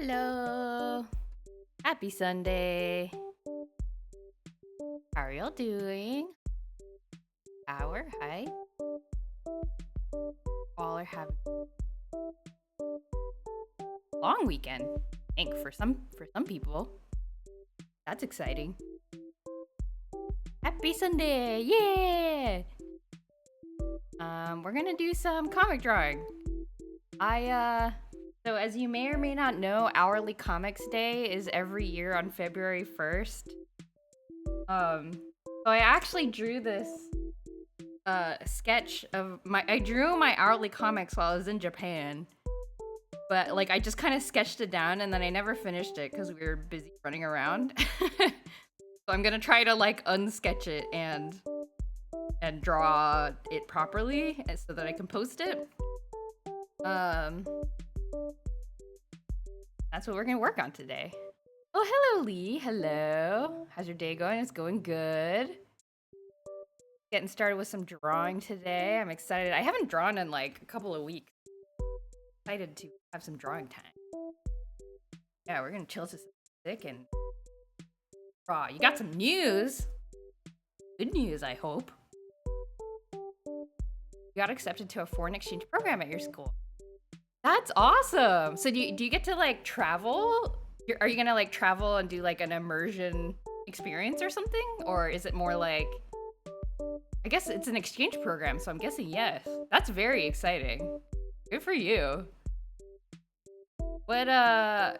Hello. Happy Sunday. How are y'all doing? Hour, hi. All are having a long weekend. I think for some people. That's exciting. Happy Sunday. Yeah. We're gonna do some comic drawing. So as you may or may not know, Hourly Comics Day is every year on February 1st. So I actually drew this sketch of I drew my hourly comics while I was in Japan. But like I just kind of sketched it down and then I never finished it because we were busy running around. So I'm gonna try to like unsketch it and draw it properly so that I can post it. That's what we're gonna work on today. Oh, hello, Lee. Hello. How's your day going? It's going good. Getting started with some drawing today. I'm excited. I haven't drawn in like a couple of weeks. Excited to have some drawing time. Yeah, we're gonna chill to some music and draw. You got some news. Good news, I hope. You got accepted to a foreign exchange program at your school. That's awesome. So do you get to like travel? Are you gonna like travel and do like an immersion experience or something? Or is it more like, I guess it's an exchange program, so I'm guessing yes. That's very exciting. Good for you. What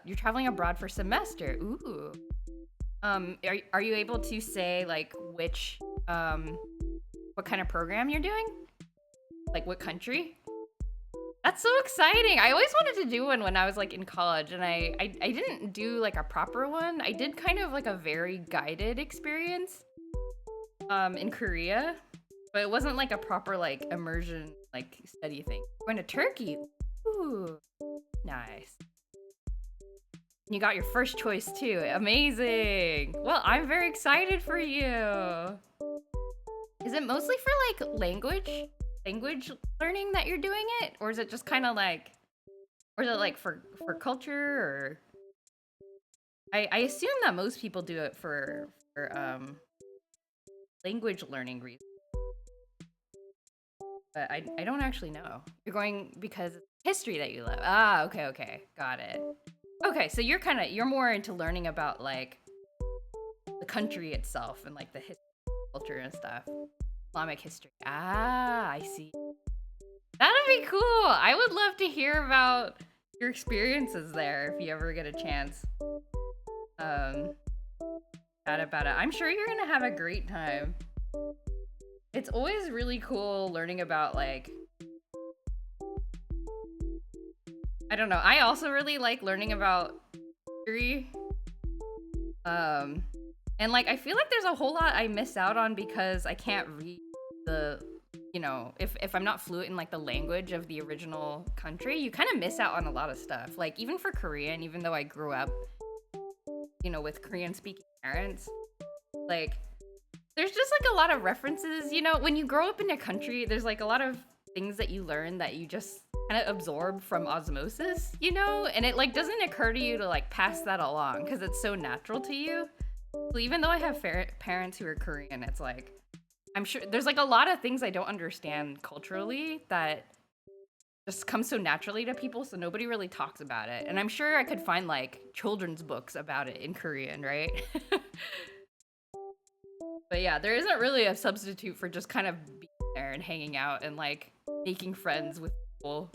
you're traveling abroad for semester. Ooh. Are you able to say like which what kind of program you're doing? Like what country? That's so exciting. I always wanted to do one when I was like in college and I didn't do like a proper one. I did kind of like a very guided experience in Korea, but it wasn't like a proper like immersion like study thing. Going to Turkey. Ooh. Nice. You got your first choice too. Amazing. Well, I'm very excited for you. Is it mostly for like language learning that you're doing it, or is it just kind of like, or is it like for culture? Or I assume that most people do it for language learning reasons, but I don't actually know. You're going because it's history that you love. Ah, okay, got it. Okay, so you're more into learning about like the country itself and like the history, culture and stuff. Islamic history. Ah, I see. That'd be cool. I would love to hear about your experiences there if you ever get a chance. Chat about it. I'm sure you're gonna have a great time. It's always really cool learning about like, I don't know. I also really like learning about history. And like I feel like there's a whole lot I miss out on because I can't read the, you know, if I'm not fluent in like the language of the original country, you kind of miss out on a lot of stuff. Like even for Korean, even though I grew up, you know, with Korean speaking parents, like there's just like a lot of references, you know, when you grow up in a country, there's like a lot of things that you learn that you just kind of absorb from osmosis, you know, and it like doesn't occur to you to like pass that along because it's so natural to you. So even though I have parents who are Korean, it's like, I'm sure there's like a lot of things I don't understand culturally that just come so naturally to people, so nobody really talks about it. And I'm sure I could find like children's books about it in Korean, right? But yeah, there isn't really a substitute for just kind of being there and hanging out and like making friends with people.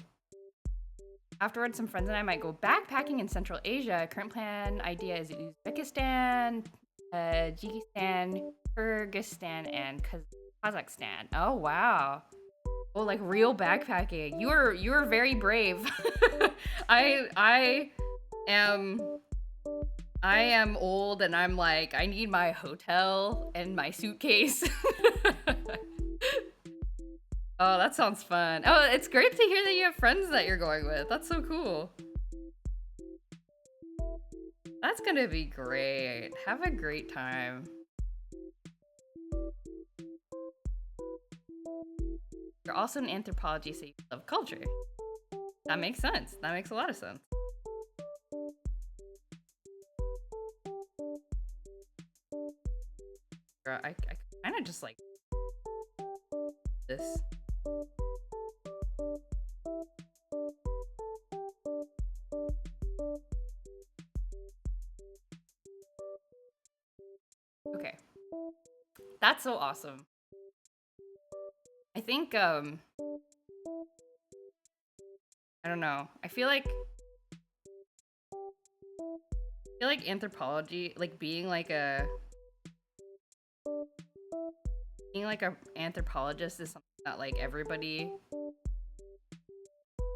Afterwards, some friends and I might go backpacking in Central Asia. Current plan idea is Uzbekistan, Tajikistan, Kyrgyzstan, and Kazakhstan. Oh wow. Oh, like real backpacking. You were very brave. I am old and I'm like, I need my hotel and my suitcase. Oh, that sounds fun. Oh, it's great to hear that you have friends that you're going with. That's so cool. That's gonna be great. Have a great time. You're also in anthropology, so you love culture. That makes sense. That makes a lot of sense. I kind of just like this. Okay. That's so awesome. I think, I don't know. I feel like anthropology, like being like a anthropologist is something that like everybody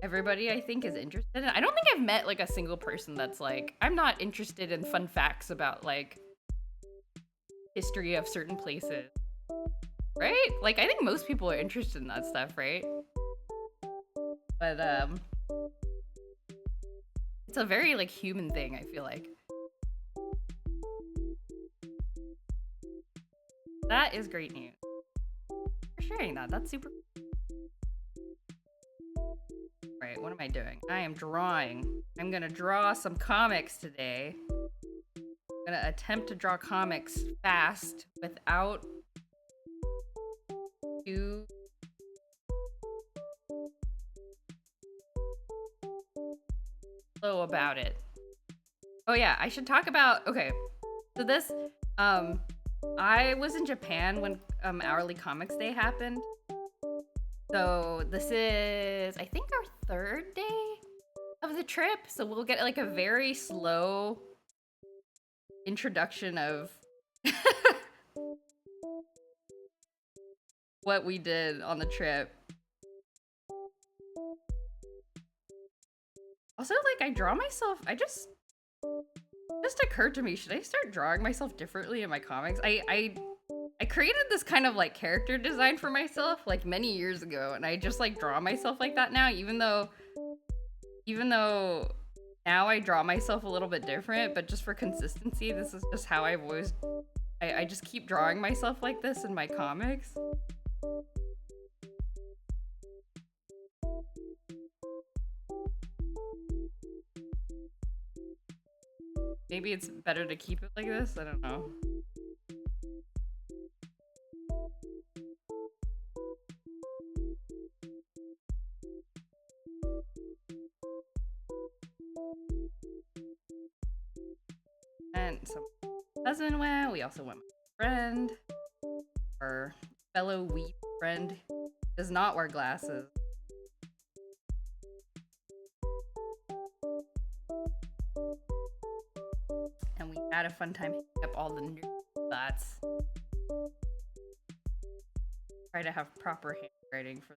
I think is interested in. I don't think I've met like a single person that's like, I'm not interested in fun facts about like history of certain places. Right? Like I think most people are interested in that stuff, right? But it's a very like human thing, I feel like. That is great news. For sharing that. That's super. Right, what am I doing? I am drawing. I'm gonna draw some comics today. I'm gonna attempt to draw comics fast without too slow about it. Oh yeah, I should talk about, okay. So this, I was in Japan when Hourly Comics Day happened. So this is, I think, our third day of the trip. So we'll get like a very slow introduction of what we did on the trip. Also, like, I draw myself, just occurred to me, should I start drawing myself differently in my comics? I created this kind of like character design for myself like many years ago, and I just like draw myself like that now, even though now I draw myself a little bit different, but just for consistency, this is just how I've always, I just keep drawing myself like this in my comics. Maybe it's better to keep it like this, I don't know. And some cousin went. We also went with a friend. Our fellow wheat friend does not wear glasses. And we had a fun time hitting up all the new spots. Try to have proper handwriting for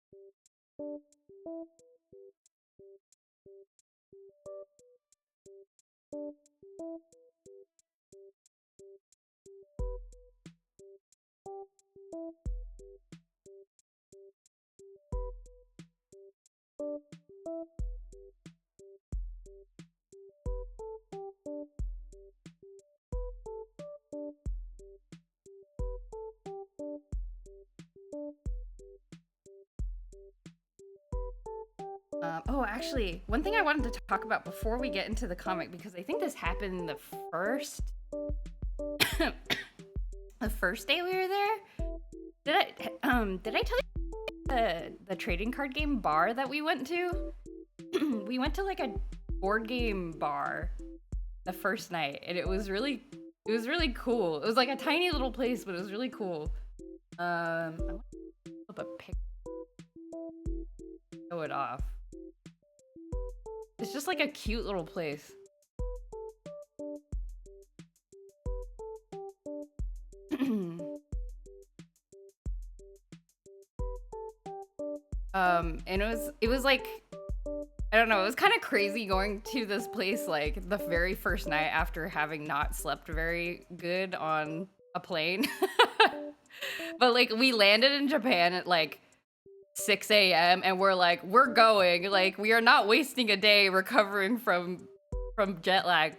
oh, actually, one thing I wanted to talk about before we get into the comic, because I think this happened the first the first day we were there. Did I tell you the trading card game bar that we went to? We went to like a board game bar the first night, and it was really cool. It was like a tiny little place, but it was really cool. I want to flip a pic, show it off. It's just like a cute little place. And it was like, I don't know, it was kind of crazy going to this place like the very first night after having not slept very good on a plane. But like we landed in Japan at like 6 a.m. and we're like, we're going. Like, we are not wasting a day recovering from jet lag.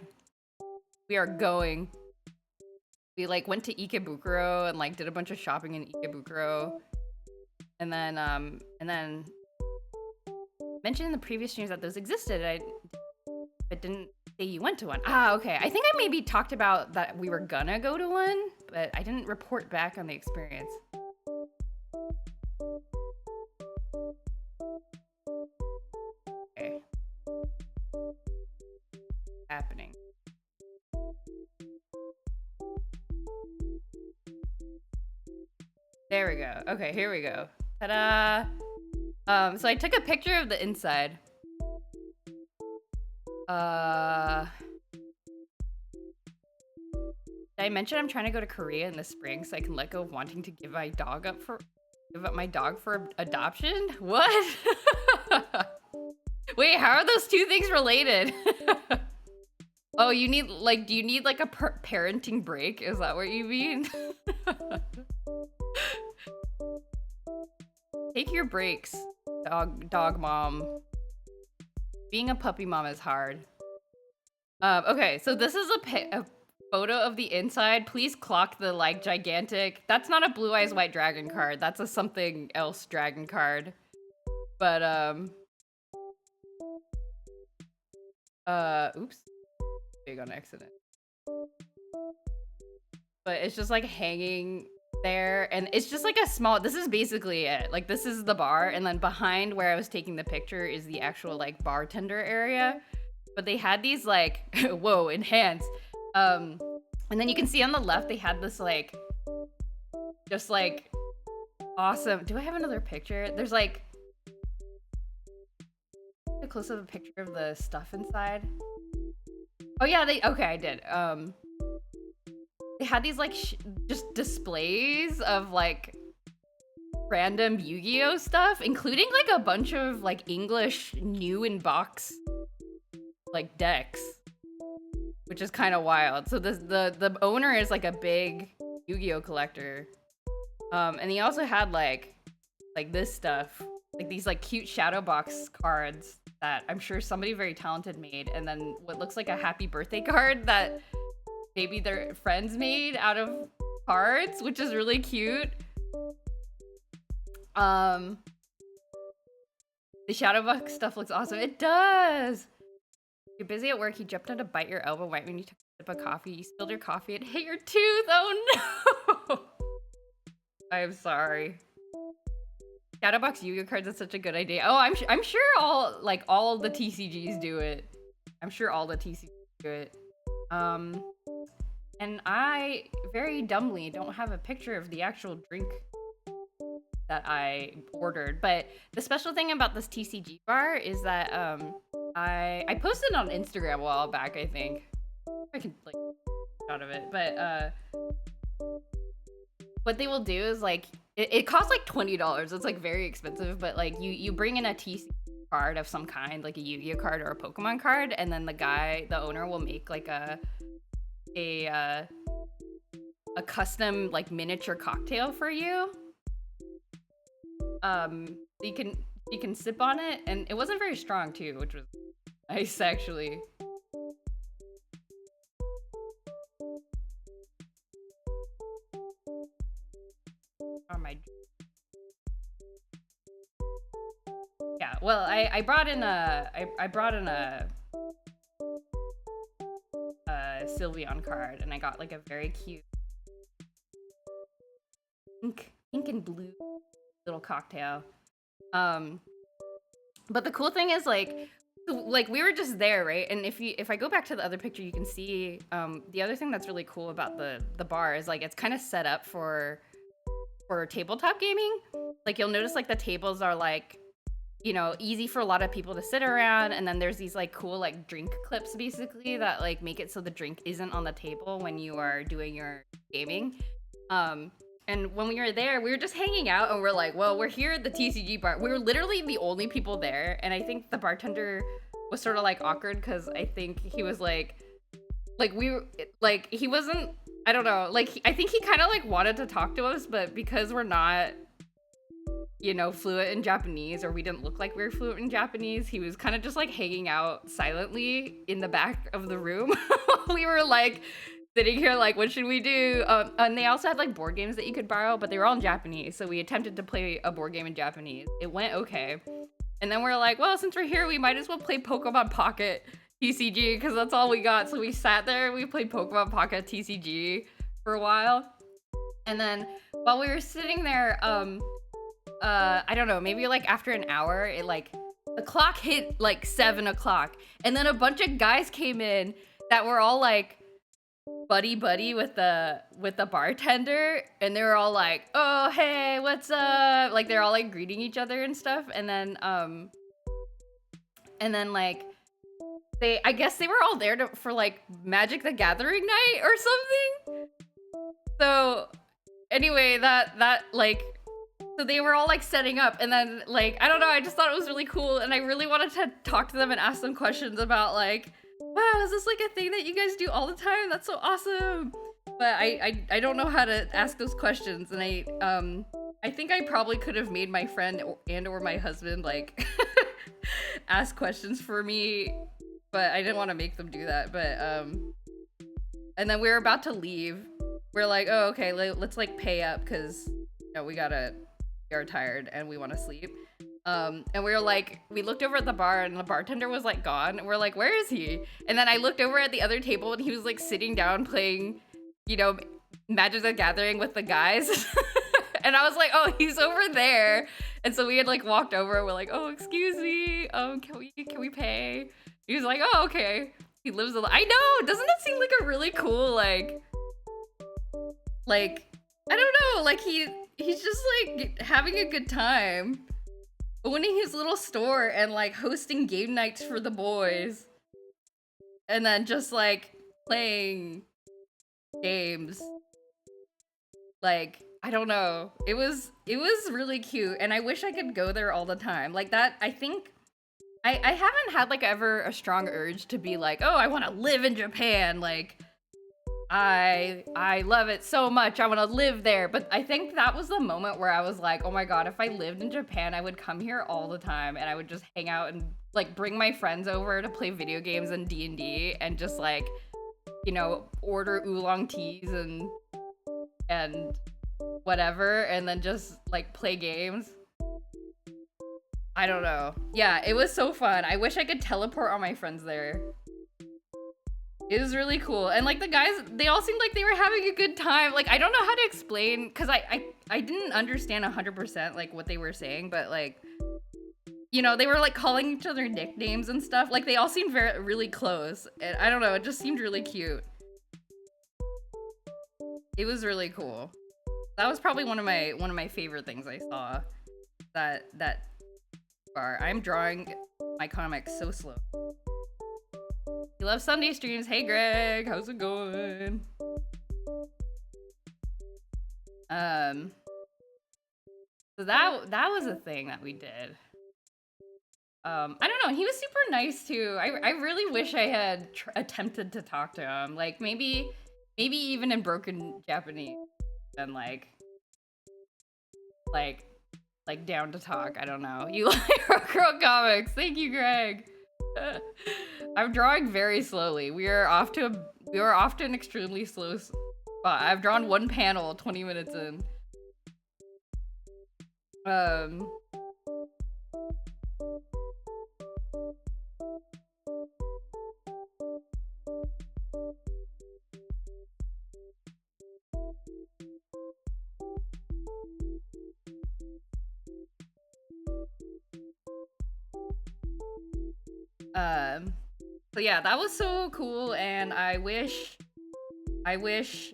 We are going. We like went to Ikebukuro and like did a bunch of shopping in Ikebukuro. And then mentioned in the previous streams that those existed. I didn't say you went to one. Ah, okay. I think I maybe talked about that we were gonna go to one, but I didn't report back on the experience. Okay. Happening. There we go. Okay, here we go. Ta-da! So I took a picture of the inside. Did I mention I'm trying to go to Korea in the spring so I can let go of wanting to give my dog up for adoption? What? Wait, how are those two things related? Oh, you need do you need like a parenting break? Is that what you mean? Take your breaks, dog mom. Being a puppy mom is hard. Okay, so this is a photo of the inside. Please clock the gigantic. That's not a Blue Eyes White Dragon card. That's a something else dragon card. But oops. Big on accident. But it's just like hanging there, and it's just like a small, this is basically it. Like, this is the bar, and then behind where I was taking the picture is the actual like bartender area. But they had these like whoa, enhance. And then you can see on the left they had this like just like awesome. Do I have another picture? There's like a close up picture of the stuff inside. Oh yeah, okay, I did. They had these like just displays of like random Yu-Gi-Oh stuff, including like a bunch of like English new in box like decks, which is kind of wild. So the owner is like a big Yu-Gi-Oh collector, and he also had like this stuff, like these like cute shadow box cards that I'm sure somebody very talented made, and then what looks like a happy birthday card that maybe their friends made out of cards, which is really cute. The Shadowbox stuff looks awesome. It does! You're busy at work, you jumped out to bite your elbow right when you took a sip of coffee. You spilled your coffee and hit your tooth. Oh no! I'm sorry. Shadowbox Yu-Gi-Oh cards is such a good idea. Oh, I'm sure all the TCGs do it. I'm sure all the TCGs do it. And I very dumbly don't have a picture of the actual drink that I ordered. But the special thing about this TCG bar is that I posted on Instagram a while back, I think. I can like out of it, but what they will do is like it costs like $20. It's like very expensive, but like you bring in a TCG card of some kind, like a Yu-Gi-Oh card or a Pokemon card, and then the owner will make like a custom like miniature cocktail for you. You can sip on it, and it wasn't very strong too, which was nice actually. Oh my. Yeah, well, I brought in a Sylveon card, and I got like a very cute pink and blue little cocktail. But the cool thing is like we were just there, right? And if I go back to the other picture, you can see the other thing that's really cool about the bar is like it's kind of set up for tabletop gaming. Like you'll notice like the tables are like, you know, easy for a lot of people to sit around, and then there's these like cool like drink clips basically that like make it so the drink isn't on the table when you are doing your gaming. And when we were there, we were just hanging out, and we're like, well, we're here at the TCG bar. We were literally the only people there, and I think the bartender was sort of like awkward because I think he was like we were like, he wasn't, I don't know, like I think he kind of like wanted to talk to us, but because we're not, you know, fluent in Japanese, or we didn't look like we were fluent in Japanese, he was kind of just like hanging out silently in the back of the room. We were like sitting here like, what should we do? And they also had like board games that you could borrow, but they were all in Japanese, so we attempted to play a board game in Japanese. It went okay, and then we're like, well, since we're here, we might as well play Pokemon Pocket TCG because that's all we got. So we sat there, we played Pokemon Pocket TCG for a while. And then while we were sitting there, I don't know, maybe like after an hour, it like the clock hit like 7 o'clock. And then a bunch of guys came in that were all like buddy with the bartender, and they were all like, oh hey, what's up? Like they're all like greeting each other and stuff. And then like I guess they were all there for like Magic the Gathering night or something. So anyway, that like, so they were all like setting up, and then like, I don't know, I just thought it was really cool, and I really wanted to talk to them and ask them questions about like, wow, is this like a thing that you guys do all the time? That's so awesome. But I don't know how to ask those questions, and I think I probably could have made my friend or my husband like ask questions for me, but I didn't want to make them do that. But and then we were about to leave. We're like, oh okay, let's like pay up because we are tired and we want to sleep. And we were like, we looked over at the bar and the bartender was like gone. And we're like, where is he? And then I looked over at the other table and he was like sitting down playing, Magic the Gathering with the guys. And I was like, oh, he's over there. And so we had like walked over. We're like, oh, excuse me. Can we pay? He was like, oh, okay. He lives a I know. Doesn't it seem like a really cool, like, I don't know. Like he's just like having a good time. Owning his little store and like hosting game nights for the boys. And then just like playing games. Like, I don't know. It was really cute, and I wish I could go there all the time. Like that, I think I haven't had like ever a strong urge to be like, oh, I want to live in Japan. Like I love it so much. I want to live there. But I think that was the moment where I was like, oh my god, if I lived in Japan, I would come here all the time and I would just hang out and like bring my friends over to play video games and D&D and just like, order oolong teas and whatever, and then just like play games. I don't know. Yeah, it was so fun. I wish I could teleport all my friends there. It was really cool. And like the guys, they all seemed like they were having a good time. Like I don't know how to explain, because I didn't understand 100% like what they were saying, but like, they were like calling each other nicknames and stuff. Like they all seemed really close. And I don't know, it just seemed really cute. It was really cool. That was probably one of my favorite things I saw. That bar. I'm drawing my comics so slow. You love Sunday streams. Hey Greg, how's it going? So that was a thing that we did. I don't know. He was super nice too. I really wish I had attempted to talk to him. Like maybe even in broken Japanese, and like down to talk. I don't know. You like Rock comics? Thank you, Greg. I'm drawing very slowly. We are off to an extremely slow spot. I've drawn one panel 20 minutes in. So yeah, that was so cool, and I wish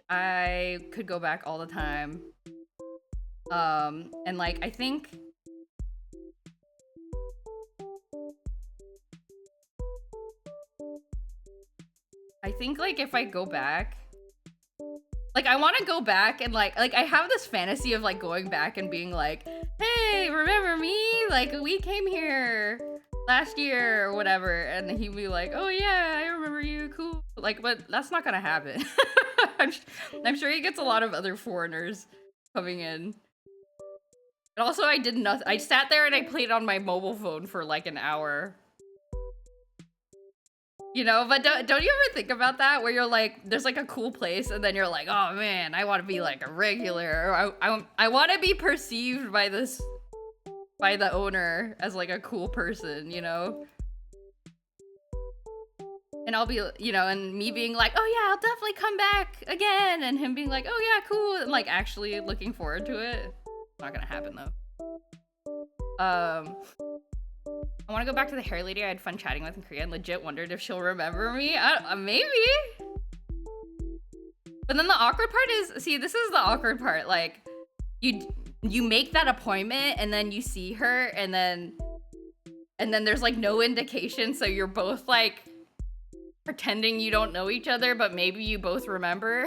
I could go back all the time. And like I think like if I go back, like I want to go back and like I have this fantasy of like going back and being like, hey, remember me? Like we came here last year or whatever, and he'd be like, oh yeah, I remember you, cool. Like, but that's not gonna happen. I'm sure he gets a lot of other foreigners coming in. And also I did nothing. I sat there and I played on my mobile phone for like an hour. But don't you ever think about that, where you're like, there's like a cool place, and then you're like, oh man, I want to be like a regular, or I want to be perceived by the owner as like a cool person, And I'll be, and me being like, oh yeah, I'll definitely come back again, and him being like, oh yeah, cool, and like actually looking forward to it. Not gonna happen though. I want to go back to the hair lady I had fun chatting with in Korea and legit wondered if she'll remember me. Maybe. But then the awkward part is, see, this is the awkward part. Like, you make that appointment and then you see her and then there's like no indication, so you're both like pretending you don't know each other, but maybe you both remember.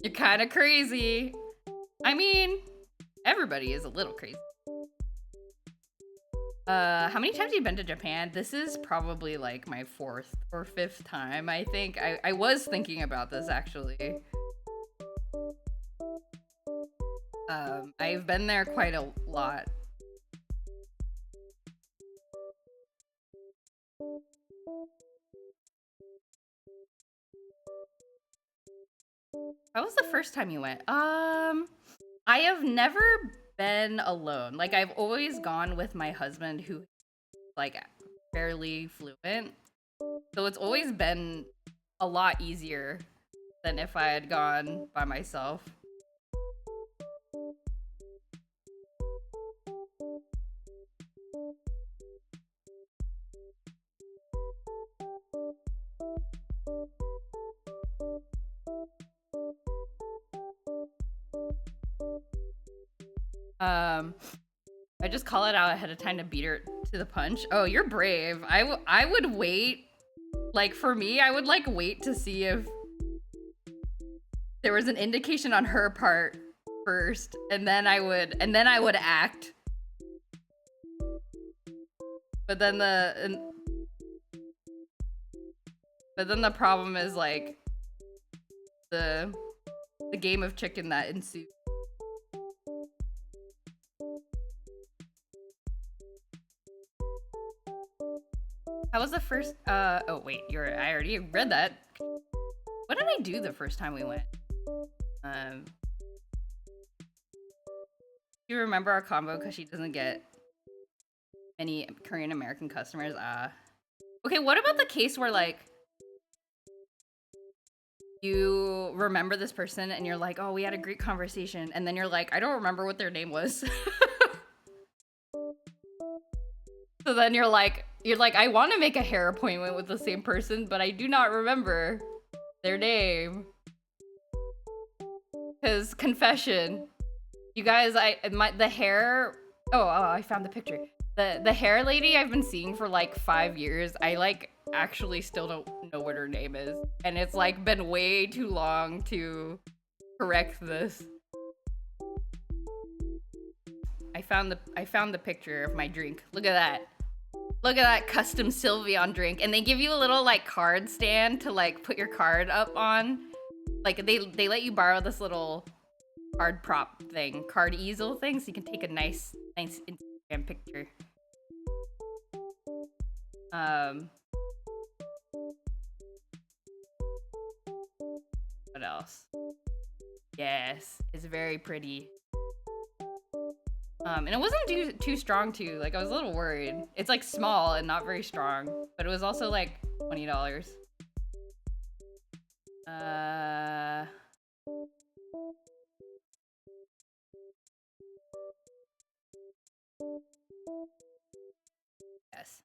You're kind of crazy. I mean, everybody is a little crazy. How many times have you been to Japan? This is probably like my 4th or 5th time, I think. I was thinking about this actually. I've been there quite a lot. How was the first time you went? I have never been alone. Like, I've always gone with my husband, who like fairly fluent. So it's always been a lot easier than if I had gone by myself. I just call it out ahead of time to beat her to the punch. Oh, you're brave. I would wait. Like, for me, I would like wait to see if there was an indication on her part first, and then I would act. But then the problem is like the game of chicken that ensues. How was the first, oh wait, I already read that. What did I do the first time we went? You remember our combo because she doesn't get many Korean American customers. Okay, what about the case where like you remember this person and you're like, oh, we had a great conversation, and then you're like, I don't remember what their name was. So then you're like, I want to make a hair appointment with the same person, but I do not remember their name. Because confession, you guys, the hair. Oh, I found the picture. The hair lady I've been seeing for like 5 years. I like actually still don't know what her name is, and it's like been way too long to correct this. I found the picture of my drink. Look at that. Look at that custom Sylveon drink. And they give you a little like card stand to like put your card up on. Like they let you borrow this little card prop thing, card easel thing, so you can take a nice Instagram picture. What else? Yes, it's very pretty. And it wasn't too strong too. Like, I was a little worried. It's like small and not very strong, but it was also like $20. Yes.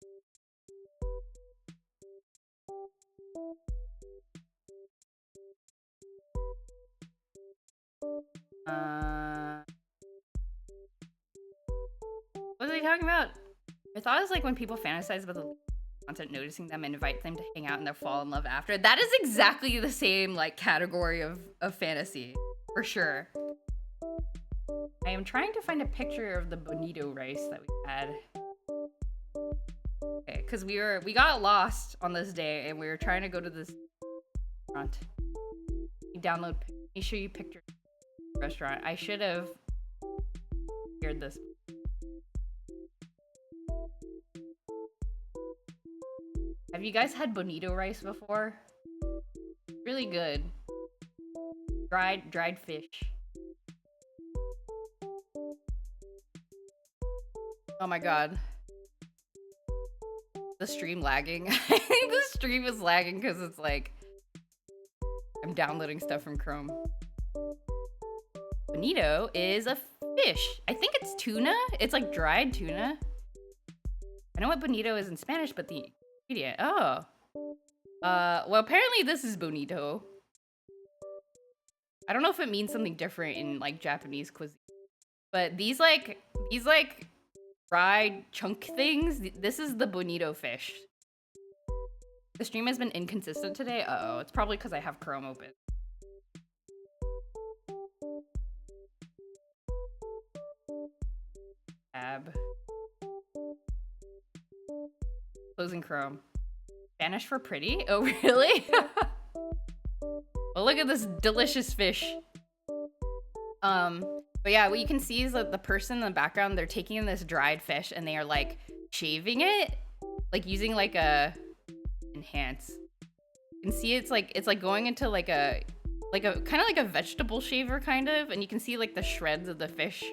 What are they talking about? I thought it was like when people fantasize about the content, noticing them and invite them to hang out and they'll fall in love after. That is exactly the same like category of fantasy, for sure. I am trying to find a picture of the bonito rice that we had. Okay, because we got lost on this day and we were trying to go to this restaurant. You download. Let me show you pictures of the restaurant. I should have shared this. Have you guys had bonito rice before? Really good. Dried fish. Oh my god. the stream lagging? I think the stream is lagging because it's like I'm downloading stuff from Chrome. Bonito is a fish. I think it's tuna. It's like dried tuna. I know what bonito is in Spanish, but the ingredient. Oh. Well, apparently this is bonito. I don't know if it means something different in like Japanese cuisine. But these like fried chunk things, this is the bonito fish. The stream has been inconsistent today. Uh-oh, it's probably because I have Chrome open. Tab. Closing Chrome. Spanish for pretty? Oh, really? Well, look at this delicious fish. But yeah, what you can see is that the person in the background, they're taking this dried fish and they are like shaving it, like using like a enhance. You can see it's like going into like a kind of like a vegetable shaver kind of, and you can see like the shreds of the fish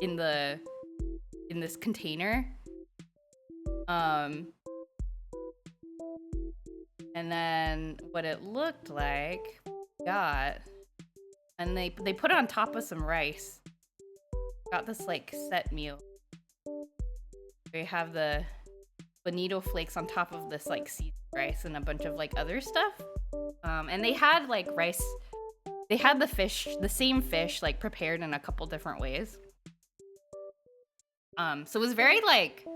in this container. And then what it looked like, and they put it on top of some rice. Got this like set meal. We have the bonito flakes on top of this like seasoned rice and a bunch of like other stuff. And they had like rice. They had the same fish like prepared in a couple different ways. So it was very like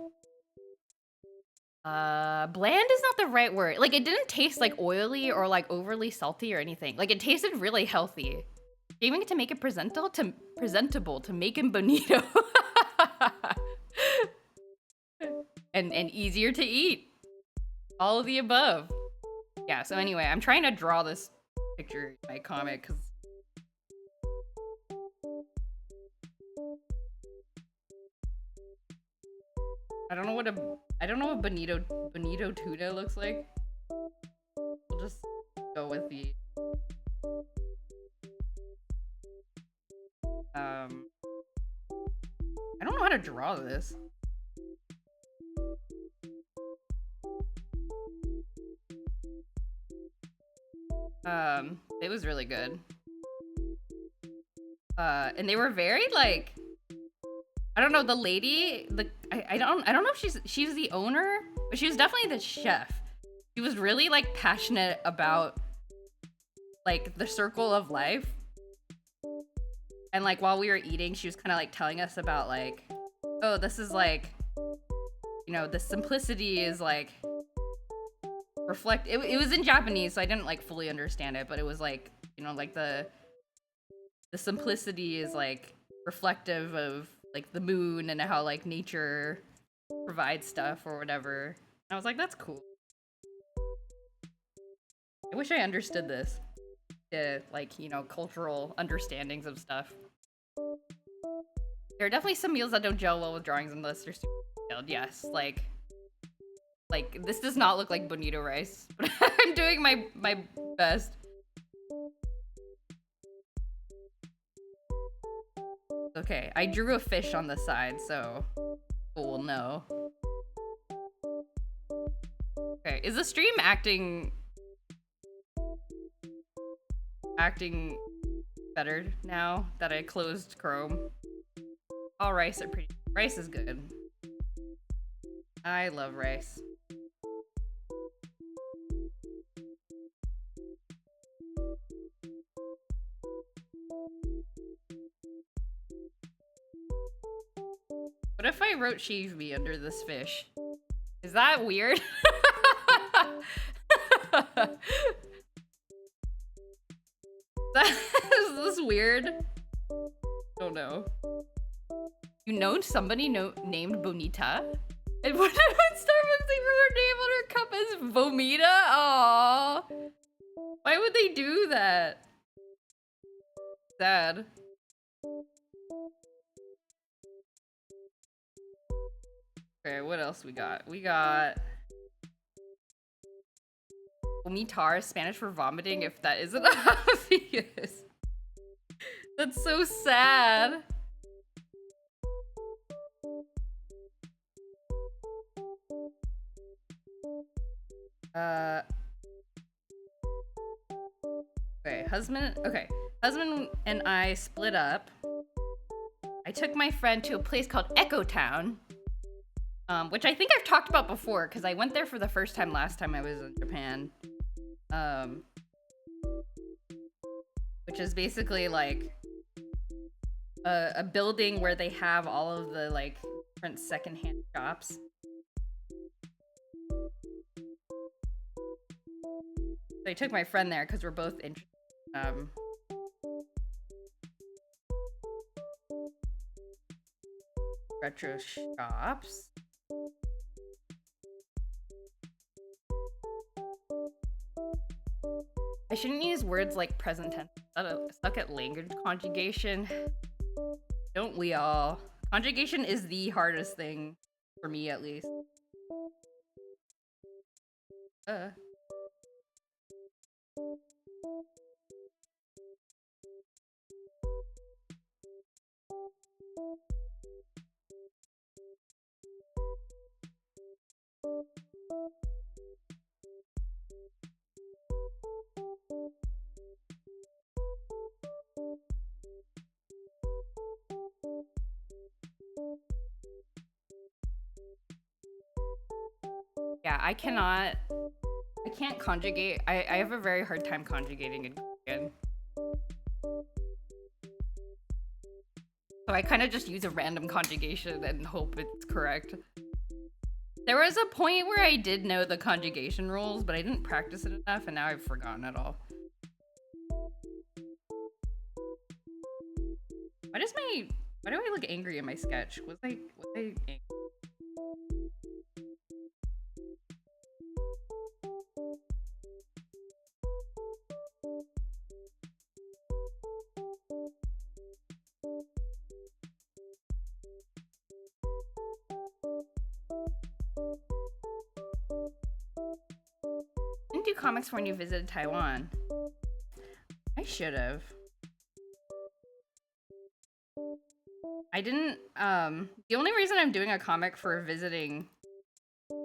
bland is not the right word. Like it didn't taste like oily or like overly salty or anything. Like it tasted really healthy. Aiming to make it presentable to make him bonito. and easier to eat. All of the above. Yeah, so anyway, I'm trying to draw this picture in my comic because I don't know what bonito tuna looks like. We'll just go with the I don't know how to draw this. It was really good. And they were very like, I don't know, the lady, I don't know if she's the owner, but she was definitely the chef. She was really like passionate about like the circle of life. And like while we were eating, she was kind of like telling us about like, oh, this is like, you know, the simplicity is like it was in Japanese, so I didn't like fully understand it, but it was like, you know, like the simplicity is like reflective of like the moon and how like nature provides stuff or whatever. And I was like, that's cool. I wish I understood this. Like, you know, cultural understandings of stuff. There are definitely some meals that don't gel well with drawings unless they're super detailed. Yes, like this does not look like bonito rice, but I'm doing my best. Okay, I drew a fish on the side, so people will know. Okay, is the stream acting better now that I closed Chrome? All rice are pretty. Rice is good. I love rice. What if I wrote shave me under this fish? Is that weird? Is this weird? Oh no. You know somebody named Bonita? And what if Starbucks her name on her cup is Vomita? Aww. Why would they do that? Sad. Okay, what else we got? We got vomitar, Spanish for vomiting, if that isn't obvious. That's so sad. Uh, okay, husband and I split up. I took my friend to a place called Echo Town, which I think I've talked about before because I went there for the first time last time I was in Japan. Which is basically like a building where they have all of the like different secondhand shops. So I took my friend there because we're both interested. Retro shops. I shouldn't use words like present tense. I suck at language conjugation. Don't we all? Conjugation is the hardest thing for me, at least. Yeah, I can't conjugate. I have a very hard time conjugating in Korean. So I kind of just use a random conjugation and hope it's correct. There was a point where I did know the conjugation rules, but I didn't practice it enough, and now I've forgotten it all. Why do I look angry in my sketch? Was I angry? Didn't do comics when you visited Taiwan. I should have. I didn't, the only reason I'm doing a comic for visiting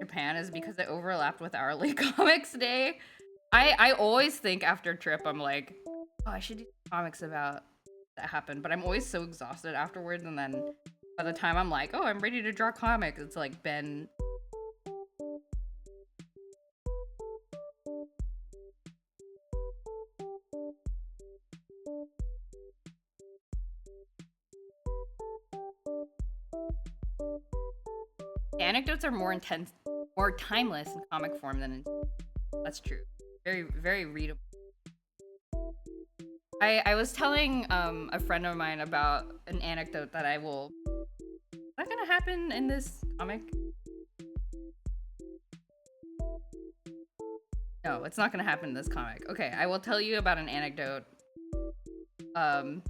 Japan is because it overlapped with our late comics day. I always think after a trip, I'm like, oh, I should do comics about that happened, but I'm always so exhausted afterwards, and then by the time I'm like, oh, I'm ready to draw comics, it's like been... The anecdotes are more intense, more timeless in comic form than in... That's true. Very, very readable. I was telling a friend of mine about an anecdote that I will... Is that gonna happen in this comic? No, it's not gonna happen in this comic. Okay, I will tell you about an anecdote. And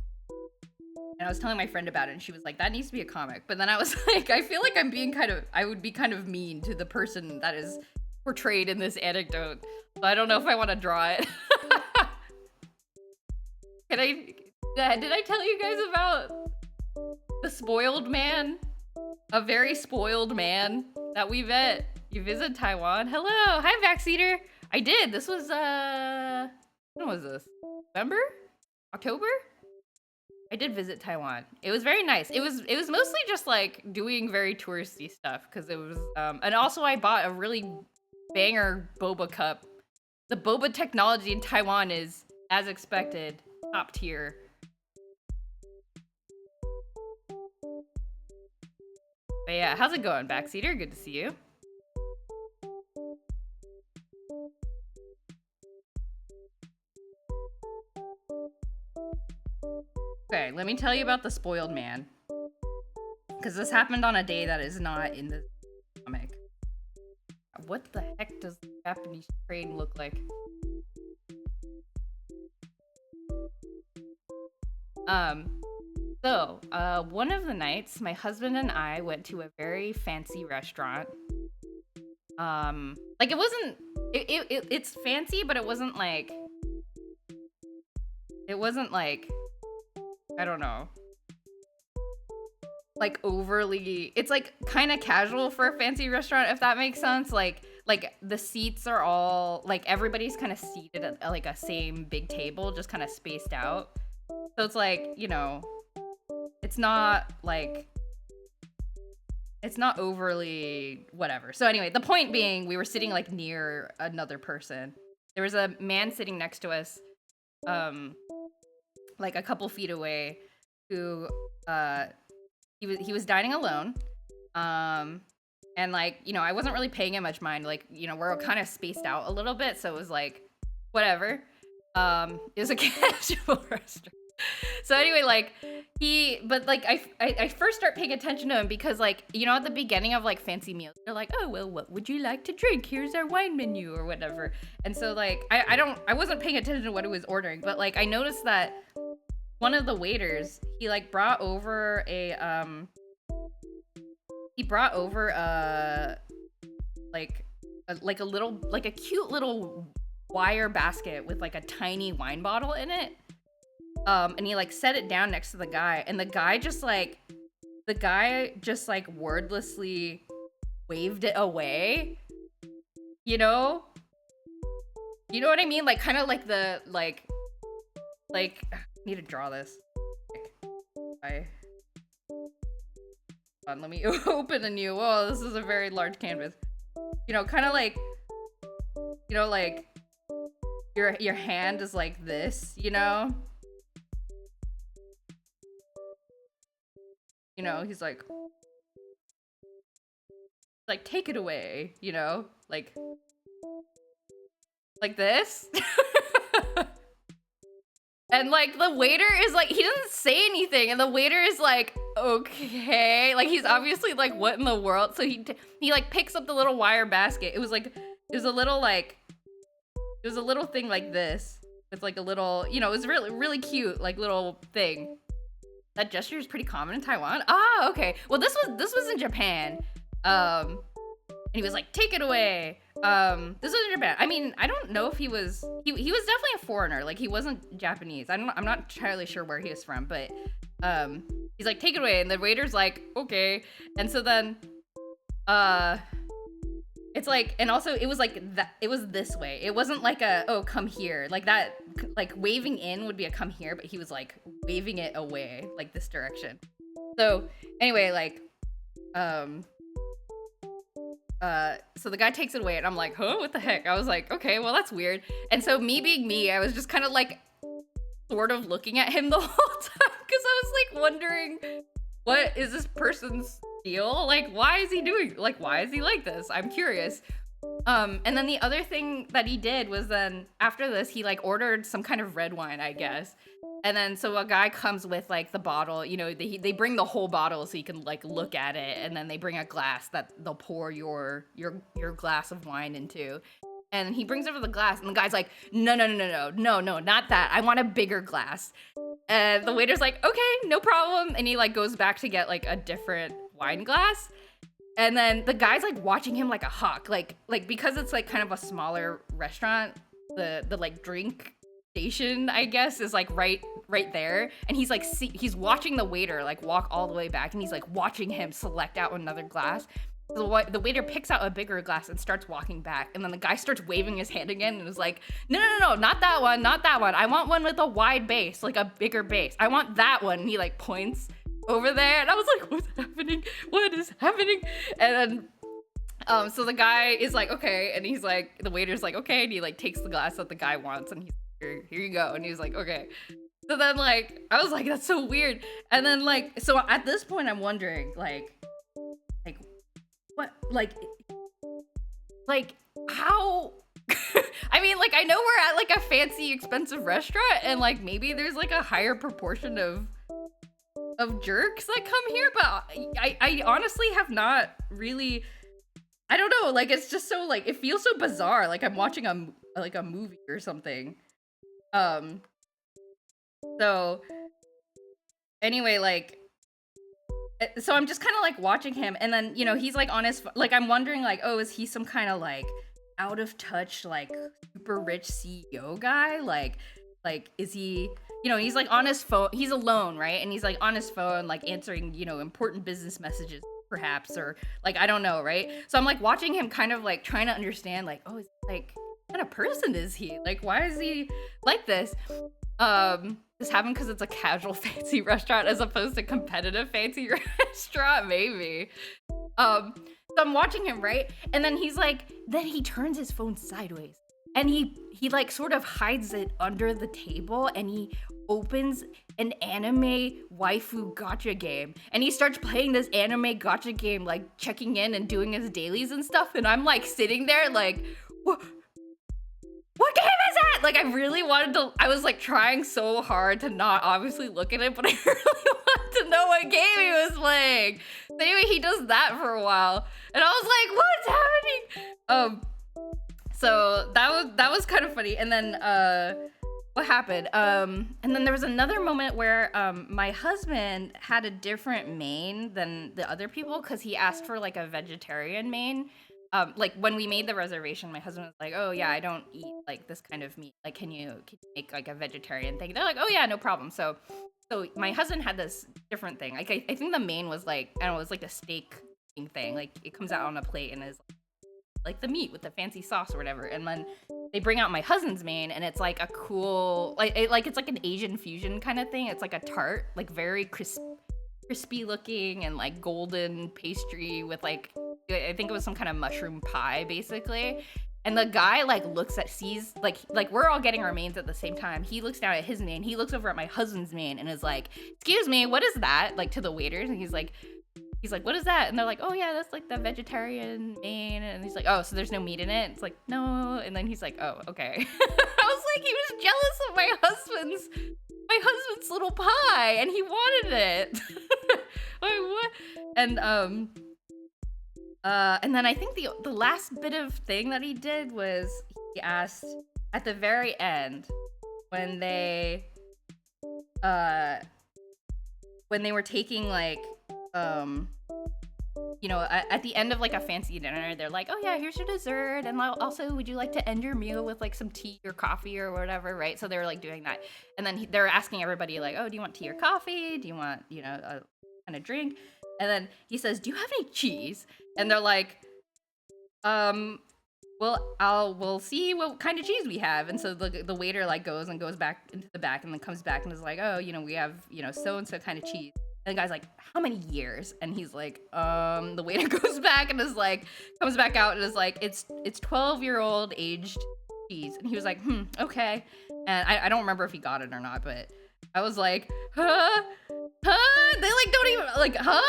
I was telling my friend about it, and she was like, that needs to be a comic. But then I was like, I feel like I would be kind of mean to the person that is portrayed in this anecdote. So I don't know if I want to draw it. Did I tell you guys about the spoiled man? A very spoiled man that we met. You visit Taiwan. Hello. Hi, Backseater. I did. This was, when was this? November? October? I did visit Taiwan. It was very nice. It was mostly just like doing very touristy stuff because it was and also I bought a really banger boba cup. The boba technology in Taiwan is, as expected, top tier. But yeah, how's it going, Backseater? Good to see you. Okay, let me tell you about the spoiled man. Because this happened on a day that is not in the comic. What the heck does the Japanese train look like? So, one of the nights, my husband and I went to a very fancy restaurant. Like it wasn't, it's fancy, but it wasn't like, I don't know, like overly, it's like kind of casual for a fancy restaurant, if that makes sense. Like like the seats are all like everybody's kind of seated at like a same big table, just kind of spaced out. So it's like, it's not like it's not overly whatever. So anyway, the point being, we were sitting like near another person. There was a man sitting next to us, like a couple feet away, who he was dining alone. And like, I wasn't really paying him much mind. Like, we're kind of spaced out a little bit, so it was like, whatever. It was a casual restaurant. So anyway, like I first start paying attention to him because like, at the beginning of like fancy meals, they're like, oh, well, what would you like to drink? Here's our wine menu or whatever. And so like, I wasn't paying attention to what he was ordering, but like, I noticed that one of the waiters, he like brought over a cute little wire basket with like a tiny wine bottle in it. And he like set it down next to the guy, and the guy just like wordlessly waved it away. You know what I mean? Like kind of like the like I need to draw this. Let me open a new. Oh, this is a very large canvas. Kind of like, like your hand is like this, he's like take it away, like this. And like the waiter is like, he doesn't say anything, and the waiter is like, okay, like he's obviously like, what in the world? So he like picks up the little wire basket. It was a little thing like this with like a little, it was really really cute, like little thing. That gesture is pretty common in Taiwan. Ah, okay. Well, this was in Japan. And he was like, take it away. This was in Japan. I mean, I don't know if he was definitely a foreigner. Like he wasn't Japanese. I'm not entirely sure where he was from, but he's like, take it away. And the waiter's like, okay. And so then it's like, and also it was like that, it was this way. It wasn't like a, oh, come here. Like that, like waving in would be a come here, but he was like waving it away, like this direction. So anyway, like, so the guy takes it away, and I'm like, huh, what the heck? I was like, okay, well, that's weird. And so me being me, I was just kind of like sort of looking at him the whole time, because I was like wondering, what is this person's deal? Like, why is he like this? I'm curious. And then the other thing that he did was then after this, he like ordered some kind of red wine, I guess. And then so a guy comes with like the bottle, they bring the whole bottle so you can like look at it, and then they bring a glass that they'll pour your glass of wine into. And he brings over the glass, and the guy's like, no, not that. I want a bigger glass. And the waiter's like, okay, no problem. And he like goes back to get like a different wine glass. And then the guy's like watching him like a hawk, like because it's like kind of a smaller restaurant, the like drink station, I guess, is like right there. And he's like, he's watching the waiter like walk all the way back, and he's like watching him select out another glass. So the waiter picks out a bigger glass and starts walking back, and then the guy starts waving his hand again and is like, no, not that one. I want one with a wide base, like a bigger base. I want that one. And he like points over there, and I was like, what's happening? What is happening? And then so the guy is like, okay, and he's like, the waiter's like, okay, and he like takes the glass that the guy wants, and he's like, here you go. And he's like, okay. So then like I was like, that's so weird. And then like, so at this point I'm wondering like what, like how I mean, like, I know we're at like a fancy expensive restaurant, and like maybe there's like a higher proportion of jerks that come here, but I honestly have not really, I don't know, like it's just so like, it feels so bizarre, like I'm watching a movie or something. So anyway, like, so I'm just kind of like watching him, and then he's like on his, like, I'm wondering like, oh, is he some kind of like out of touch like super rich CEO guy, like is he, he's like on his phone, he's alone, right? And he's like on his phone like answering important business messages perhaps, or like I don't know, right? So I'm like watching him kind of like trying to understand like, oh, like what kind of person is he? Like why is he like this? This happened because it's a casual fancy restaurant as opposed to competitive fancy restaurant, maybe. So I'm watching him, right? And then he's like, then he turns his phone sideways. And he like sort of hides it under the table and he opens an anime waifu gacha game. And he starts playing this anime gacha game, like checking in and doing his dailies and stuff. And I'm like sitting there like, what game is that? Like I really wanted to, I was like trying so hard to not obviously look at it, but I really wanted to know what game he was playing. So anyway, he does that for a while. And I was like, what's happening? So that was kind of funny. And then what happened? And then there was another moment where my husband had a different main than the other people because he asked for like a vegetarian main. Like when we made the reservation, my husband was like, "Oh yeah, I don't eat like this kind of meat. Like, can you make like a vegetarian thing?" They're like, "Oh yeah, no problem." So my husband had this different thing. Like I think the main was like I don't know, it was like a steak thing. Like it comes out on a plate and is like the meat with the fancy sauce or whatever. And then they bring out my husband's main and it's like a cool it's like an Asian fusion kind of thing. It's like a tart, like very crispy looking and like golden pastry with like I think it was some kind of mushroom pie basically. And the guy like sees like we're all getting our mains at the same time. He looks down at his main, he looks over at my husband's main and is like, "Excuse me, what is that?" Like to the waiters. And he's like, "What is that?" And they're like, "Oh yeah, that's like the vegetarian main." And he's like, "Oh, so there's no meat in it?" It's like, "No." And then he's like, "Oh, okay." I was like, he was jealous of my husband's little pie and he wanted it. Like what? And then I think the last bit of thing that he did was he asked at the very end when they were taking like you know, at the end of like a fancy dinner, they're like, "Oh yeah, here's your dessert, and also would you like to end your meal with like some tea or coffee or whatever," right? So they were like doing that, and then they're asking everybody like, "Oh, do you want tea or coffee? Do you want, you know, a kind of drink?" And then he says, "Do you have any cheese?" And they're like, well, we'll see what kind of cheese we have." And so the waiter like goes back into the back and then comes back and is like, "Oh, you know, we have, you know, so and so kind of cheese." And the guy's like, "How many years?" And he's like, the waiter goes back and is like, comes back out and is like, it's 12-year-old aged cheese." And he was like, "Okay." And I don't remember if he got it or not, but I was like, huh? They like don't even like, huh?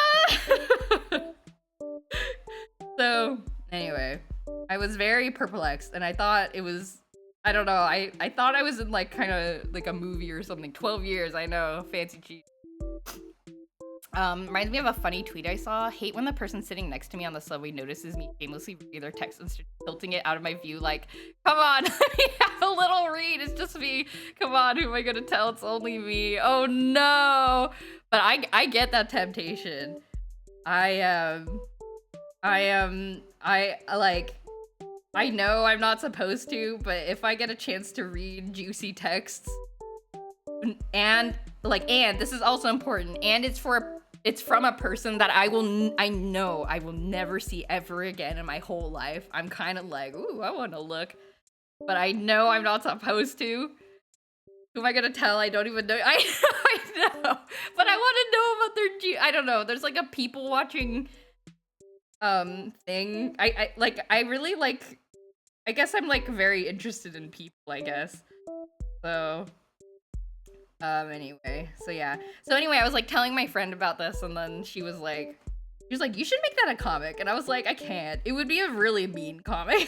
So anyway, I was very perplexed and I thought it was, I don't know, I thought I was in like kind of like a movie or something. 12 years, I know, fancy cheese. Reminds me of a funny tweet I saw. "Hate when the person sitting next to me on the subway notices me shamelessly reading their text and tilting it out of my view. Like, come on, let me have a little read. It's just me. Come on, who am I gonna tell? It's only me. Oh no." But I get that temptation. I know I'm not supposed to, but if I get a chance to read juicy texts, and this is also important, and it's from a person that I know I will never see ever again in my whole life, I'm kind of like, ooh, I want to look, but I know I'm not supposed to. Who am I gonna tell? I don't even know. I know, but I want to know about their I don't know. There's like a people watching thing. I really like. I guess I'm like very interested in people. I guess. So. Anyway, so yeah. So anyway, I was like telling my friend about this, and then she was like, "You should make that a comic." And I was like, "I can't. It would be a really mean comic."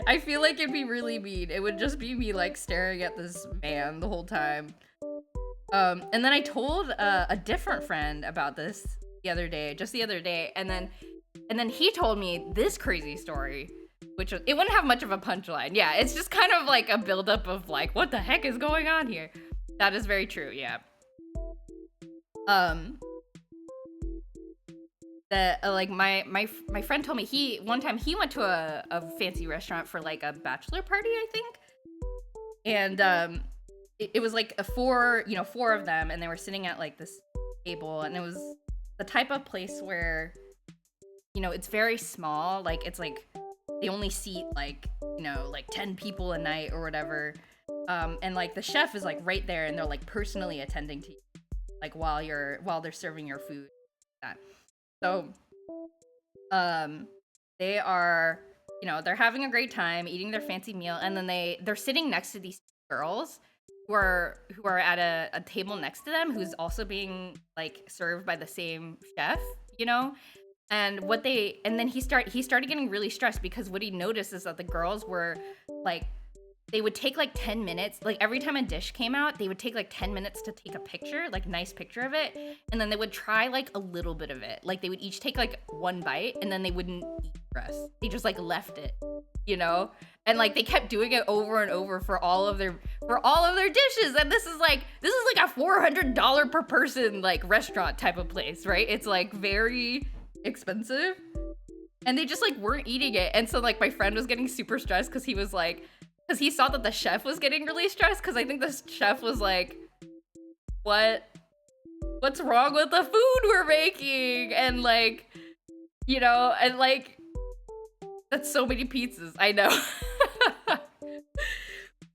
I feel like it'd be really mean. It would just be me like staring at this man the whole time. And then I told a different friend about this just the other day, and then he told me this crazy story. Which it wouldn't have much of a punchline. Yeah, it's just kind of like a buildup of like, what the heck is going on here? That is very true. Yeah. Like my friend told me one time he went to a fancy restaurant for like a bachelor party, I think, and it was like four of them, and they were sitting at like this table, and it was the type of place where, you know, it's very small. Like, it's like they only seat like, you know, like 10 people a night or whatever. And like the chef is like right there, and they're like personally attending to you, like while they're serving your food. So, they are, you know, they're having a great time eating their fancy meal, and then they're sitting next to these girls who are at a table next to them, who's also being like served by the same chef, you know. And then he started getting really stressed, because what he noticed is that the girls were like, they would take like 10 minutes, like every time a dish came out, they would take like 10 minutes to take a picture, like nice picture of it, and then they would try like a little bit of it. Like they would each take like one bite, and then they wouldn't eat the rest. They just like left it, you know? And like they kept doing it over and over for all of their dishes. And this is like a $400 per person like restaurant type of place, right? It's like very expensive. And they just like weren't eating it. And so like my friend was getting super stressed, because he saw that the chef was getting really stressed, because I think the chef was like, what's wrong with the food we're making? And like, you know, and like, that's so many pizzas, I know.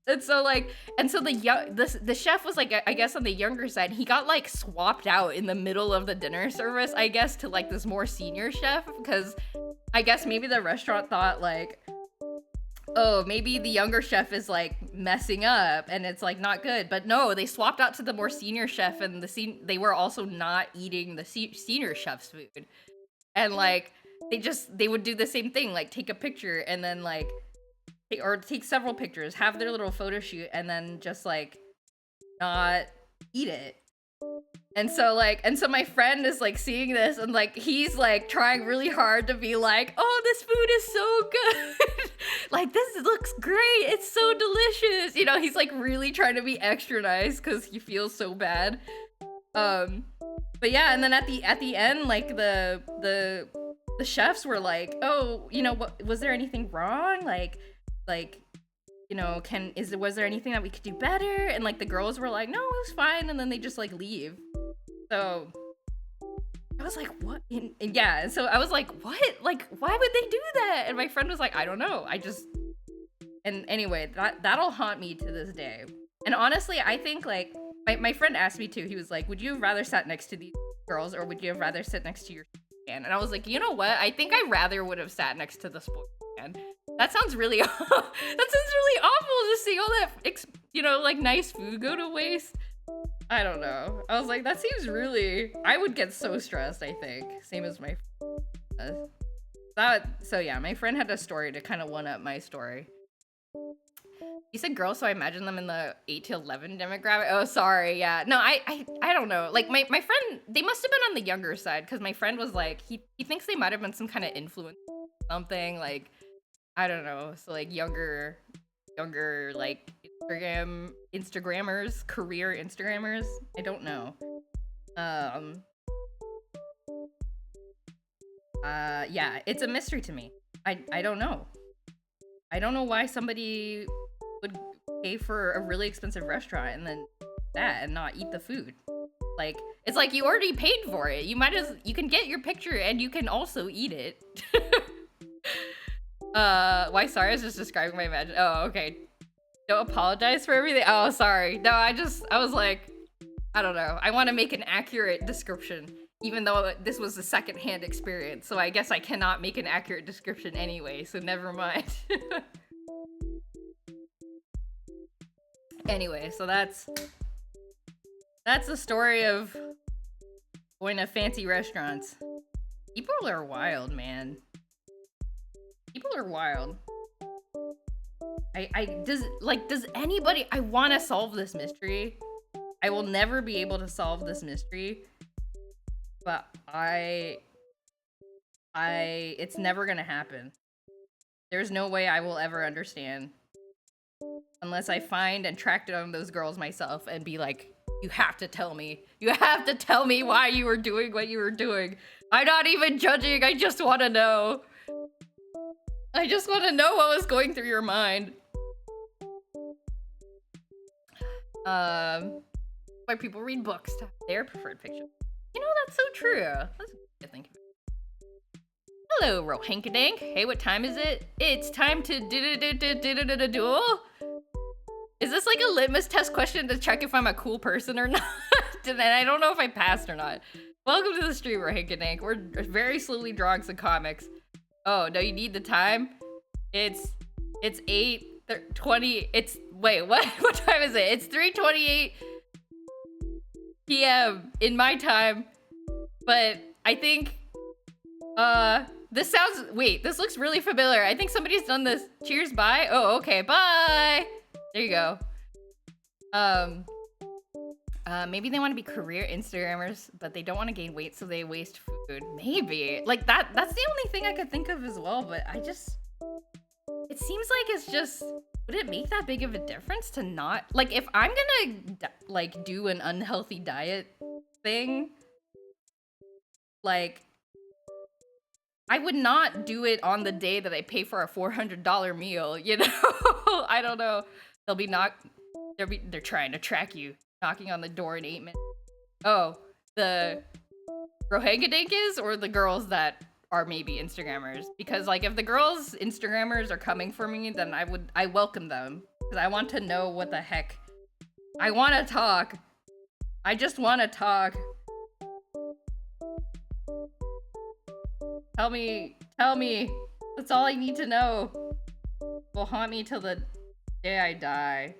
And so the chef was like, I guess on the younger side, he got like swapped out in the middle of the dinner service, I guess, to like this more senior chef, because I guess maybe the restaurant thought like, oh, maybe the younger chef is like messing up and it's like not good. But no, they swapped out to the more senior chef, and they were also not eating the senior chef's food. And like they would do the same thing, like take a picture and then like take several pictures, have their little photo shoot, and then just like not eat it. And so my friend is like seeing this, and like he's like trying really hard to be like, oh, this food is so good. Like, this looks great. It's so delicious. You know, he's like really trying to be extra nice because he feels so bad. But yeah, and then at the end, like the chefs were like, oh, you know, was there anything wrong? Like, you know, was there anything that we could do better? And like the girls were like, no, it was fine. And then they just like leave. So I was like, what? And yeah, so I was like, what? Like, why would they do that? And my friend was like, I don't know. And anyway, that'll haunt me to this day. And honestly, I think like my friend asked me too. He was like, would you have rather sat next to these girls, or would you have rather sit next to your man? And I was like, you know what? I think I rather would have sat next to the spoiled man. That sounds really that sounds really awful to see all that you know, like nice food go to waste. I don't know. I was like, that seems really, I would get so stressed, I think. Same as my so yeah, my friend had a story to kind of one up my story. You said girls, so I imagine them in the 8 to 11 demographic. Oh, sorry. Yeah. No, I don't know. Like my friend, they must have been on the younger side, because my friend was like, he thinks they might have been some kind of influence, something like, I don't know. So like younger like Instagrammers, career Instagrammers. I don't know. Yeah, it's a mystery to me. I don't know. I don't know why somebody would pay for a really expensive restaurant and then that and not eat the food. Like, it's like you already paid for it. You can get your picture and you can also eat it. Why? Sorry, I was just describing my imagine. Oh, okay. Don't apologize for everything. Oh, sorry. No, I was like, I don't know. I want to make an accurate description, even though this was a secondhand experience. So I guess I cannot make an accurate description anyway. So never mind. Anyway, so that's the story of going to fancy restaurants. People are wild, man. People are wild. Does anybody, I want to solve this mystery. I will never be able to solve this mystery, but it's never gonna happen. There's no way I will ever understand unless I find and track down those girls myself and be like, you have to tell me. You have to tell me why you were doing what you were doing. I'm not even judging. I just want to know. I just want to know what was going through your mind. Why people read books to their preferred fiction. You know, that's so true. That's good to think of. Hello, Rohankadank. Hey, what time is it? It's time to duel. Is this like a litmus test question to check if I'm a cool person or not? And I don't know if I passed or not. Welcome to the stream, Rohankadank. We're very slowly drawing some comics. Oh, no, you need the time? It's 8:20. Wait, what? What time is it? It's 3:28 p.m. in my time. But I think, this looks really familiar. I think somebody's done this. Cheers, bye. Oh, okay, bye. There you go. Maybe they want to be career Instagrammers, but they don't want to gain weight, so they waste food. Maybe. Like, that's the only thing I could think of as well, but it seems like it's just, would it make that big of a difference to not, like, if I'm gonna, like, do an unhealthy diet thing, like, I would not do it on the day that I pay for a $400 meal, you know? I don't know. They're trying to track you, knocking on the door in 8 minutes. Oh, the Rohangadink is, or the girls that are maybe Instagrammers? Because, like, if the girls Instagrammers are coming for me, then I welcome them. Because I want to know what the heck. I want to talk. I just want to talk. Tell me. That's all I need to know. Will haunt me till the day I die.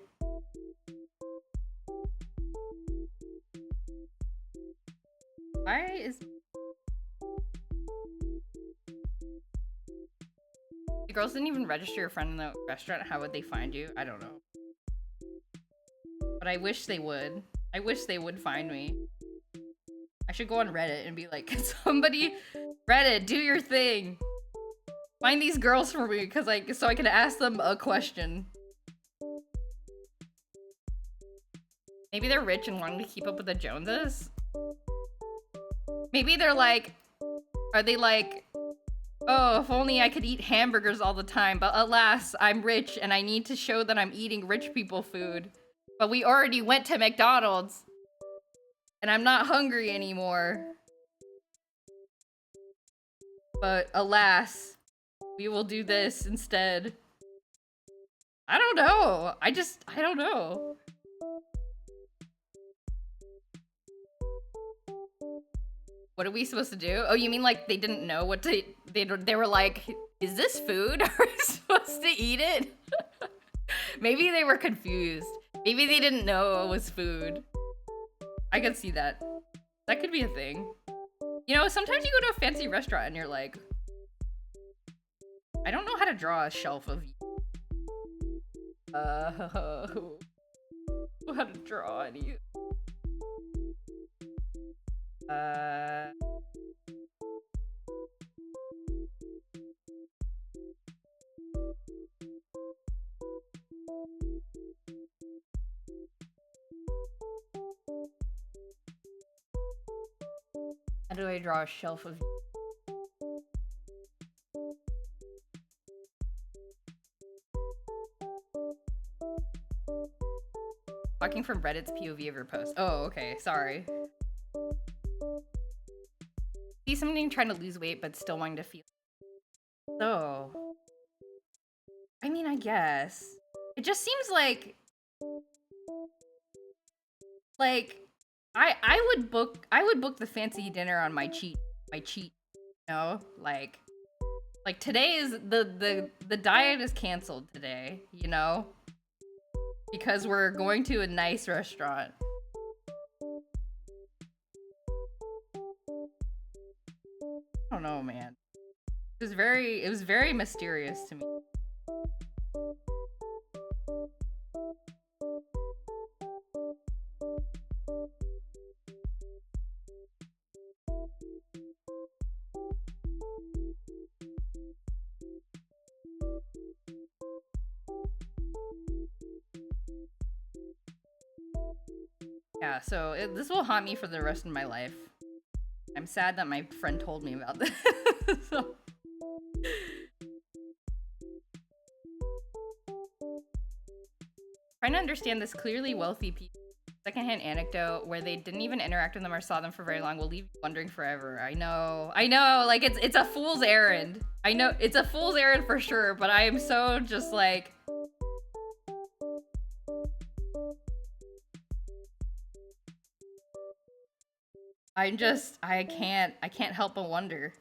Why is... The girls didn't even register your friend in the restaurant. How would they find you? I don't know. But I wish they would. I wish they would find me. I should go on Reddit and be like, somebody, Reddit, do your thing. Find these girls for me, so I can ask them a question. Maybe they're rich and wanting to keep up with the Joneses? Maybe they're like, are they like, oh, if only I could eat hamburgers all the time, but alas, I'm rich and I need to show that I'm eating rich people food. But we already went to McDonald's. And I'm not hungry anymore. But alas, we will do this instead. I don't know. I don't know. What are we supposed to do? Oh, you mean like they didn't know what to... They were like, is this food? Are we supposed to eat it? Maybe they were confused. Maybe they didn't know it was food. I could see that. That could be a thing. You know, sometimes you go to a fancy restaurant and you're like, I don't know how to draw a shelf of you. I don't know how to draw any. How do I draw a shelf of... Talking from Reddit's POV of your post. Oh, okay, sorry. See somebody trying to lose weight but still wanting to feel... So... I mean, I guess. It just seems like... I would book the fancy dinner on my cheat, you know? Like today is the diet is canceled today, you know? Because we're going to a nice restaurant. I don't know, man. It was very mysterious to me. Yeah, so this will haunt me for the rest of my life. I'm sad that my friend told me about this. So. Trying to understand this clearly wealthy people secondhand anecdote where they didn't even interact with them or saw them for very long will leave you wondering forever. I know, like it's a fool's errand. I know it's a fool's errand for sure, but I am so just like, I can't help but wonder.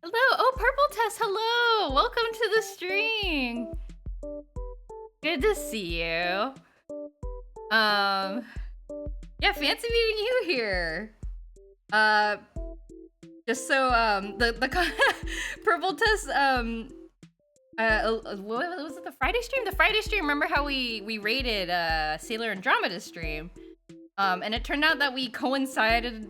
Hello, oh, Purple Tess, hello! Welcome to the stream! Good to see you. Yeah, fancy meeting you here. Just so, the Purple Tess, what was it, the Friday stream? The Friday stream, remember how we rated, Sailor Andromeda's stream? And it turned out that we coincided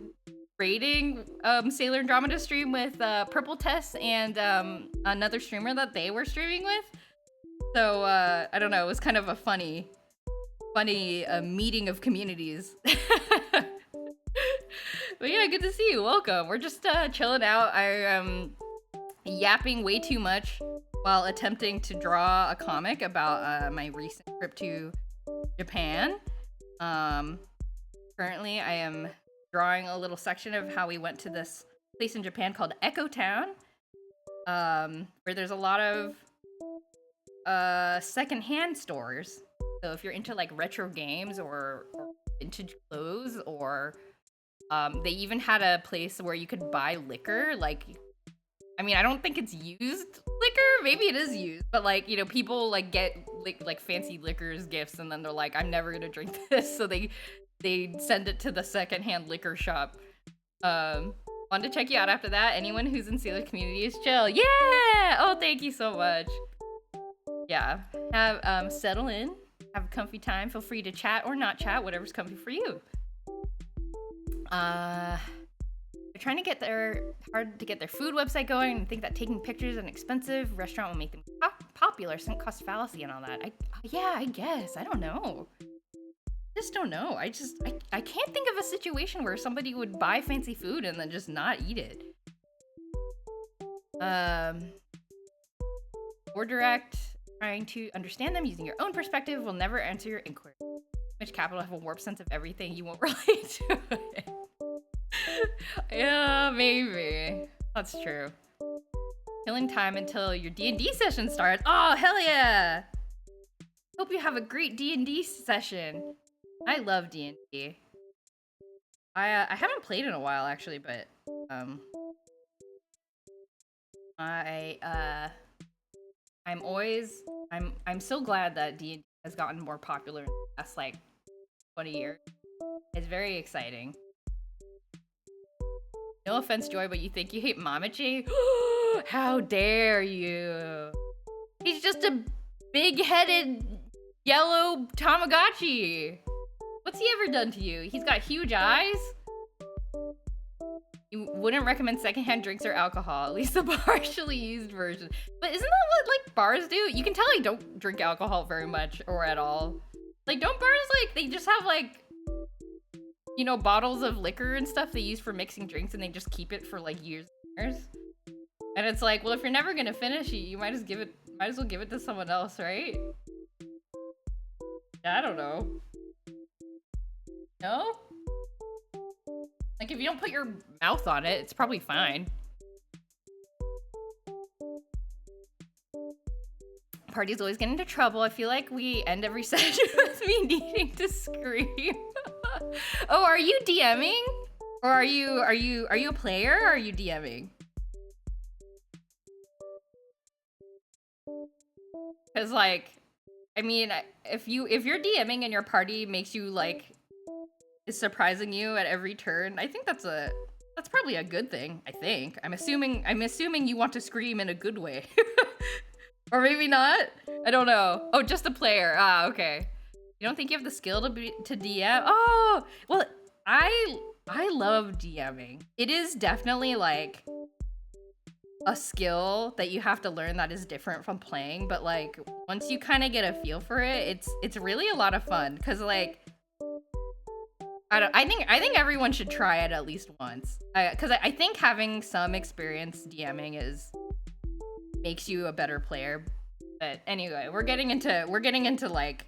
rating Sailor Andromeda stream with Purple Tess and another streamer that they were streaming with. So I don't know, it was kind of a funny meeting of communities. But yeah, good to see you. Welcome. We're just chilling out. I am yapping way too much while attempting to draw a comic about my recent trip to Japan. Currently, I am drawing a little section of how we went to this place in Japan called Echo Town, where there's a lot of secondhand stores. So if you're into like retro games or vintage clothes, or they even had a place where you could buy liquor. Like, I mean, I don't think it's used liquor. Maybe it is used, but like, you know, people like get like fancy liquors gifts, and then they're like, I'm never gonna drink this, so they send it to the secondhand liquor shop. Wanted to check you out after that. Anyone who's in Sailor community is chill. Yeah! Oh, thank you so much. Yeah. Have settle in. Have a comfy time. Feel free to chat or not chat, whatever's comfy for you. They're trying to get hard to get their food website going and think that taking pictures an expensive restaurant will make them popular. Sunk cost fallacy and all that. Yeah, I guess. I don't know. Just don't know. I can't think of a situation where somebody would buy fancy food and then just not eat it. Or direct, trying to understand them using your own perspective will never answer your inquiry. Image capital have a warped sense of everything. You won't relate to it. Yeah, maybe. That's true. Killing time until your D&D session starts. Oh, hell yeah! Hope you have a great D&D session. I love D&D. I haven't played in a while actually, but I'm so glad that D&D has gotten more popular in the past like 20 years. It's very exciting. No offense, Joy, but you think you hate Mamachi? How dare you? He's just a big-headed yellow Tamagotchi. What's he ever done to you? He's got huge eyes? You wouldn't recommend secondhand drinks or alcohol, at least the partially used version. But isn't that what, like, bars do? You can tell I don't drink alcohol very much, or at all. Like, don't bars, like, they just have, like, you know, bottles of liquor and stuff they use for mixing drinks, and they just keep it for, like, years and years? And it's like, well, if you're never gonna finish it, you might as well give it to someone else, right? Yeah, I don't know. No? Like, if you don't put your mouth on it, it's probably fine. Parties always get into trouble. I feel like we end every session with me needing to scream. Oh, are you DMing? Or are you a player, or are you DMing? Cause like, I mean, if you're DMing and your party makes you like, is surprising you at every turn, I think that's probably a good thing. I think. I'm assuming you want to scream in a good way. Or maybe not. I don't know. Oh, just a player. Ah, okay. You don't think you have the skill to DM? Oh, well, I I love DMing. It is definitely like a skill that you have to learn that is different from playing, but like once you kind of get a feel for it, it's really a lot of fun because like I think everyone should try it at least once. Because I think having some experience DMing makes you a better player. But anyway, we're getting into like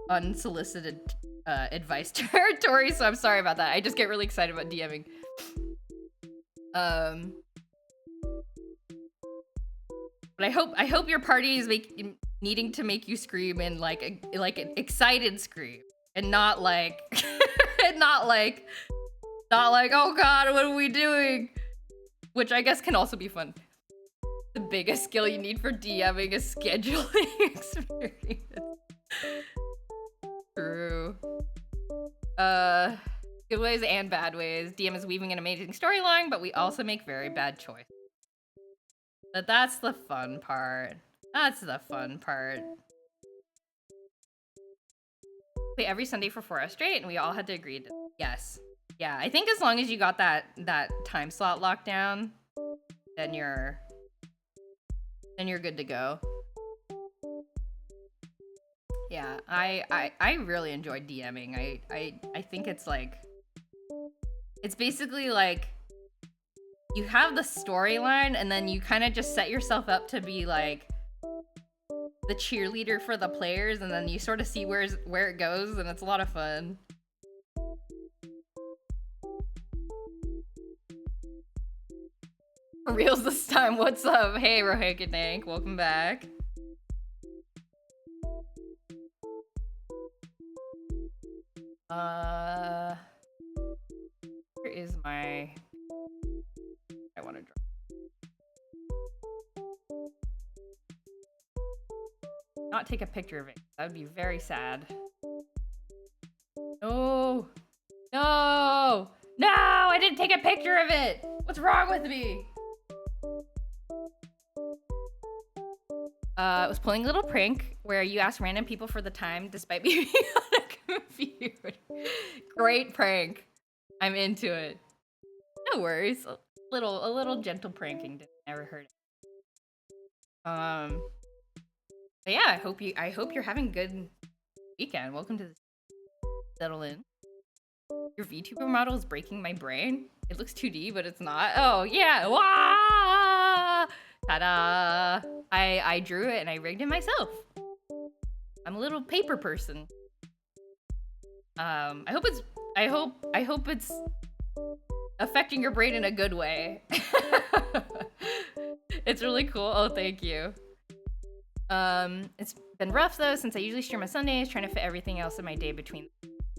unsolicited advice territory, so I'm sorry about that. I just get really excited about DMing. But I hope your party is needing to make you scream in like an excited scream and not like not like oh god, what are we doing? Which I guess can also be fun. The biggest skill you need for DMing is scheduling experience. True. Good ways and bad ways. DM is weaving an amazing storyline, but we also make very bad choices. But that's the fun part. That's the fun part. Play every Sunday for 4 hours straight, and we all had to agree to yes. Yeah, I think as long as you got that time slot locked down, then you're good to go. Yeah, I really enjoyed DMing. I think it's like it's basically like you have the storyline and then you kind of just set yourself up to be like the cheerleader for the players, and then you sort of see where it goes, and it's a lot of fun. For reals this time, what's up? Hey, Rohaka Dank, welcome back. Where is my... I want to draw. Not take a picture of it. That would be very sad. No! No! No! I didn't take a picture of it! What's wrong with me? I was pulling a little prank where you ask random people for the time despite me being on a computer. Great prank. I'm into it. No worries. A little gentle pranking never hurt. But yeah, I hope you're having a good weekend. Welcome to the Settle In. Your VTuber model is breaking my brain. It looks 2D, but it's not. Oh yeah! Wah! Ta-da! I drew it and I rigged it myself. I'm a little paper person. I hope it's affecting your brain in a good way. It's really cool. Oh, thank you. It's been rough though, since I usually stream on Sundays, trying to fit everything else in my day between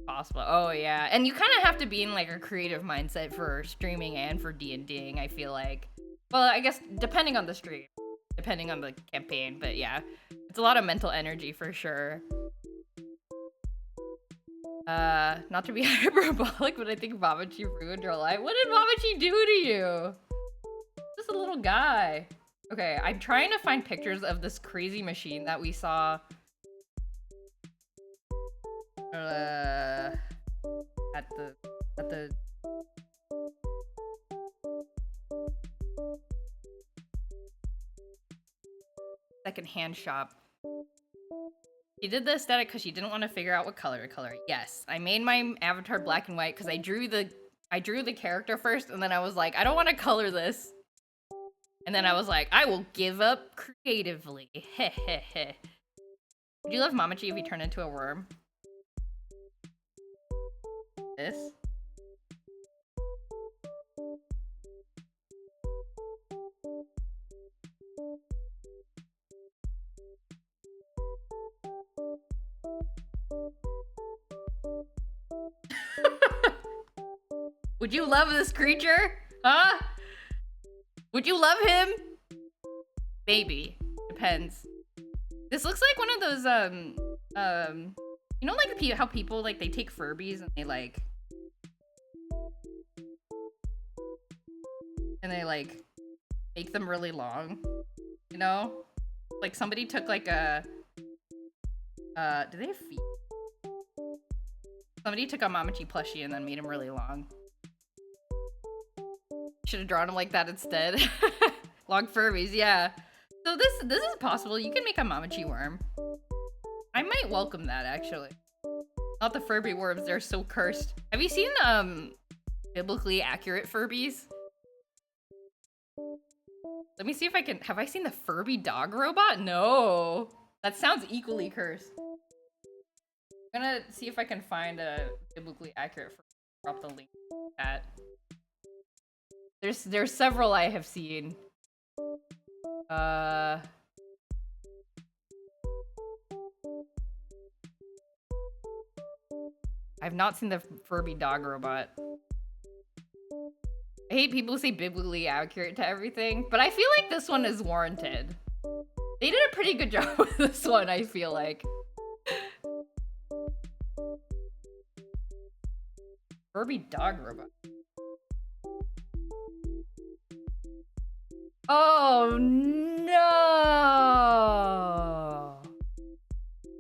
possible. Oh yeah, and you kind of have to be in like a creative mindset for streaming and for D&Ding, I feel like. Well, I guess depending on the stream, depending on the campaign, but yeah, it's a lot of mental energy for sure. Not to be hyperbolic, but I think Mamachi ruined your life. What did Mamachi do to you? Just a little guy. Okay, I'm trying to find pictures of this crazy machine that we saw. At the second-hand shop. She did the aesthetic because she didn't want to figure out what color to color. Yes, I made my avatar black and white because I drew the character first, and then I was like, I don't want to color this. And then I was like, I will give up creatively. Heh heh heh. Would you love Mamachi if he turned into a worm? This? Would you love this creature? Huh? Would you love him? Maybe. Depends. This looks like one of those, you know, like how people, like, they take Furbies and they, like, make them really long, you know? Like, somebody took, like, a, do they have feet? Somebody took a Mamachi plushie and then made him really long. Should have drawn them like that instead. Log Furbies, yeah. So this is possible. You can make a Mamachi worm. I might welcome that, actually. Not the Furby worms, they're so cursed. Have you seen, biblically accurate Furbies? Let me see if I can... Have I seen the Furby dog robot? No. That sounds equally cursed. I'm gonna see if I can find a biblically accurate Furby. Drop the link in the chat. There's several I have seen. I've not seen the Furby dog robot. I hate people who say biblically accurate to everything, but I feel like this one is warranted. They did a pretty good job with this one, I feel like. Furby dog robot. Oh no!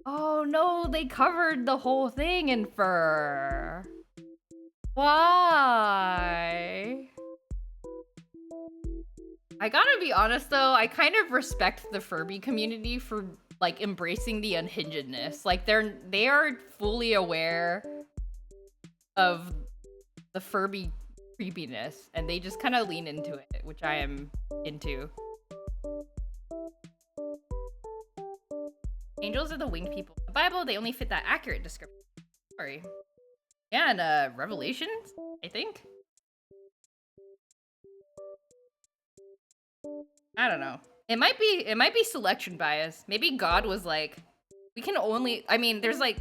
Oh no, they covered the whole thing in fur. Why? I gotta be honest though, I kind of respect the Furby community for like embracing the unhingedness. Like they are fully aware of the Furby creepiness and they just kind of lean into it, which I am into. Angels are the winged people. In the Bible, they only fit that accurate description. Sorry. Yeah, and Revelations, I think. I don't know. It might be selection bias. Maybe God was like, we can only, I mean, there's like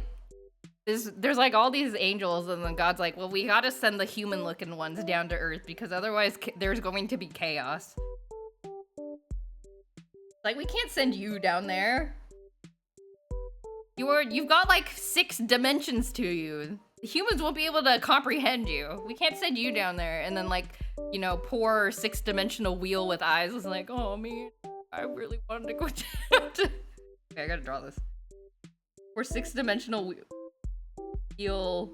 all these angels, and then God's like, well, we gotta send the human-looking ones down to Earth because otherwise there's going to be chaos. Like, we can't send you down there. You've got like 6 dimensions to you. The humans won't be able to comprehend you. We can't send you down there. And then like, you know, poor 6-dimensional wheel with eyes was like, oh man, I really wanted to go down to... Okay, I gotta draw this. Poor 6-dimensional wheel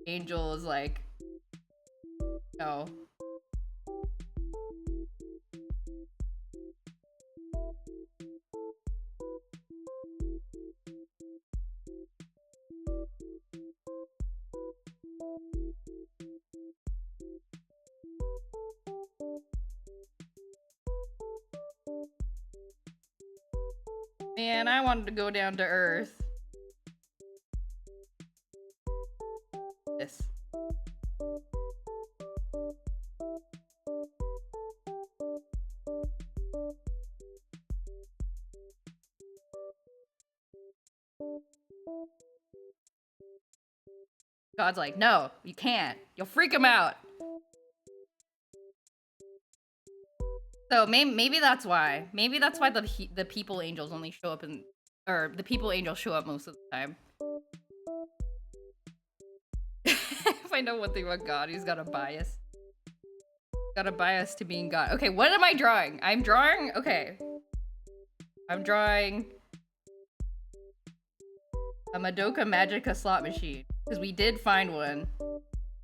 angel is like, no. Man, I wanted to go down to Earth. This. God's like, no, you can't. You'll freak him out. So maybe that's why. Maybe that's why the people angels only show up in, or the people angels show up most of the time. If I know one thing about God, he's got a bias. Got a bias to being God. Okay, what am I drawing? I'm drawing a Madoka Magica slot machine. Because we did find one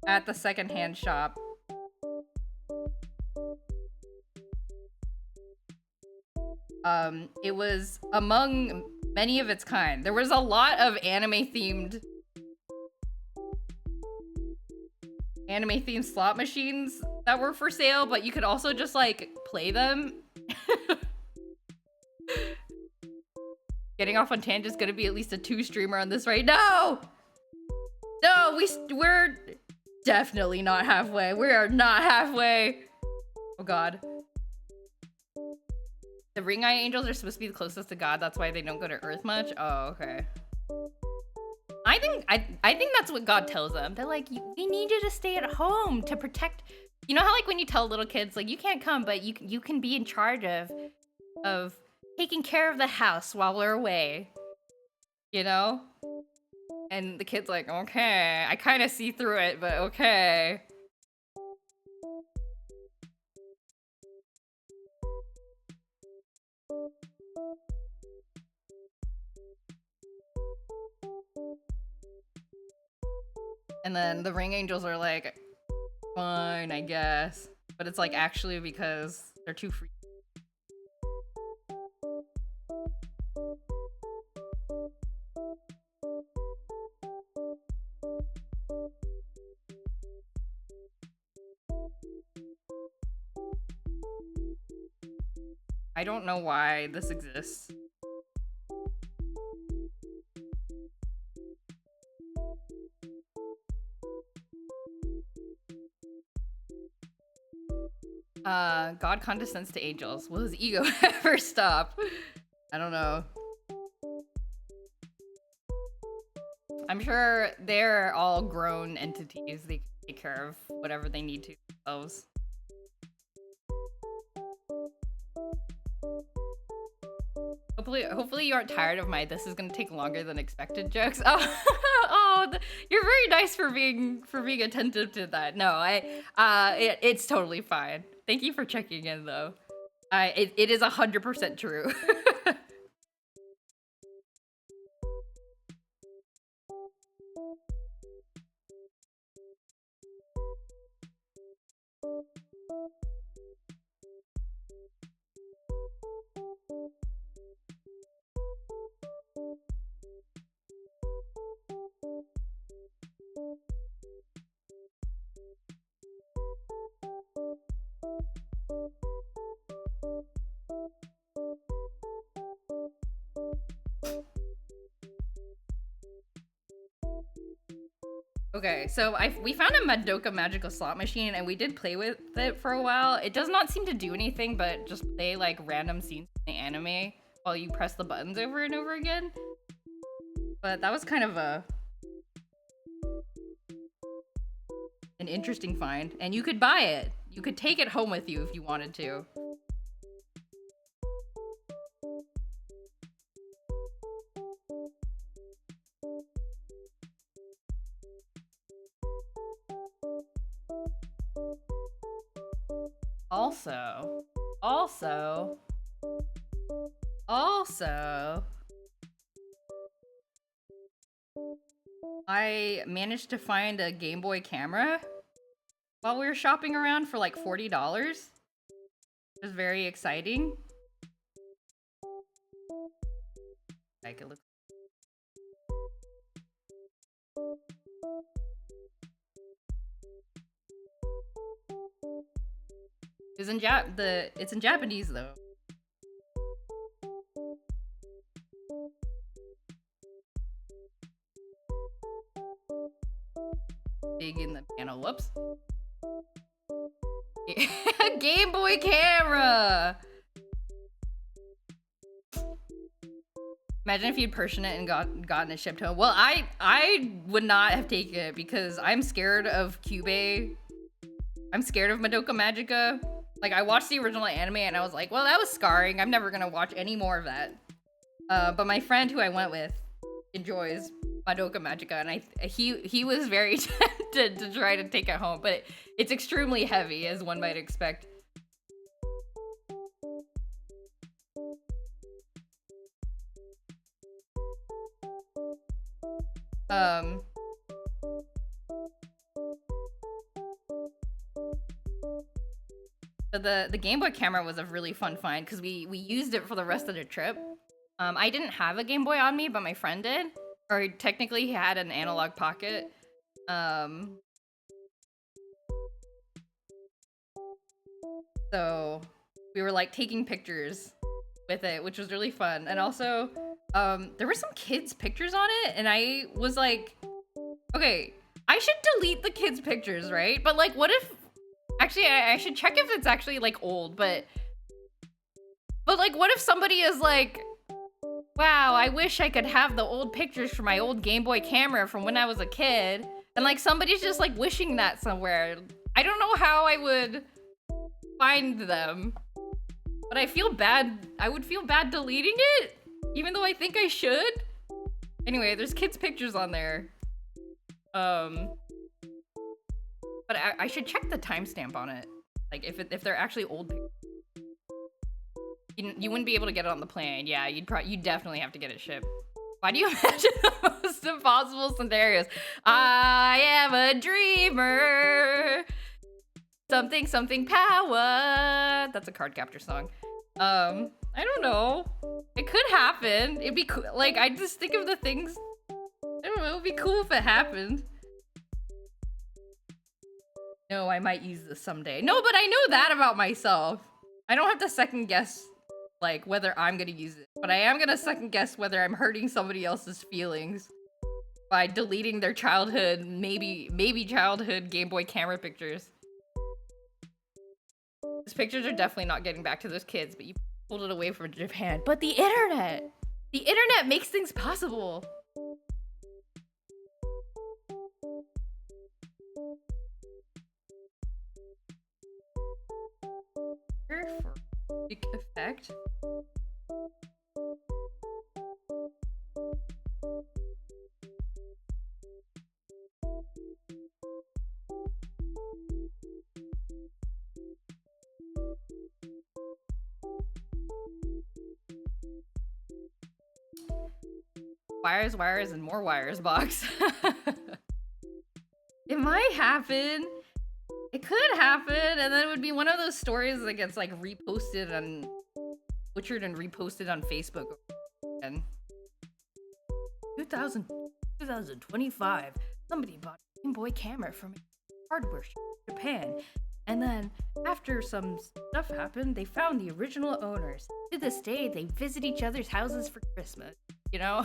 at the secondhand shop. It was among many of its kind. There was a lot of anime-themed slot machines that were for sale, but you could also just, like, play them. Getting off on tangent's gonna be at least a 2-streamer on this, right? No! No, we're definitely not halfway. We are not halfway. Oh god. The ring eye angels are supposed to be the closest to God. That's why they don't go to Earth much. Oh, okay. I think that's what God tells them. They're like, we need you to stay at home to protect. You know how like when you tell little kids like you can't come, but you can be in charge of taking care of the house while we're away. You know? And the kid's like, okay. I kind of see through it, but okay. And then the ring angels are like, fine, I guess. but it's like actually because they're too free. I don't know why this exists. God condescends to angels. Will his ego ever stop? I don't know. I'm sure they're all grown entities. They can take care of whatever they need to themselves. Hopefully you aren't tired of my "this is gonna take longer than expected" jokes. Oh, you're very nice for being attentive to that. No, it's totally fine. Thank you for checking in though. It is 100% true. Okay, so we found a Madoka magical slot machine and we did play with it for a while. It does not seem to do anything but just play like random scenes in the anime while you press the buttons over and over again. But that was kind of an interesting find. And you could buy it. You could take it home with you if you wanted to. Also, I managed to find a Game Boy camera while we were shopping around for like $40. It was very exciting. Like it looks. It's in Japanese though. Big in the piano. Whoops. Game Boy camera. Imagine if you'd Persian it and gotten it shipped home. Well, I would not have taken it because I'm scared of Cube. I'm scared of Madoka Magica. Like, I watched the original anime and I was like, well, that was scarring. I'm never gonna watch any more of that. But my friend who I went with enjoys Madoka Magica, and he was very tempted to try to take it home, but it's extremely heavy, as one might expect. But the Game Boy camera was a really fun find because we used it for the rest of the trip. I didn't have a Game Boy on me, but my friend did. Or technically he had an analog pocket. So we were like taking pictures with it, which was really fun. And also, there were some kids' pictures on it, and I was like, okay, I should delete the kids' pictures, right? But like, what if... Actually, I should check if it's actually like old, but like, what if somebody is like, wow, I wish I could have the old pictures from my old Game Boy camera from when I was a kid, and like somebody's just like wishing that somewhere. I don't know how I would find them, but I feel bad. I would feel bad deleting it, even though I think I should. Anyway, there's kids' pictures on there. But I should check the timestamp on it. Like, if they're actually old pictures. You wouldn't be able to get it on the plane. Yeah, you'd definitely have to get it shipped. Why do you imagine the most impossible scenarios? I am a dreamer. Something something power. That's a Card Captor song. I don't know. It could happen. It'd be cool. Like, I just think of the things. I don't know. It would be cool if it happened. No, I might use this someday. No, but I know that about myself. I don't have to second guess, like, whether I'm gonna use it. But I am gonna second guess whether I'm hurting somebody else's feelings by deleting their childhood, maybe childhood Game Boy camera pictures. Those pictures are definitely not getting back to those kids, but you pulled it away from Japan. But the internet! The internet makes things possible! For effect. Wires, wires, and more wires box. It might happen. It could happen, and then it would be one of those stories that gets like reposted and butchered and reposted on Facebook. And 2025, somebody bought a Game Boy camera from a hardware shop in Japan. And then after some stuff happened, they found the original owners. To this day, they visit each other's houses for Christmas, you know?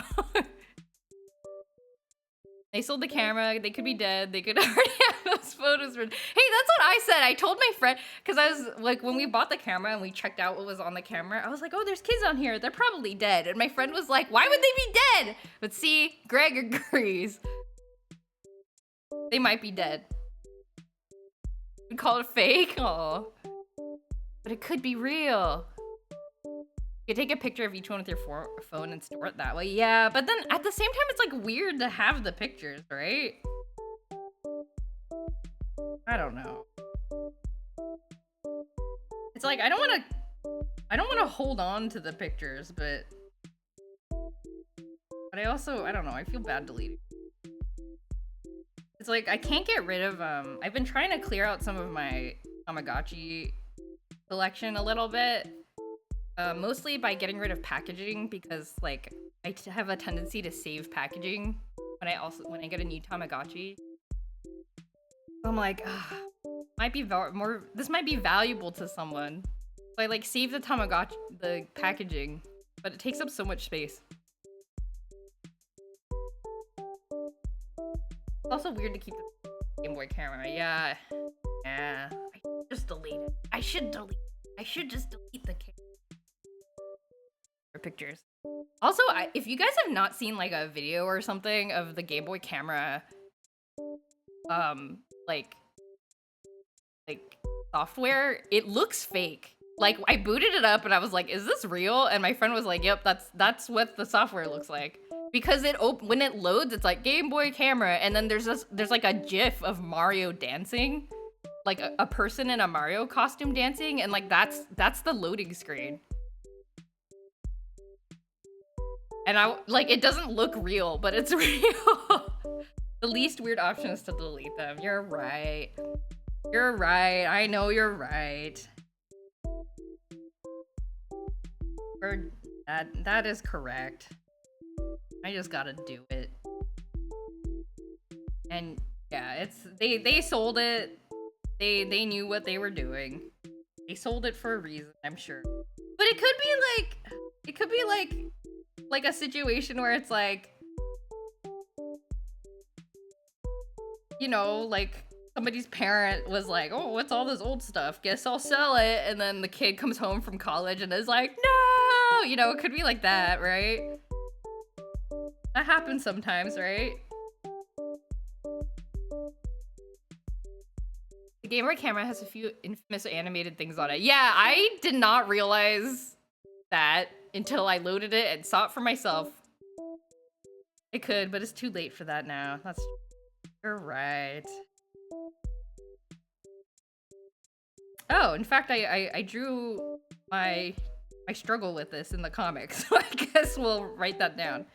They sold the camera, they could be dead, they could already have those photos. Hey, that's what I said. I told my friend, because I was like, when we bought the camera and we checked out what was on the camera, I was like, oh, there's kids on here, they're probably dead. And my friend was like, why would they be dead? But see, Greg agrees. They might be dead. We call it fake? Aw. But it could be real. You could take a picture of each one with your phone and store it that way. Yeah, but then at the same time, it's like weird to have the pictures, right? I don't know. It's like, I don't want to hold on to the pictures, but I also, I don't know, I feel bad deleting. It's like, I can't get rid of, I've been trying to clear out some of my Tamagotchi collection a little bit. Mostly by getting rid of packaging, because like I have a tendency to save packaging when I get a new Tamagotchi. So I'm like, this might be valuable to someone. So I like save the Tamagotchi, the packaging, but it takes up so much space. It's also weird to keep the Game Boy camera. Yeah. I should just delete it. I should just delete the camera. Pictures. Also, if you guys have not seen like a video or something of the Game Boy camera, like software, it looks fake. Like I booted it up and I was like, "Is this real?" And my friend was like, "Yep, that's what the software looks like." Because when it loads, it's like Game Boy camera, and then there's like a GIF of Mario dancing, like a person in a Mario costume dancing, and like that's the loading screen. And it doesn't look real, but it's real. The least weird option is to delete them. You're right. You're right. I know you're right. That is correct. I just gotta do it. And yeah, they sold it. They knew what they were doing. They sold it for a reason, I'm sure. But it could be like a situation where it's like, you know, like somebody's parent was like, oh, what's all this old stuff? Guess I'll sell it. And then the kid comes home from college and is like, no, you know, it could be like that, right? That happens sometimes, right? The Game Boy camera has a few infamous animated things on it. Yeah, I did not realize that until I loaded it and saw it for myself. It could, but it's too late for that now. You're right. Oh, in fact, I drew my struggle with this in the comics, so I guess we'll write that down.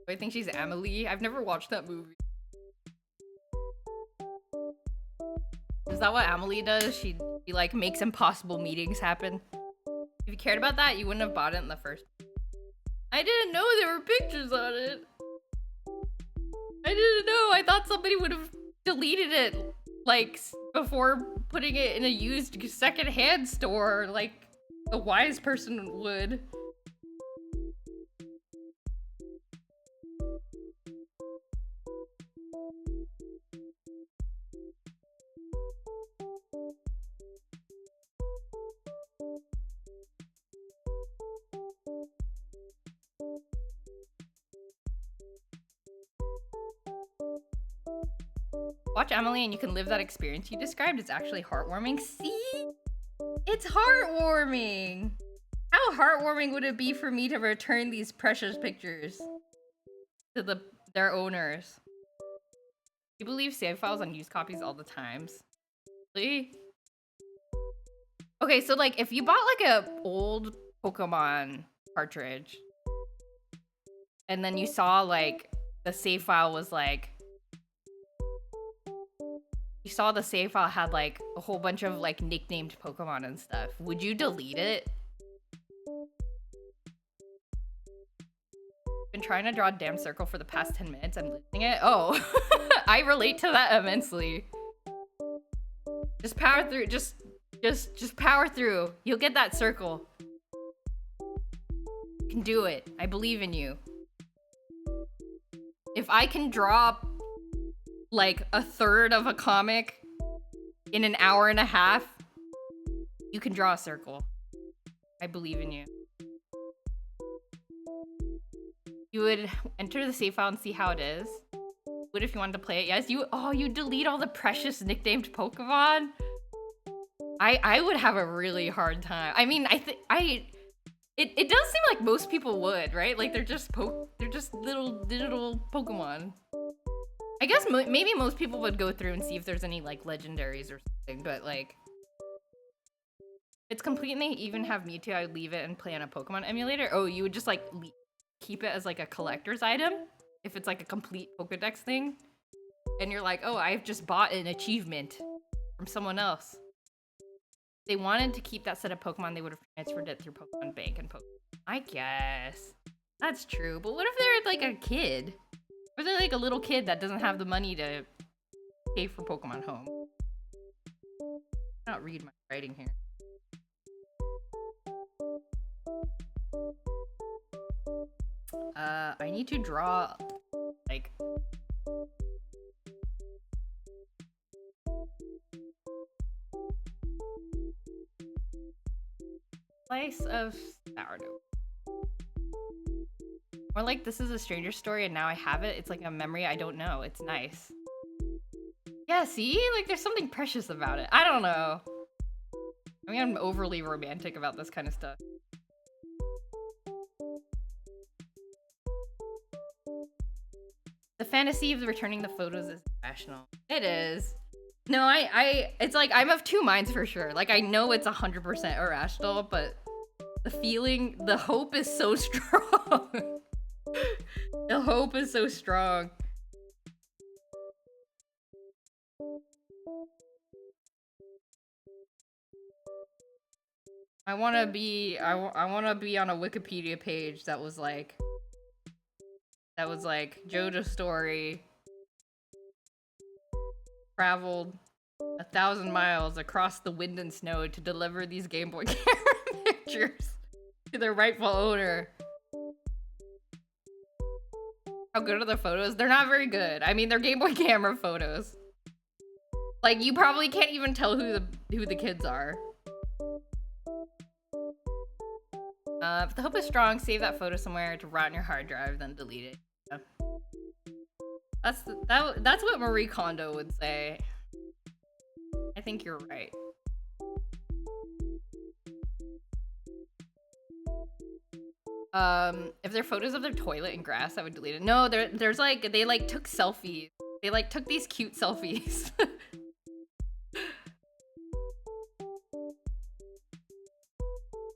I think she's Amelie. I've never watched that movie. Is that what Amelie does? She like makes impossible meetings happen. If you cared about that, you wouldn't have bought it in the first place. I didn't know there were pictures on it. I didn't know. I thought somebody would have deleted it like before putting it in a used secondhand store like a wise person would. Watch Emily and you can live that experience you described. It's actually heartwarming. See? It's heartwarming. How heartwarming would it be for me to return these precious pictures to their owners? You believe save files on used copies all the times? Really? Okay, so like if you bought like a old Pokemon cartridge and then you saw like the save file was like, you saw the save file had like a whole bunch of like nicknamed Pokemon and stuff, would you delete it? Been trying to draw a damn circle for the past 10 minutes. I'm losing it. Oh, I relate to that immensely. Just power through. Just power through. You'll get that circle. You can do it. I believe in you. If I can draw like a third of a comic in an hour and a half, you can draw a circle. I believe in you. You would enter the save file and see how it is. Would if you wanted to play it. Yes, you delete all the precious nicknamed Pokemon. I would have a really hard time. I mean, it does seem like most people would, right? Like they're just little digital Pokemon. I guess maybe most people would go through and see if there's any like legendaries or something, but like it's complete and they even have Mewtwo, I would leave it and play on a Pokemon emulator. Oh, you would just like keep it as like a collector's item if it's like a complete Pokedex thing and you're like, oh, I've just bought an achievement from someone else. If they wanted to keep that set of Pokemon, they would have transferred it through Pokemon Bank and Pokemon. I guess that's true, but what if they're like a kid? Or they're like a little kid that doesn't have the money to pay for Pokemon Home? I cannot read my writing here. I need to draw like slice of sourdough. Or like this is a stranger story and now I have it. It's like a memory I don't know. It's nice. Yeah, see? Like there's something precious about it. I don't know. I mean, I'm overly romantic about this kind of stuff. The fantasy of returning the photos is irrational. It is. No, it's like I'm of two minds for sure. Like I know it's 100% irrational, but the feeling, the hope is so strong. The hope is so strong. I want to be on a Wikipedia page that was like JoJo's story traveled 1,000 miles across the wind and snow to deliver these Game Boy camera pictures to their rightful owner. How good are the photos? They're not very good. I mean, they're Game Boy camera photos. Like, you probably can't even tell who the kids are. If the hope is strong, save that photo somewhere to rot in your hard drive, then delete it. Yeah. That's what Marie Kondo would say. I think you're right. If they're photos of their toilet and grass, I would delete it. No, there's like, they like took selfies. They like took these cute selfies.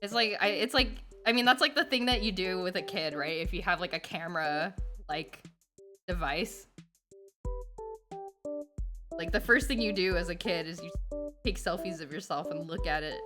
It's like, I mean, that's like the thing that you do with a kid, right? If you have like a camera like device. Like the first thing you do as a kid is you take selfies of yourself and look at it.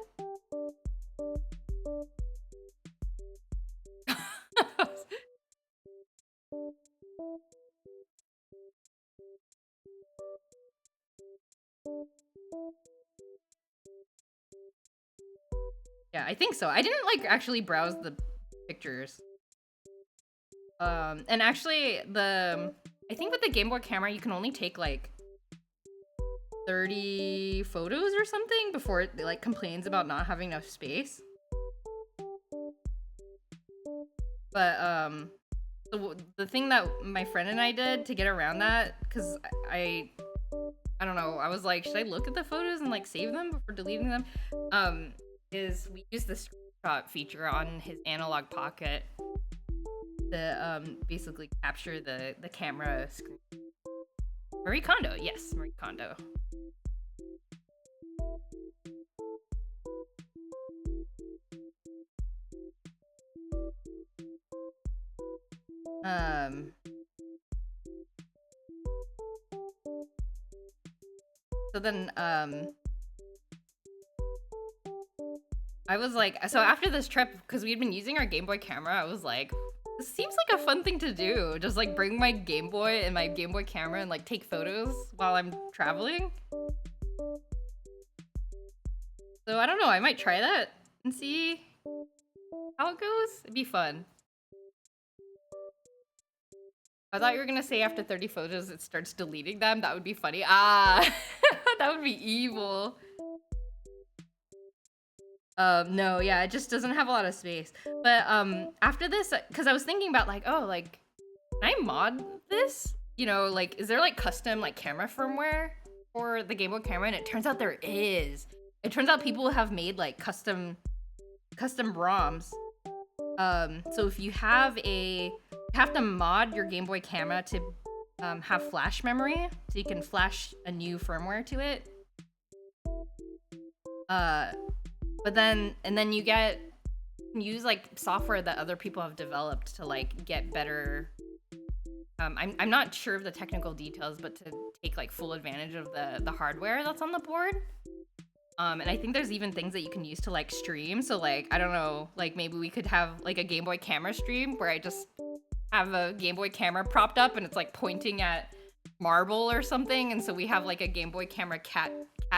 Yeah, I think so. I didn't like actually browse the pictures. And actually I think with the Game Boy camera you can only take like 30 photos or something before it like complains about not having enough space. But the thing that my friend and I did to get around that, because I don't know, I was like, should I look at the photos and like save them before deleting them? Is we use the screenshot feature on his analog pocket to basically capture the camera screen. Marie Kondo, yes, Marie Kondo. So then I was like, so after this trip, because we had been using our Game Boy camera, I was like, this seems like a fun thing to do. Just like bring my Game Boy and my Game Boy camera and like take photos while I'm traveling. So I don't know, I might try that and see how it goes. It'd be fun. I thought you were gonna say after 30 photos it starts deleting them. That would be funny. Ah, that would be evil. No, yeah, it just doesn't have a lot of space. But after this, because I was thinking about like, oh, like, can I mod this? You know, like, is there like custom like camera firmware for the Game Boy camera? And it turns out there is. It turns out people have made like custom ROMs. So if you have to mod your Game Boy camera to have flash memory, so you can flash a new firmware to it. But then you can use like software that other people have developed to like get better. I'm not sure of the technical details, but to take like full advantage of the hardware that's on the board. And I think there's even things that you can use to like stream. So like, I don't know, like maybe we could have like a Game Boy camera stream where I just have a Game Boy camera propped up and it's like pointing at marble or something. And so we have like a Game Boy camera cat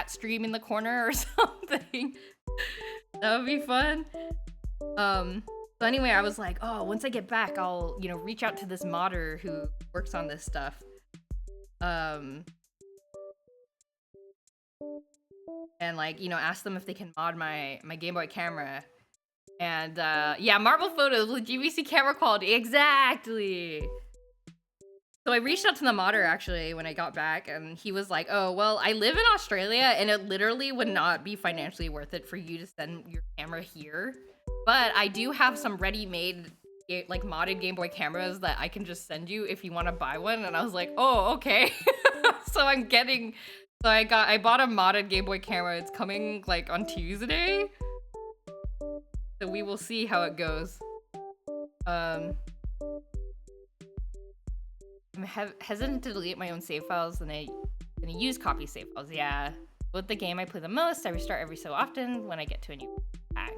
stream in the corner or something. That would be fun. So anyway, I was like, oh, once I get back, I'll, you know, reach out to this modder who works on this stuff. And like, you know, ask them if they can mod my Game Boy camera. And yeah, marble photos with GBC camera quality, exactly. So I reached out to the modder actually when I got back, and he was like, oh, well, I live in Australia and it literally would not be financially worth it for you to send your camera here. But I do have some ready-made like modded Game Boy cameras that I can just send you if you want to buy one. And I was like, oh, okay. So I bought a modded Game Boy camera. It's coming like on Tuesday. So we will see how it goes. I'm hesitant to delete my own save files, and I'm gonna use copy save files. Yeah. With the game I play the most, I restart every so often when I get to a new pack.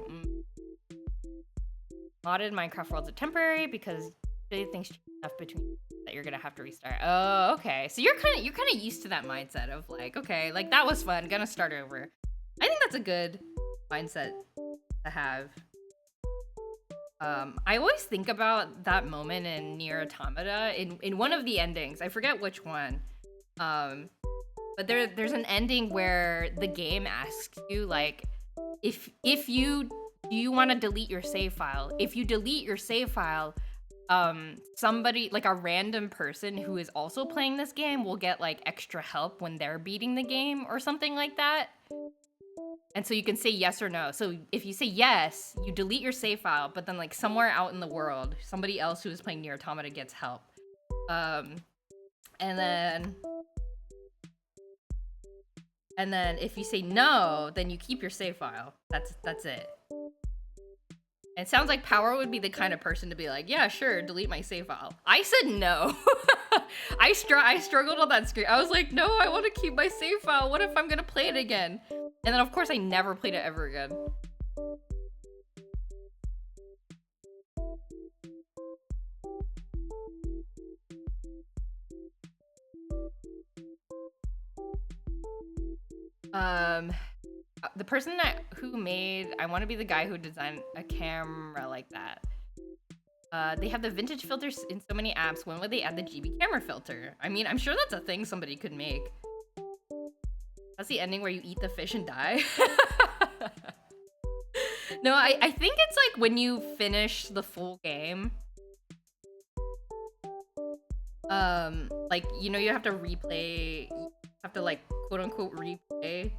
Modded Minecraft worlds are temporary because things change enough between that you're gonna have to restart. Oh, okay. So you're kind of used to that mindset of like, okay, like that was fun, gonna start over. I think that's a good mindset to have. I always think about that moment in Nier Automata in one of the endings. I forget which one. But there's an ending where the game asks you like, if you want to delete your save file? If you delete your save file, somebody like a random person who is also playing this game will get like extra help when they're beating the game or something like that. And so you can say yes or no. So if you say yes, you delete your save file, but then like somewhere out in the world, somebody else who is playing Nier Automata gets help. And then if you say no, then you keep your save file. That's it. It sounds like Power would be the kind of person to be like, yeah, sure, delete my save file. I said no. I struggled on that screen. I was like, no, I want to keep my save file. What if I'm gonna play it again? And then of course I never played it ever again. The person who made I Want to Be the Guy Who Designed a Camera Like That. They have the vintage filters in so many apps. When would they add the GB camera filter? I mean, I'm sure that's a thing somebody could make. That's the ending where you eat the fish and die. No, I think it's like when you finish the full game. Like, you know, you have to replay, you have to like quote unquote replay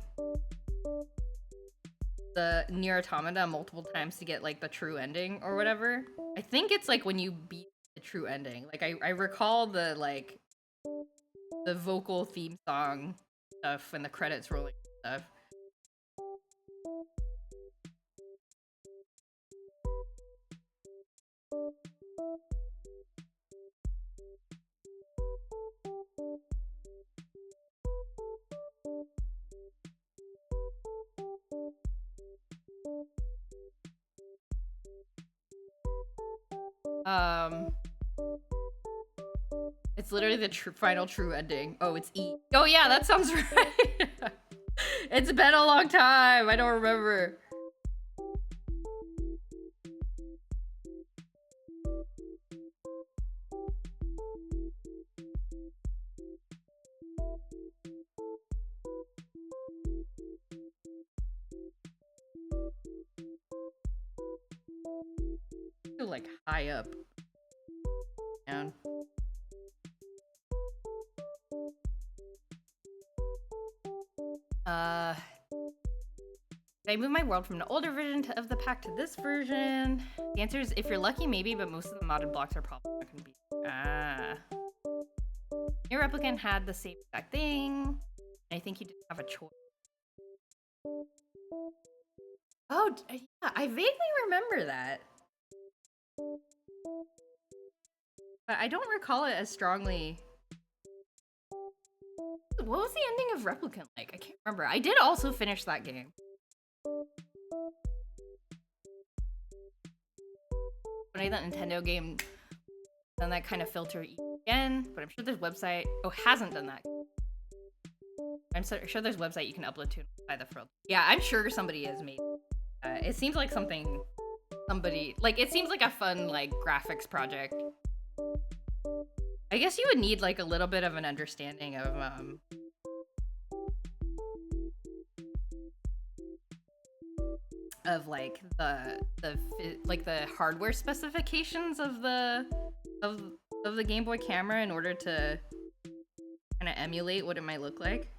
the Nier Automata multiple times to get like the true ending or whatever. I think it's like when you beat the true ending. Like I recall the like the vocal theme song stuff and the credits rolling stuff. It's literally the final true ending. Oh, it's E. Oh yeah, that sounds right. It's been a long time. I don't remember. Feel like high up. Man. Did I move my world from the older version of the pack to this version? The answer is if you're lucky, maybe, but most of the modded blocks are probably not going to be. Your replicant had the same exact thing. I think you didn't have a choice. Oh, yeah, I vaguely remember that. But I don't recall it as strongly. What was the ending of Replicant like? I can't remember. I did also finish that game. But I thought Nintendo game done that kind of filter again, but I'm sure there's website. Oh, hasn't done that. I'm sure there's website you can upload to by the filter. Yeah, I'm sure somebody has made. It seems like something somebody like. It seems like a fun like graphics project. I guess you would need like a little bit of an understanding of like the hardware specifications of the Game Boy camera in order to kind of emulate what it might look like.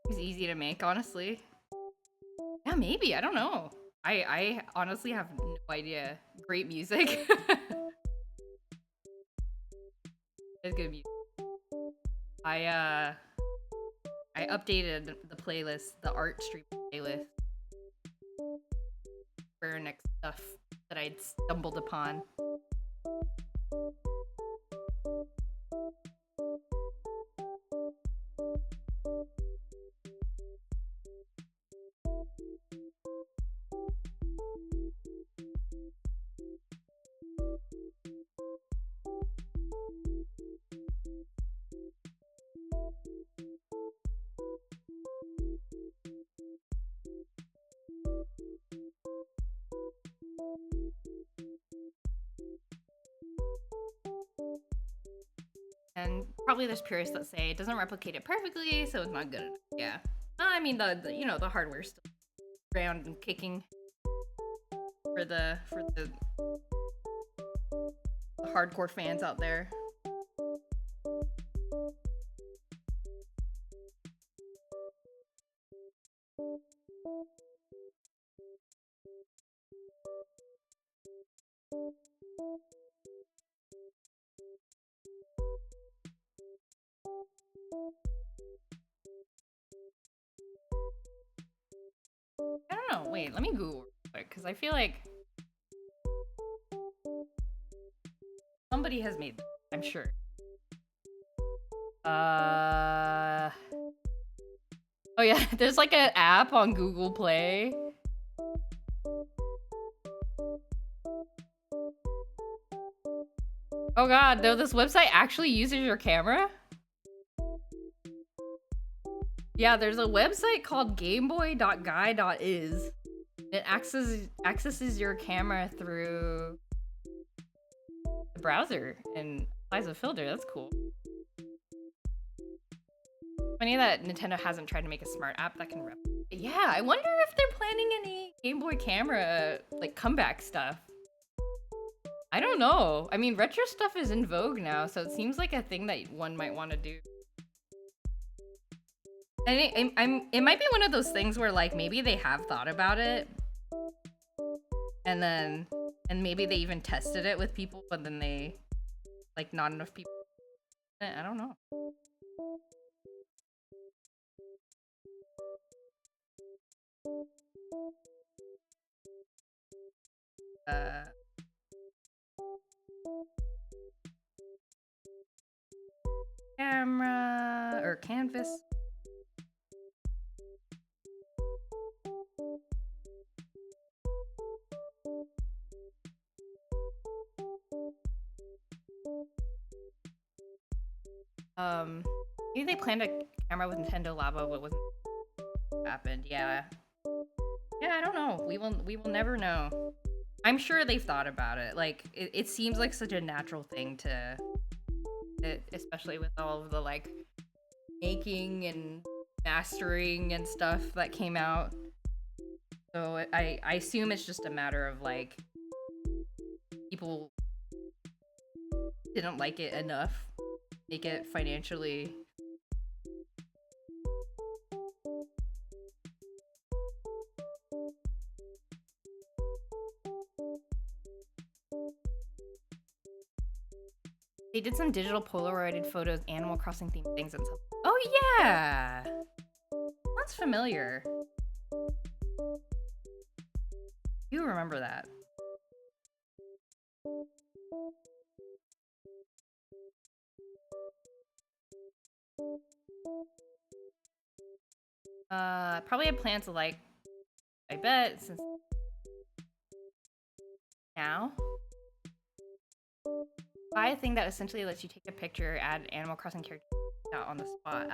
It's easy to make, honestly. Yeah, maybe. I don't know. I honestly have no idea. Great music. It's good music. I updated the playlist, the art stream playlist, for next stuff that I'd stumbled upon. And probably there's purists that say it doesn't replicate it perfectly, so it's not good enough. Yeah. I mean, the you know, the hardware's still around and kicking for the hardcore fans out there. I don't know. Wait, let me Google real quick because I feel like somebody has made this. I'm sure. Oh yeah, there's like an app on Google Play. Oh god, though this website actually uses your camera? Yeah, there's a website called gameboy.guy.is. It accesses your camera through the browser and applies a filter. That's cool. Funny that Nintendo hasn't tried to make a smart app that can replicate. Yeah, I wonder if they're planning any Game Boy camera like comeback stuff. I don't know. I mean, retro stuff is in vogue now, so it seems like a thing that one might want to do. And it might be one of those things where like maybe they have thought about it, and maybe they even tested it with people, but then they like not enough people. I don't know. Camera or canvas. Maybe they planned a camera with Nintendo Labo, but wasn't happened. Yeah. Yeah, I don't know. We will never know. I'm sure they've thought about it. Like, it seems like such a natural thing to, especially with all of the like making and mastering and stuff that came out. So I assume it's just a matter of like people didn't like it enough, make it financially. They did some digital Polaroided photos, Animal Crossing themed things and stuff. Oh yeah! That's familiar. You remember that. Probably had plans to like, I bet, since now. Buy a thing that essentially lets you take a picture, add Animal Crossing character out on the spot.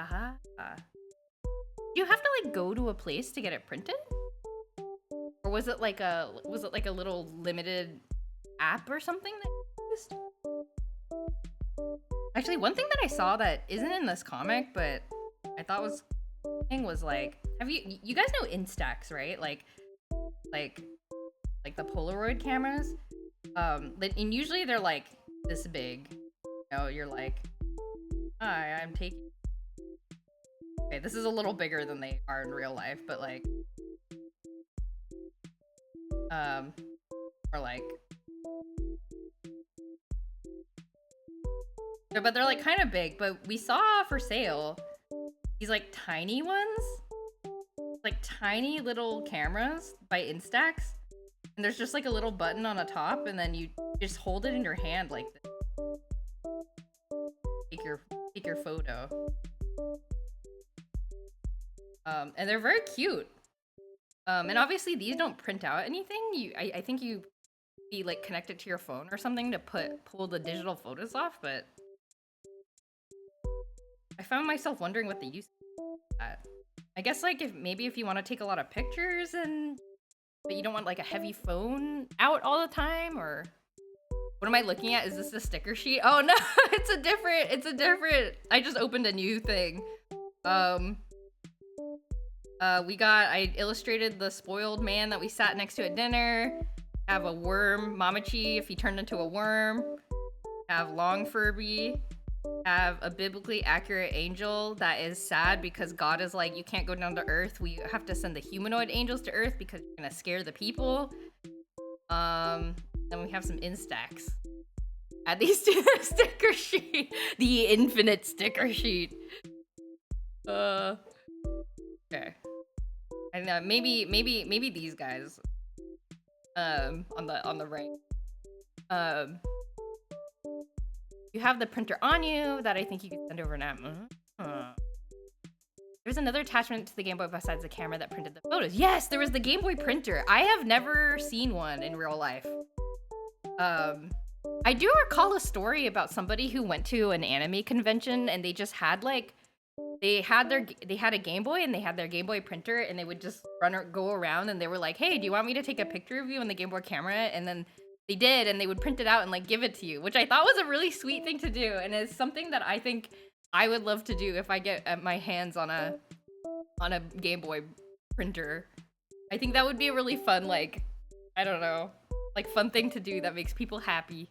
Do you have to like go to a place to get it printed? Or was it like a little limited app or something that you used? Actually, one thing that I saw that isn't in this comic, but I thought was like, have you guys know Instax, right? Like the Polaroid cameras. And usually they're like this big. You know, you're like, hi, I'm taking. Okay, this is a little bigger than they are in real life, but like, or like, but they're like kind of big. But we saw for sale these like tiny ones, like tiny little cameras by Instax, and there's just like a little button on the top, and then you just hold it in your hand like this. Take your photo. And they're very cute. And obviously these don't print out anything. I think you be like connected to your phone or something to pull the digital photos off, but I found myself wondering what the use of that. I guess like if you want to take a lot of pictures but you don't want like a heavy phone out all the time, or What am I looking at? Is this a sticker sheet? Oh no, it's a different, I just opened a new thing. I illustrated the spoiled man that we sat next to at dinner. Have a worm, Mamachi, if he turned into a worm. Have Long Furby. Have a biblically accurate angel that is sad because God is like, you can't go down to Earth. We have to send the humanoid angels to Earth because you're gonna scare the people. Then we have some instax. Add these to the sticker sheet. The infinite sticker sheet. Okay. I know, maybe these guys. On the right. You have the printer on you that I think you can send over now. There's another attachment to the Game Boy besides the camera that printed the photos. Yes, there was the Game Boy printer. I have never seen one in real life. I do recall a story about somebody who went to an anime convention and they just had like, they had a Game Boy and they had their Game Boy printer and they would just go around and they were like, hey, do you want me to take a picture of you on the Game Boy camera? And then they did, and they would print it out and like give it to you, which I thought was a really sweet thing to do, and it's something that I think I would love to do if I get my hands on a Game Boy printer. I think that would be a really fun, like, I don't know, like fun thing to do that makes people happy.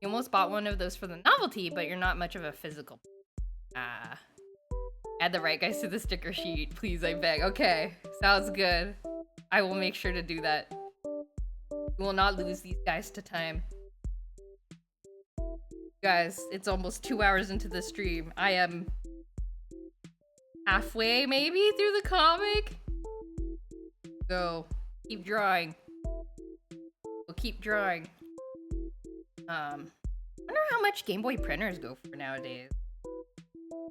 You almost bought one of those for the novelty, but you're not much of a physical. Add the right guys to the sticker sheet, please, I beg. Okay, sounds good. I will make sure to do that. We will not lose these guys to time. Guys, it's almost 2 hours into the stream. I am halfway, maybe, through the comic? Go. Keep drawing. We'll keep drawing. I wonder how much Game Boy printers go for nowadays.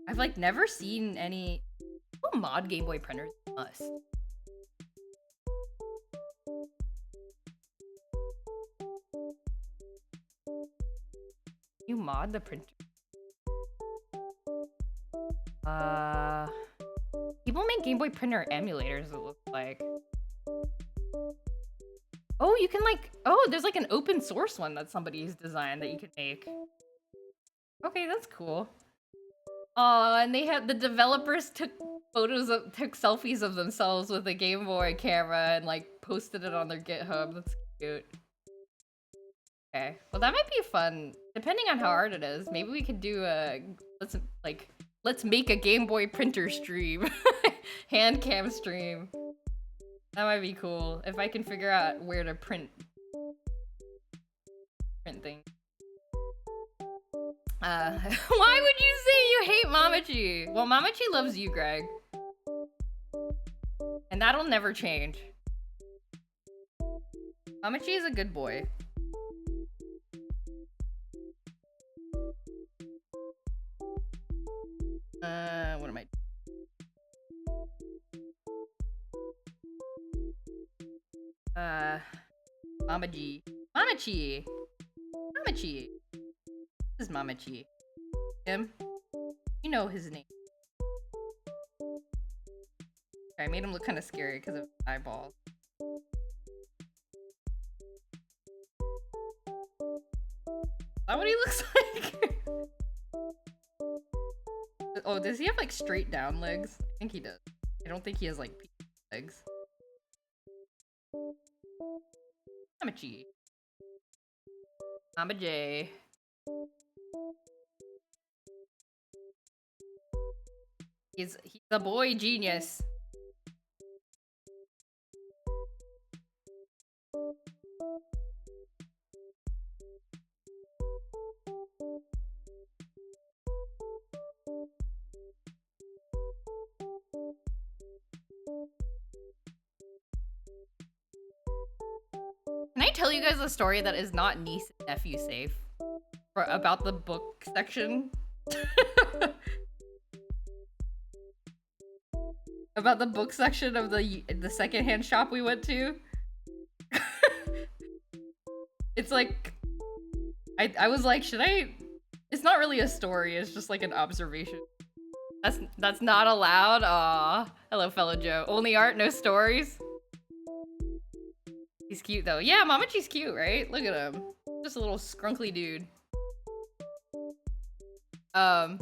I've, like, never seen any... People mod Game Boy printers must. You mod the printer? People make Game Boy printer emulators, it looks like. Oh, you can like, oh, there's like an open source one that somebody's designed that you can make. Okay, that's cool. Oh, and they had, the developers took selfies of themselves with a Game Boy camera and like posted it on their GitHub. That's cute. Okay, well that might be fun, depending on how hard it is. Maybe we could do a, let's make a Game Boy printer stream. Hand cam stream. That might be cool, if I can figure out where to print things. Why would you say you hate Mamachi? Well, Mamachi loves you, Greg. And that'll never change. Mamachi is a good boy. What am I? Mamachi. Mamachi! Mamachi! This is Mamachi. Him? You know his name. I made him look kind of scary because of his eyeballs. Is that what he looks like? Oh, does he have like straight down legs? I think he does. I don't think he has like legs. Mamachi. Mama J. He's a boy genius. Can I tell you guys a story that is not niece and nephew safe? About the book section? About the book section of the secondhand shop we went to? It's like... I was like, should I... It's not really a story, it's just like an observation. That's not allowed? Aw. Hello, fellow Joe. Only art, no stories? He's cute though. Yeah, Mamachi's cute, right? Look at him. Just a little scrunkly dude. I'm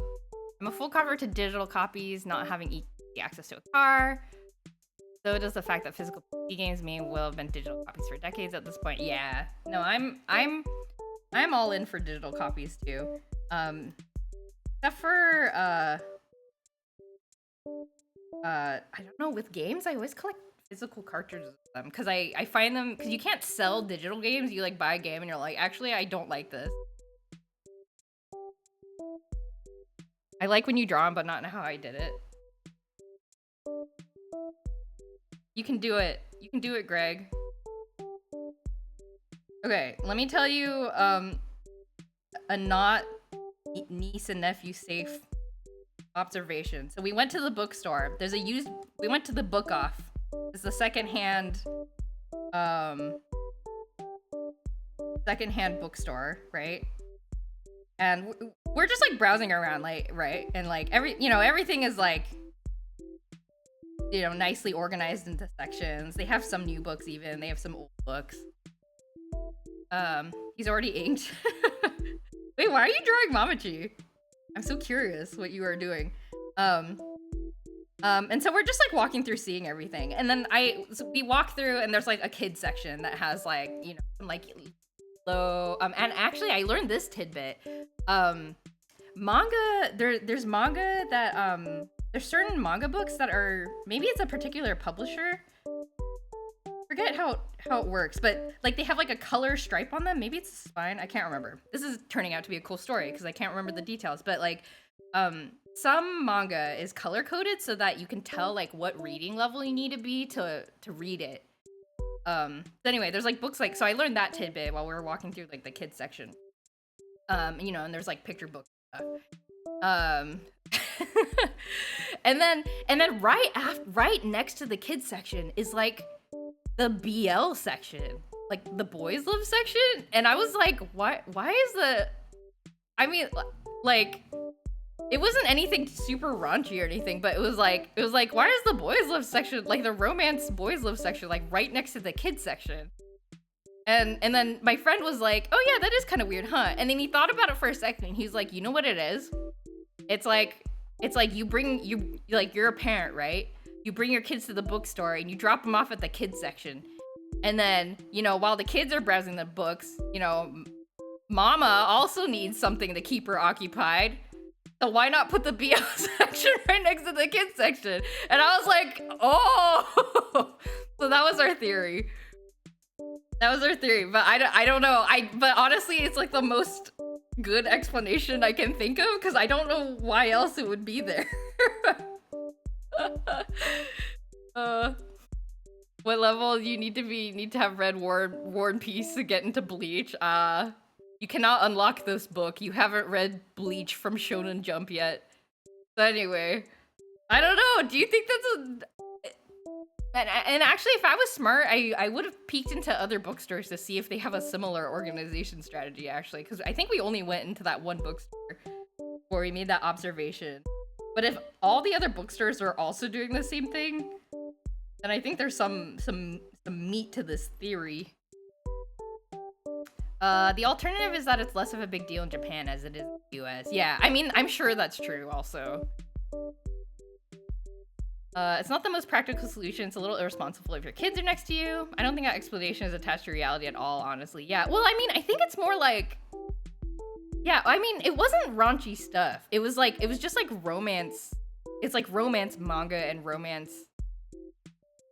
a full convert to digital copies, not having easy access to a car. So does the fact that physical PC games may well have been digital copies for decades at this point. Yeah. No, I'm all in for digital copies too. Except for I don't know, with games I always collect physical cartridges of them because I find them, because you can't sell digital games. You like buy a game and you're like, actually I don't like this. I like when you draw them, but not how I did it. You can do it. You can do it, Greg. Okay, let me tell you a not niece and nephew safe observation. So we went to the bookstore. We went to the Book Off. It's the secondhand bookstore, right? And we're just like browsing around, like, right? And like everything is like, nicely organized into sections. They have some new books even. They have some old books. He's already inked. Wait, why are you drawing Mamachi? I'm so curious what you are doing. And so we're just like walking through, seeing everything. And then we walk through and there's like a kid section that has like, some like low, and actually I learned this tidbit. Manga, there's manga that, there's certain manga books that are, maybe it's a particular publisher. Forget how it works, but like they have like a color stripe on them. Maybe it's a spine. I can't remember. This is turning out to be a cool story because I can't remember the details. But like, some manga is color coded so that you can tell like what reading level you need to be to read it. So anyway, there's like books like, so I learned that tidbit while we were walking through like the kids section. And there's like picture books and stuff. and then right next to the kids section is like the BL section, like the boys love section. And I was like, why is like, it wasn't anything super raunchy or anything, but it was like, why is the boys love section, like the romance boys love section, like right next to the kids section? And then my friend was like, oh yeah, that is kind of weird, huh? And then he thought about it for a second and he's like, you know what it is? It's like you're a parent, right? You bring your kids to the bookstore and you drop them off at the kids section. And then, while the kids are browsing the books, mama also needs something to keep her occupied. So why not put the BL section right next to the kids section? And I was like, oh. So that was our theory. But I don't know. But honestly, it's like the most good explanation I can think of because I don't know why else it would be there. What level you need to have read War and Peace to get into Bleach? You cannot unlock this book. You haven't read Bleach from Shonen Jump yet. So anyway, I don't know. Do you think that's and actually, if I was smart, I would have peeked into other bookstores to see if they have a similar organization strategy, actually. Because I think we only went into that one bookstore where we made that observation. But if all the other bookstores are also doing the same thing, then I think there's some meat to this theory. The alternative is that it's less of a big deal in Japan as it is in the US. Yeah, I mean, I'm sure that's true also. It's not the most practical solution. It's a little irresponsible if your kids are next to you. I don't think that explanation is attached to reality at all, honestly. Yeah, well, I mean, I think it's more like... Yeah, I mean, it wasn't raunchy stuff. It was just like romance. It's like romance manga and romance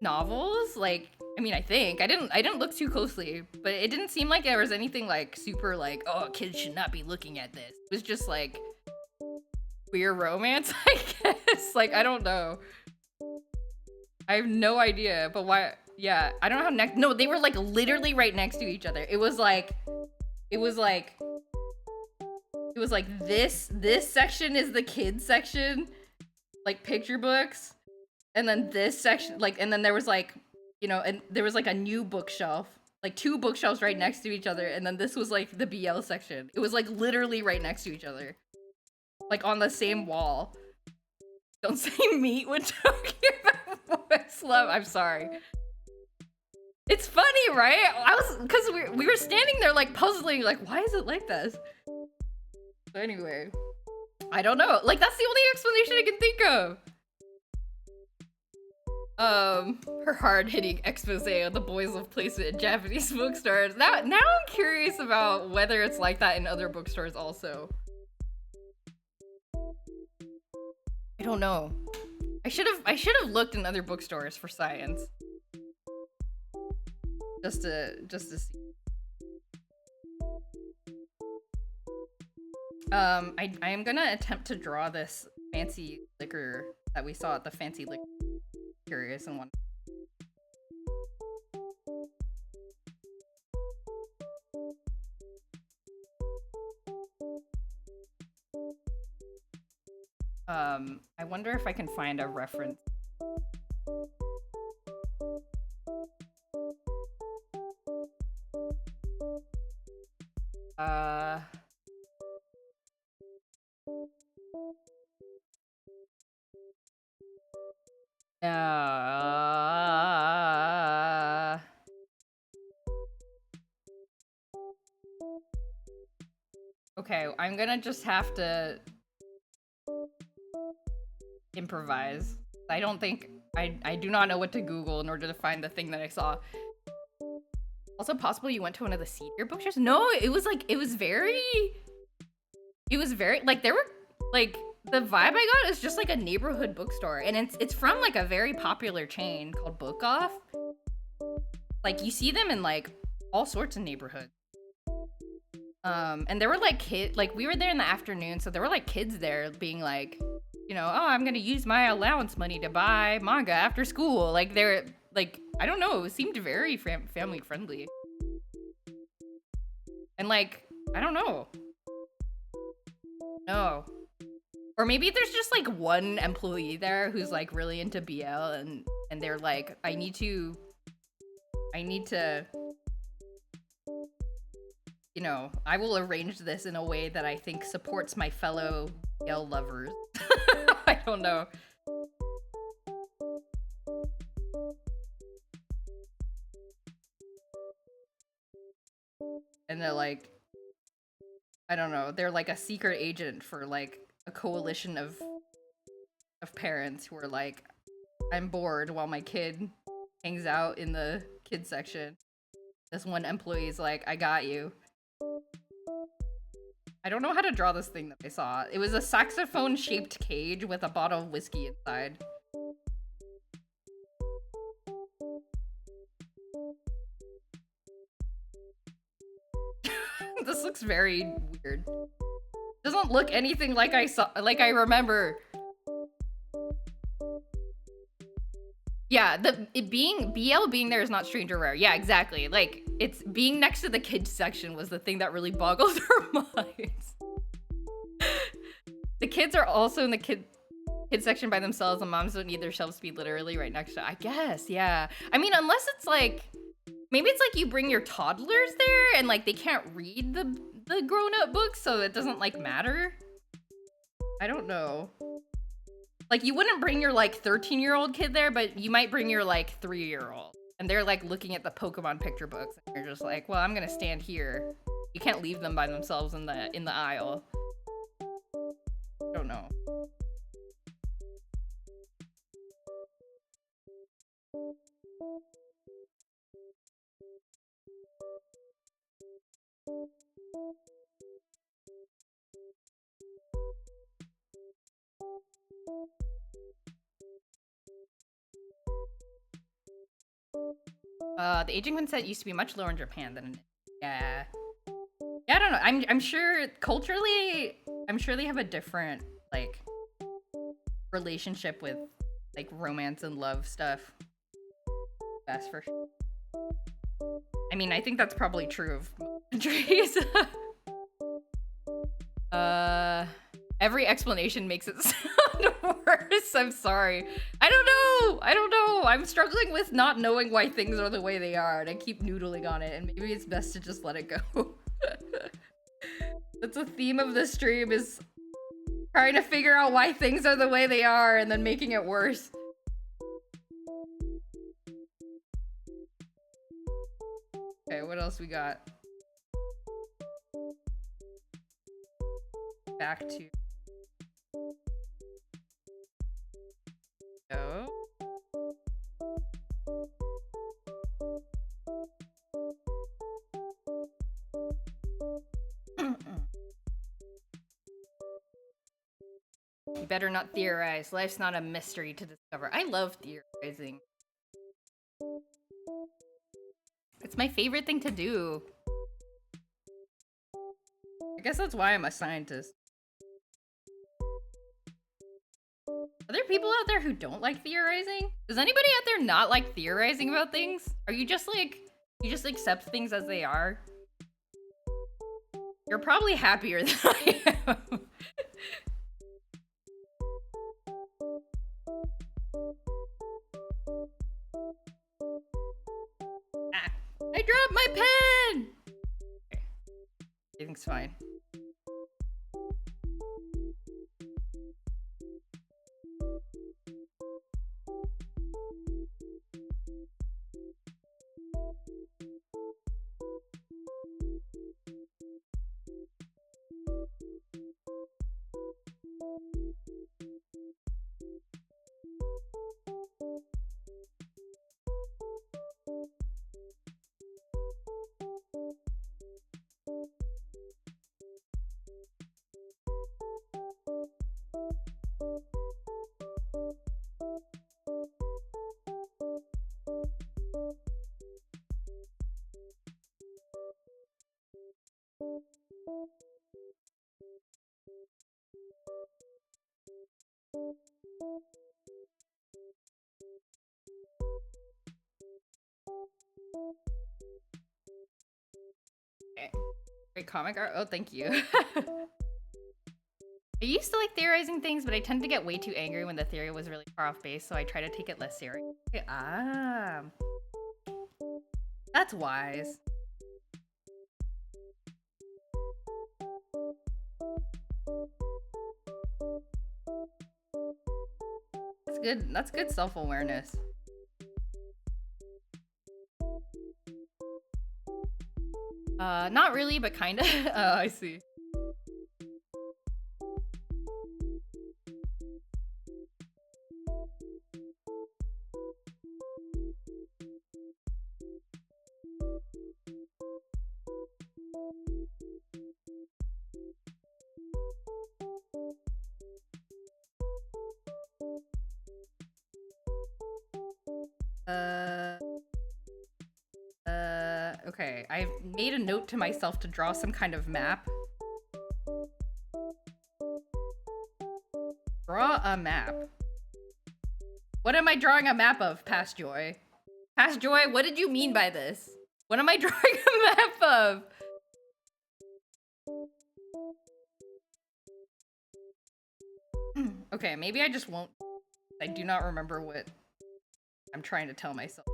novels. Like, I mean, I think. I didn't look too closely, but it didn't seem like there was anything like super like, oh, kids should not be looking at this. It was just like queer romance, I guess. Like, I don't know. I have no idea, but why? Yeah, I don't know how no, they were like literally right next to each other. It was like this section is the kids section, like picture books, and then this section, like, and then there was like, and there was like a new bookshelf, like two bookshelves right next to each other, and then this was like the BL section. It was like literally right next to each other, like on the same wall. Don't say meat when talking about boys love. I'm sorry. It's funny, right? I was, because we were standing there like puzzling, like, why is it like this? So anyway, I don't know. Like, that's the only explanation I can think of. Her hard-hitting expose on the boys of placement in Japanese bookstores. Now I'm curious about whether it's like that in other bookstores also. I don't know. I should have looked in other bookstores for science. Just to see. I am gonna attempt to draw this fancy liquor that we saw at the fancy liquor. Curious and one. I wonder if I can find a reference. Okay, I'm gonna just have to improvise. I don't think I do not know what to Google in order to find the thing that I saw. Also possible you went to one of the seedier bookstores? No, it was very like there were like the vibe I got is just like a neighborhood bookstore, and it's from like a very popular chain called Book Off. Like you see them in like all sorts of neighborhoods. And there were like like we were there in the afternoon, so there were like kids there being like, you know, oh, I'm gonna use my allowance money to buy manga after school. Like they're like, I don't know, it seemed very family friendly. And like, I don't know. No. Or maybe there's just like one employee there who's like really into BL and they're like, I need to, you know, I will arrange this in a way that I think supports my fellow BL lovers. I don't know. And they're like, I don't know, they're like a secret agent for like a coalition of parents who are like, I'm bored while my kid hangs out in the kids section. This one employee's like, I got you. I don't know how to draw this thing that I saw. It was a saxophone-shaped cage with a bottle of whiskey inside. This looks very weird. Doesn't look anything like I remember. Yeah, BL being there is not strange or rare. Yeah, exactly. Like, it's being next to the kids section was the thing that really boggled our minds. The kids are also in the kids section by themselves, and moms don't need their shelves to be literally right next to, I guess, yeah. I mean, unless it's like, maybe it's like you bring your toddlers there and like they can't read the grown-up books, so it doesn't like matter. I don't know. Like, you wouldn't bring your like 13-year-old kid there, but you might bring your like 3-year-old, and they're like looking at the Pokemon picture books, and you're just like, well, I'm gonna stand here. You can't leave them by themselves in the aisle. I don't know. The aging consent used to be much lower in Japan than in, yeah. Yeah, I don't know. I'm sure culturally, I'm sure they have a different like relationship with like romance and love stuff. That's for sure. I mean, I think that's probably true of countries. Every explanation makes it sound worse. I'm sorry. I don't know. I'm struggling with not knowing why things are the way they are, and I keep noodling on it, and maybe it's best to just let it go. That's the theme of this stream, is trying to figure out why things are the way they are and then making it worse. what else we got? Back to... Oh. You better not theorize. Life's not a mystery to discover. I love theorizing. It's my favorite thing to do. I guess that's why I'm a scientist. Are there people out there who don't like theorizing? Does anybody out there not like theorizing about things? Are you just like, you just accept things as they are? You're probably happier than I am. I dropped my pen! Okay. Everything's fine. Okay. Great comic art. Oh, thank you. I used to like theorizing things, but I tend to get way too angry when the theory was really far off base, so I try to take it less serious. Okay, that's wise. That's good. That's good self-awareness. Not really, but kinda. Oh, I see. Okay, I've made a note to myself to draw some kind of map. Draw a map. What am I drawing a map of, Past Joy? Past Joy, what did you mean by this? What am I drawing a map of? Okay, maybe I just won't. I do not remember what I'm trying to tell myself.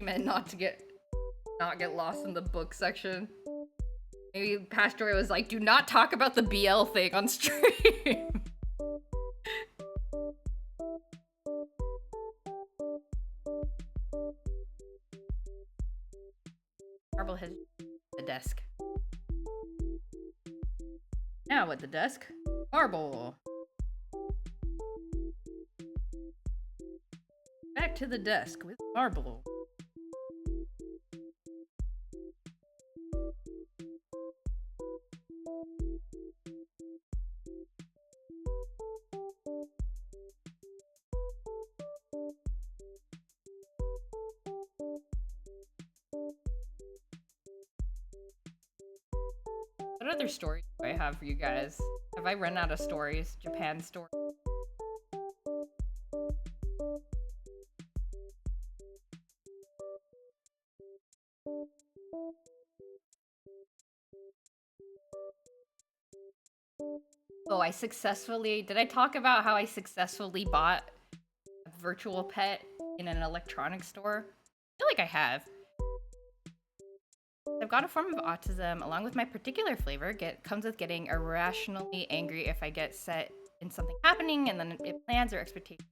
I meant not get lost in the book section. Maybe Past Joy was like, do not talk about the BL thing on stream. Marble has the desk. Now at the desk, marble. Back to the desk with marble. What other stories do I have for you guys? Have I run out of stories? Japan stories? Oh, did I talk about how I successfully bought a virtual pet in an electronics store? I feel like I have. I've got a form of autism, along with my particular flavor, comes with getting irrationally angry if I get set in something happening, and then plans or expectations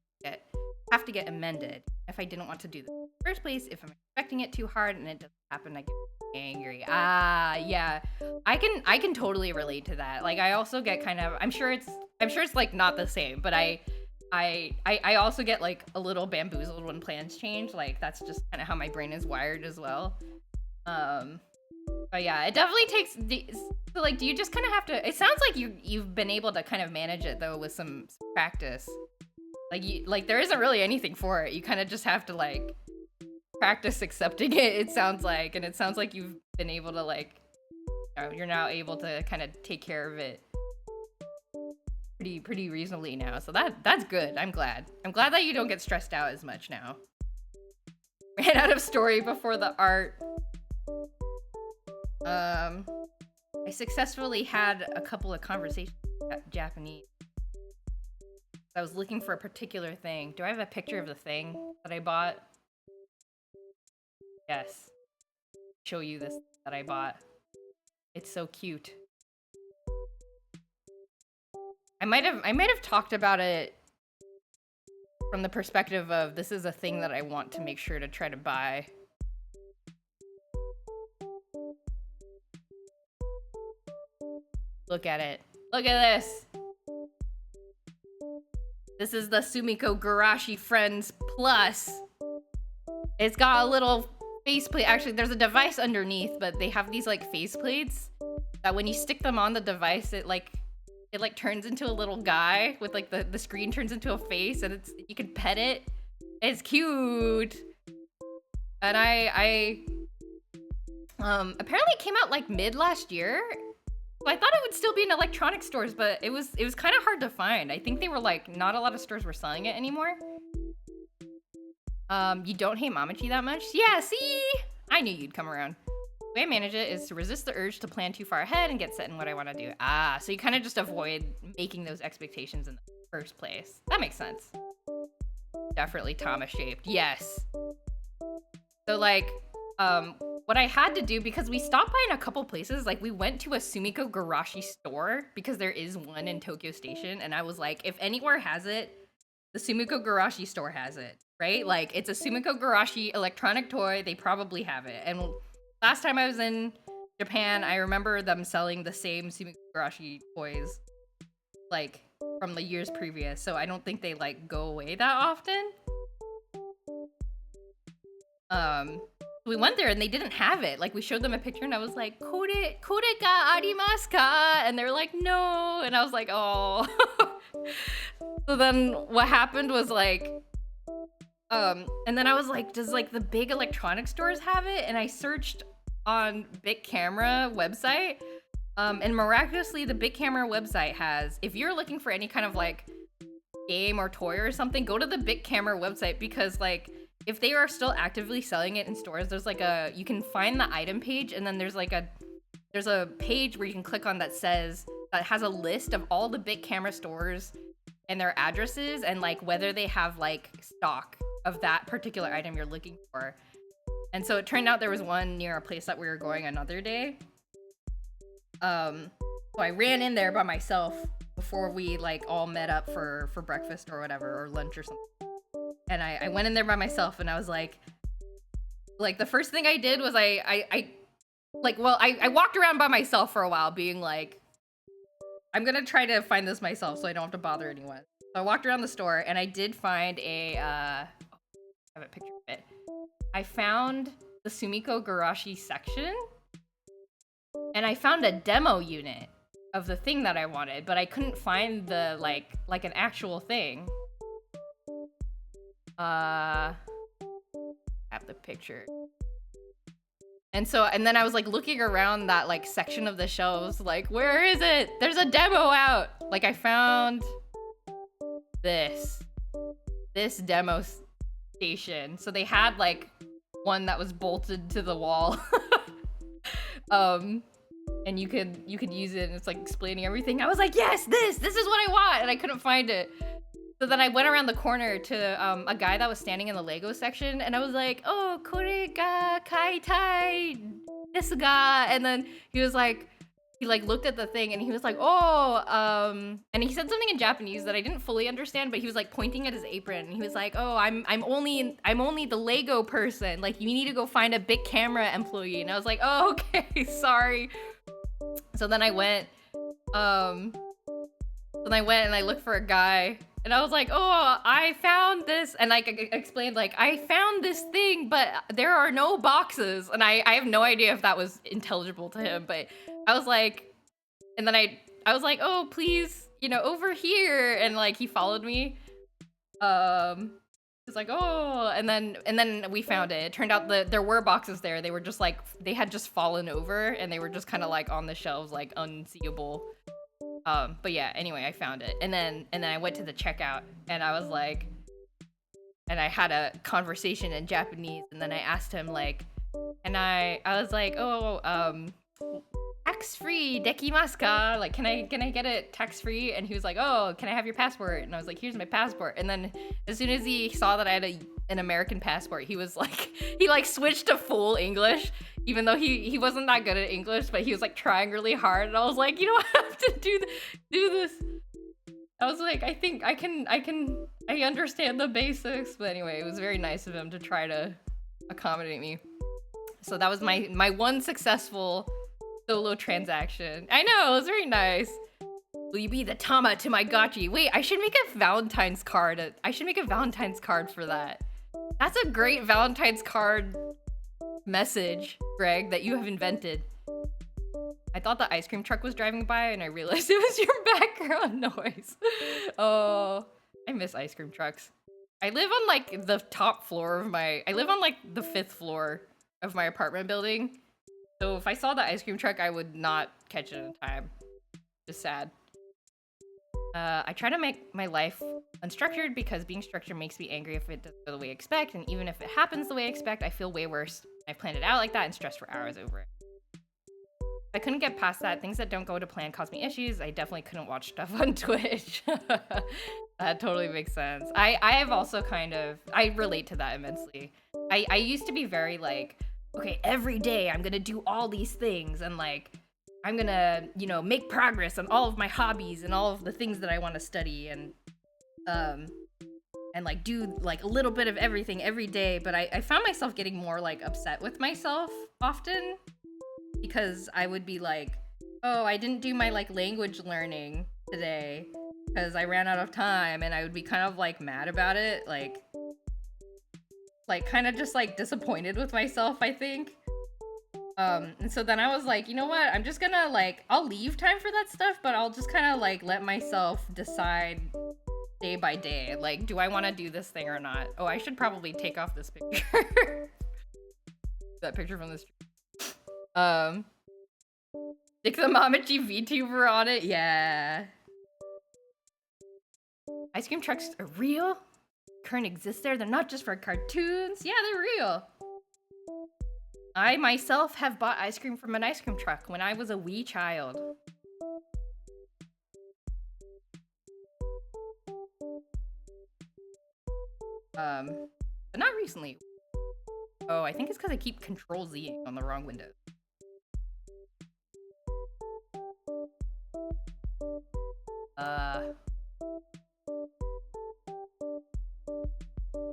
have to get amended. If I didn't want to do this in the first place, if I'm expecting it too hard and it doesn't happen, I get angry. Yeah, I can totally relate to that. Like, I also get kind of, I'm sure it's like not the same, but I also get like a little bamboozled when plans change. Like, that's just kind of how my brain is wired as well. But yeah, it definitely takes so like, do you just kind of have to, it sounds like you've been able to kind of manage it though with some practice. Like there isn't really anything for it. You kind of just have to like practice accepting it sounds like, and it sounds like you've been able to like, you're now able to kind of take care of it pretty reasonably now. So that's good. I'm glad that you don't get stressed out as much now. Ran out of story before the art. I successfully had a couple of conversations with Japanese. I was looking for a particular thing. Do I have a picture of the thing that I bought? Yes. Show you this that I bought. It's so cute. I might have talked about it from the perspective of this is a thing that I want to make sure to try to buy. Look at it. Look at this. This is the Sumiko Gurashi Friends Plus. It's got a little faceplate. Actually, there's a device underneath, but they have these like faceplates that when you stick them on the device, it turns into a little guy with like the screen turns into a face, and you can pet it. It's cute. And I apparently it came out like mid last year. So I thought it would still be in electronic stores, but it was kind of hard to find. I think they were like, not a lot of stores were selling it anymore. You don't hate Mamachi that much? Yeah, see? I knew you'd come around. The way I manage it is to resist the urge to plan too far ahead and get set in what I want to do. So you kind of just avoid making those expectations in the first place. That makes sense. Definitely Thomas shaped. Yes. So like, what I had to do, because we stopped by in a couple places, like we went to a Sumiko Gurashi store because there is one in Tokyo Station, and I was like, if anywhere has it, the Sumiko Gurashi store has it, right? Like, it's a Sumiko Gurashi electronic toy, they probably have it. And last time I was in Japan, I remember them selling the same Sumiko Gurashi toys, like, from the years previous, so I don't think they, like, go away that often. We went there and they didn't have it. Like, we showed them a picture and I was like, kore ga arimasu ka? And they were like, no. And I was like, oh. So then what happened was like, and then I was like, does like the big electronic stores have it? And I searched on Big Camera website, and miraculously the Big Camera website has, if you're looking for any kind of like game or toy or something, go to the Big Camera website, because like, if they are still actively selling it in stores, there's like you can find the item page, and then there's a page where you can click on that has a list of all the Big Camera stores and their addresses, and like whether they have like stock of that particular item you're looking for. And so it turned out there was one near a place that we were going another day. So I ran in there by myself before we like all met up for breakfast or whatever, or lunch or something. And I went in there by myself, and I was like the first thing I did was I walked around by myself for a while being like, I'm gonna try to find this myself so I don't have to bother anyone. So I walked around the store, and I did find I have a picture of it. I found the Sumiko Gurashi section, and I found a demo unit of the thing that I wanted, but I couldn't find the like an actual thing. Have the picture. And then I was like looking around that like section of the shelves, like, where is it? There's a demo out. Like, I found this demo station. So they had like one that was bolted to the wall. And you could use it, and it's like explaining everything. I was like, yes, this is what I want, and I couldn't find it. So then I went around the corner to a guy that was standing in the Lego section, and I was like, oh, kore ga kaitai desu ga? And then he was like, he like looked at the thing and he was like, "Oh, and he said something in Japanese that I didn't fully understand, but he was like pointing at his apron and he was like, "Oh, I'm only the Lego person. Like you need to go find a big camera employee." And I was like, "Oh, okay, sorry." So then I went and I looked for a guy and I was like, "Oh, I found this." And like I explained like, "I found this thing, but there are no boxes." And I have no idea if that was intelligible to him, but I was like, and then I was like, "Oh, please, over here." And like he followed me. He's like, "Oh," and then we found it. It turned out that there were boxes there. They were just like they had just fallen over and they were just kind of like on the shelves, like unseeable. But yeah, anyway, I found it. And then I went to the checkout and I was like, and I had a conversation in Japanese and then I asked him like, and I was like, "Oh, tax-free dekimasu ka? Like, can I get it tax-free?" And he was like, "Oh, can I have your passport?" And I was like, "Here's my passport." And then as soon as he saw that I had an American passport, he was like, he like switched to full English, even though he wasn't that good at English, but he was like trying really hard. And I was like, "You don't have to do this." I was like, "I think I understand the basics." But anyway, it was very nice of him to try to accommodate me. So that was my one successful solo transaction. I know, it was very nice. Will you be the Tama to my Gachi? Wait, I should make a Valentine's card. I should make a Valentine's card for that. That's a great Valentine's card message, Greg, that you have invented. I thought the ice cream truck was driving by and I realized it was your background noise. Oh, I miss ice cream trucks. I live on like the top floor of I live on like the 5th floor of my apartment building. So if I saw the ice cream truck, I would not catch it in time. Just sad. I try to make my life unstructured because being structured makes me angry if it doesn't go the way I expect, and even if it happens the way I expect, I feel way worse. I've planned it out like that and stressed for hours over it. I couldn't get past that. Things that don't go to plan cause me issues. I definitely couldn't watch stuff on Twitch. That totally makes sense. I have also I relate to that immensely. I used to be very like, okay, every day I'm gonna do all these things and like I'm gonna, make progress on all of my hobbies and all of the things that I want to study and like do like a little bit of everything every day. But I found myself getting more like upset with myself often because I would be like, "Oh, I didn't do my like language learning today because I ran out of time," and I would be kind of like mad about it, like kind of just like disappointed with myself, I think. And so then I was like, you know what? I'm just gonna like, I'll leave time for that stuff, but I'll just kind of like let myself decide day by day. Like, do I want to do this thing or not? Oh, I should probably take off this picture. That picture from the street. Stick the Mamachi VTuber on it. Yeah. Ice cream trucks are real. Current exists there. They're not just for cartoons. Yeah, they're real. I myself have bought ice cream from an ice cream truck when I was a wee child. But not recently. Oh, I think it's because I keep Control-Z on the wrong window.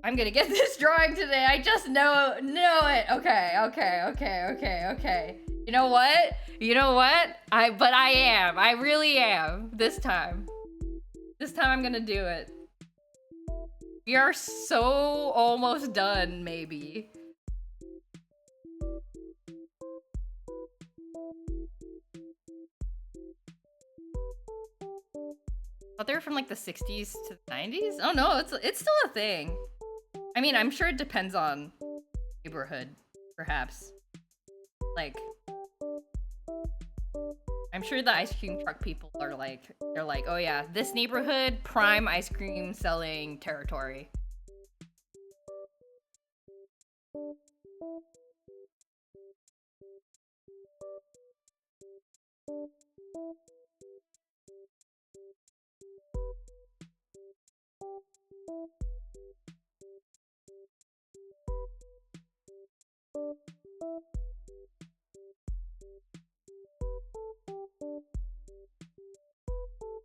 I'm gonna get this drawing today. I just know it. Okay. You know what? I am. I really am. This time I'm gonna do it. We are so almost done, maybe. I thought they were from like the 60s to the 90s. Oh no, it's still a thing. I mean, I'm sure it depends on neighborhood, perhaps. Like, I'm sure the ice cream truck people are like, they're like, oh yeah, this neighborhood, prime ice cream selling territory.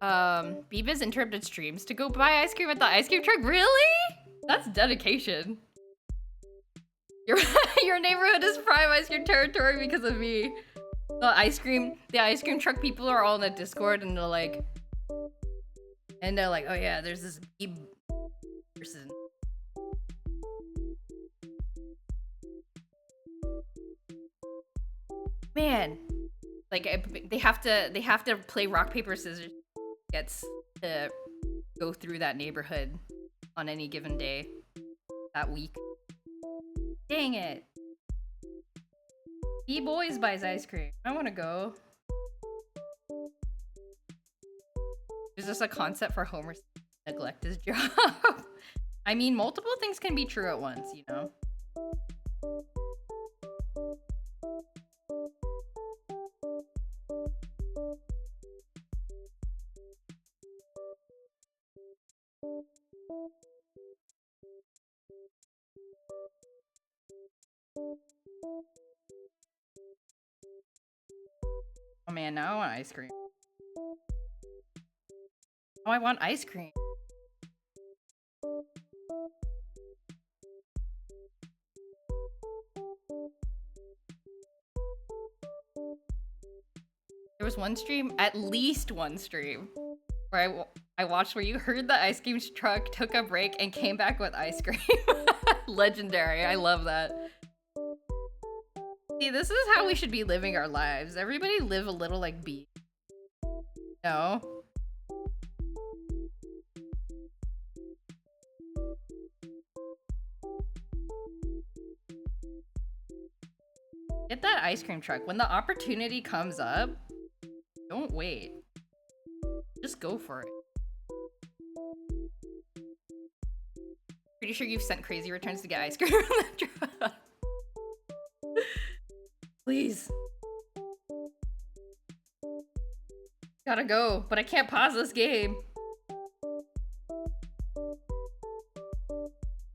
Biba's interrupted streams to go buy ice cream at the ice cream truck. Really? That's dedication. Your neighborhood is prime ice cream territory because of me. The ice cream truck people are all in the Discord and they're like, oh yeah, there's this Bib person. Man, like they have to play rock paper scissors. Gets to go through that neighborhood on any given day that week. Dang it. B-Boys buys ice cream. I want to go. Is this a concept for Homer neglect his job? I mean, multiple things can be true at once, you know? Oh man, now I want ice cream. Oh, I want ice cream. There was one stream, at least one stream, where I watched where you heard the ice cream truck, took a break, and came back with ice cream. Legendary. I love that. See, this is how we should be living our lives. Everybody live a little like B. No? Get that ice cream truck. When the opportunity comes up, don't wait. Just go for it. Pretty sure you've sent crazy returns to get ice cream from the truck. Please. Gotta go, but I can't pause this game.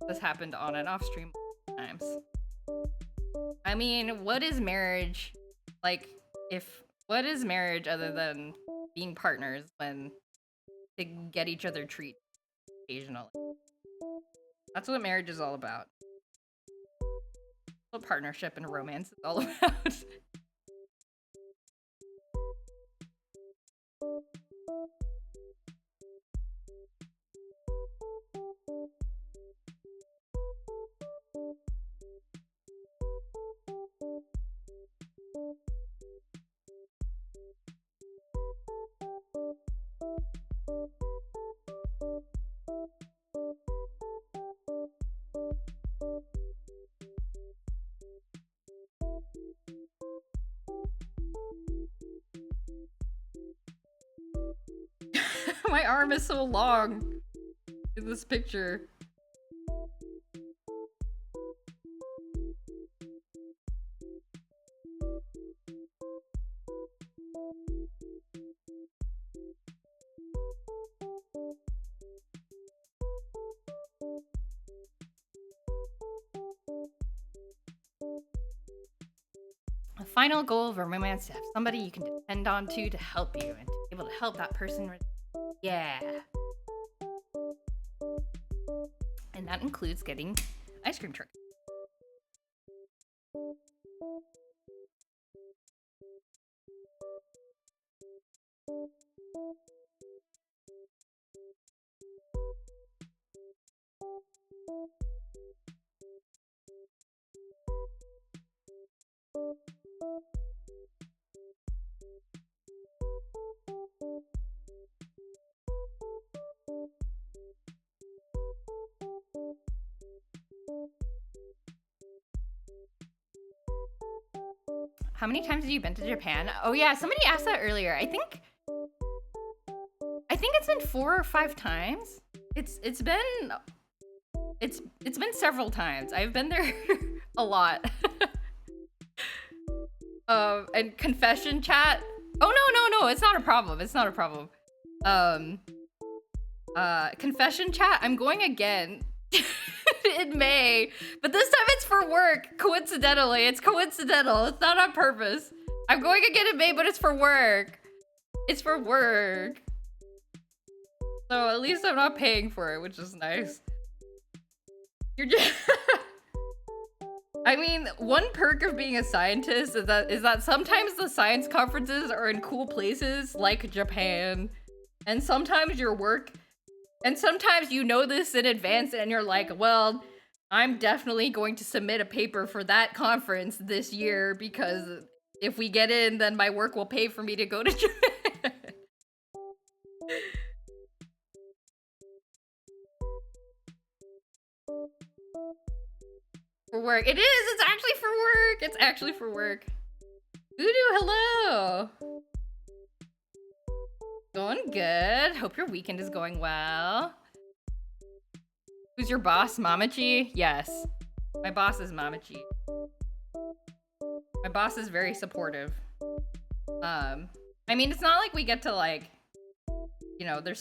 This happened on and off stream times. I mean, what is marriage? Like, what is marriage other than being partners when they get each other treats occasionally? That's what marriage is all about. What partnership and romance is all about. My arm is so long in this picture. The final goal of a romance is to have somebody you can depend on to help you and to be able to help that person. Yeah. And that includes getting ice cream truck. How many times have you been to Japan? Oh yeah, somebody asked that earlier. I think it's been 4 or 5 times. It's been several times. I've been there a lot. And confession chat. Oh no, it's not a problem. It's not a problem. Confession chat. I'm going again in May, but this time it's for work. Coincidentally, it's coincidental. It's not on purpose. I'm going again in May, but it's for work. It's for work. So at least I'm not paying for it, which is nice. You're just I mean, one perk of being a scientist is that sometimes the science conferences are in cool places like Japan, and sometimes your work, and sometimes you know this in advance and you're like, well, I'm definitely going to submit a paper for that conference this year because if we get in, then my work will pay for me to go to Japan. For work. It is! It's actually for work! It's actually for work. Voodoo, hello! Going good. Hope your weekend is going well. Who's your boss, Mamachi? Yes. My boss is Mamachi. My boss is very supportive. I mean, it's not like we get to like, you know, they're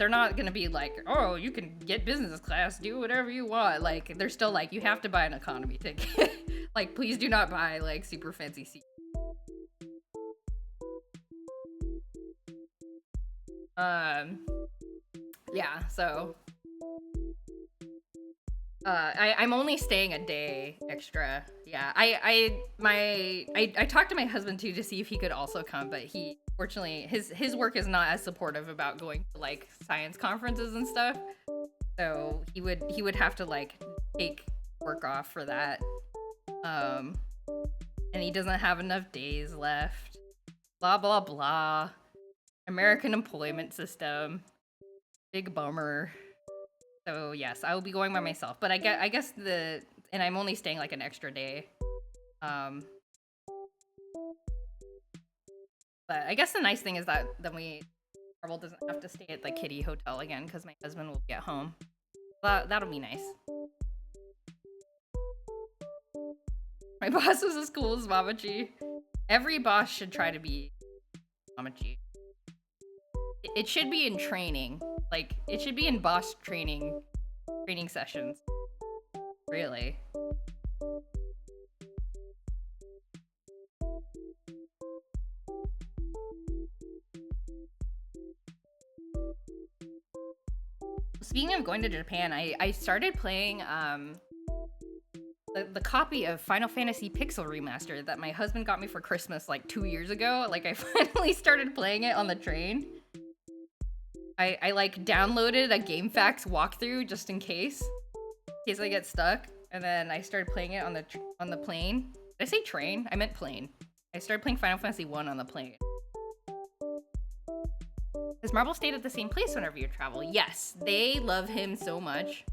not gonna be like, oh, you can get business class, do whatever you want. Like, they're still like, you have to buy an economy ticket. Like, please do not buy like super fancy seats. Yeah, so I'm only staying a day extra. Yeah, I talked to my husband too to see if he could also come, but he fortunately his work is not as supportive about going to like science conferences and stuff. So he would have to like take work off for that. And he doesn't have enough days left. Blah blah blah. American employment system. Big bummer. So yes, I will be going by myself. But I guess and I'm only staying like an extra day. But I guess the nice thing is that then Marvel doesn't have to stay at the Kitty Hotel again because my husband will be at home. That'll be nice. My boss was as cool as Mamachi. Every boss should try to be Mamachi. It should be in training. Like, it should be in boss training sessions. Really. Speaking of going to Japan, I started playing the copy of Final Fantasy Pixel Remastered that my husband got me for Christmas like 2 years ago. Like, I finally started playing it on the train. I like downloaded a GameFAQs walkthrough just in case I get stuck, and then I started playing it on the plane. Did I say train? I meant plane. I started playing Final Fantasy 1 on the plane. Does Marvel stay at the same place whenever you travel? Yes, they love him so much,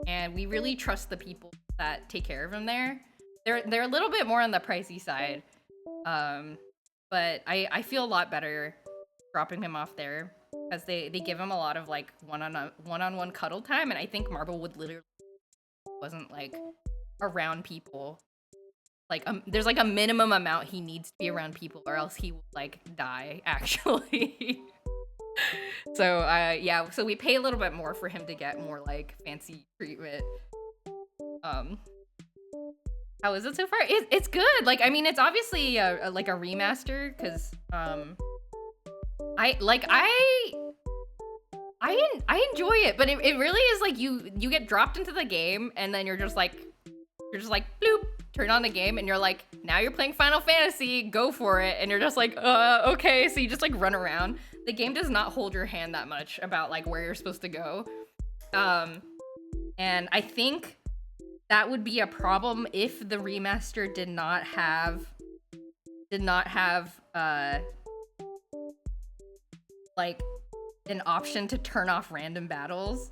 and we really trust the people that take care of him there. They're a little bit more on the pricey side, but I feel a lot better dropping him off there because they give him a lot of like one-on-one cuddle time, and I think Marvel would literally wasn't like around people. Like there's like a minimum amount he needs to be around people, or else he will like die actually. So yeah, so we pay a little bit more for him to get more like fancy treatment. How is it so far? It's good. Like, I mean, it's obviously like a remaster because I enjoy it, but it really is like you get dropped into the game and then you're just like bloop, turn on the game and you're like, now you're playing Final Fantasy, go for it, and you're just like, okay, so you just like run around. The game does not hold your hand that much about like where you're supposed to go. And I think that would be a problem if the remaster did not have like an option to turn off random battles,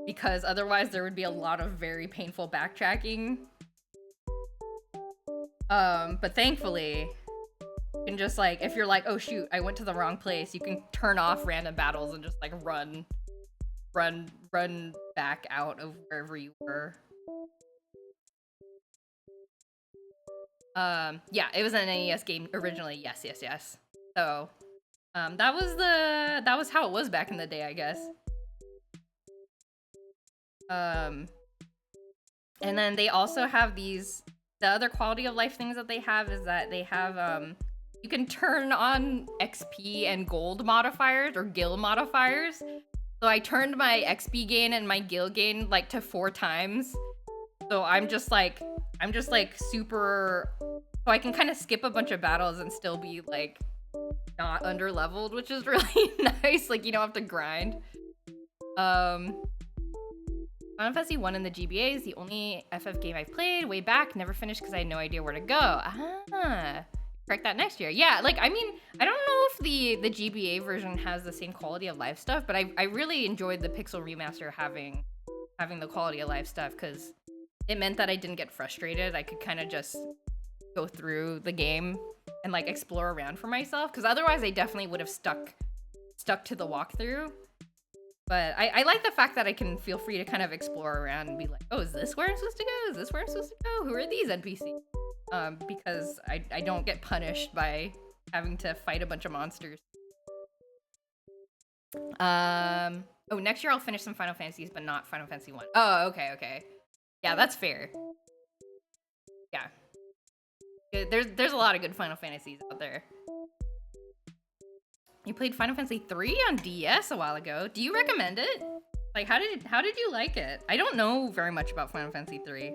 because otherwise there would be a lot of very painful backtracking. But thankfully, you can just like, if you're like, oh shoot, I went to the wrong place, you can turn off random battles and just like run back out of wherever you were. Yeah, it was an NES game originally. Yes. So, that was how it was back in the day, I guess. And then they also have the other quality of life things that they have is that they have, you can turn on XP and gold modifiers or guild modifiers. So I turned my XP gain and my gil gain like to 4 times. So I'm just like super. So I can kind of skip a bunch of battles and still be like not under leveled, which is really nice. Like you don't have to grind. Final Fantasy 1 in the GBA is the only FF game I've played way back. Never finished because I had no idea where to go. Ah, correct that next year. Yeah, like I mean, I don't know if the GBA version has the same quality of life stuff, but I really enjoyed the Pixel remaster having the quality of life stuff because it meant that I didn't get frustrated. I could kind of just go through the game and like explore around for myself because otherwise I definitely would have stuck to the walkthrough. But I like the fact that I can feel free to kind of explore around and be like, oh, is this where I'm supposed to go? Is this where I'm supposed to go? Who are these NPCs? Because I don't get punished by having to fight a bunch of monsters. Oh, next year I'll finish some Final Fantasies, but not Final Fantasy 1. Oh, okay. Yeah, that's fair. Yeah. There's a lot of good Final Fantasies out there. You played Final Fantasy 3 on DS a while ago. Do you recommend it? Like, how did you like it? I don't know very much about Final Fantasy 3.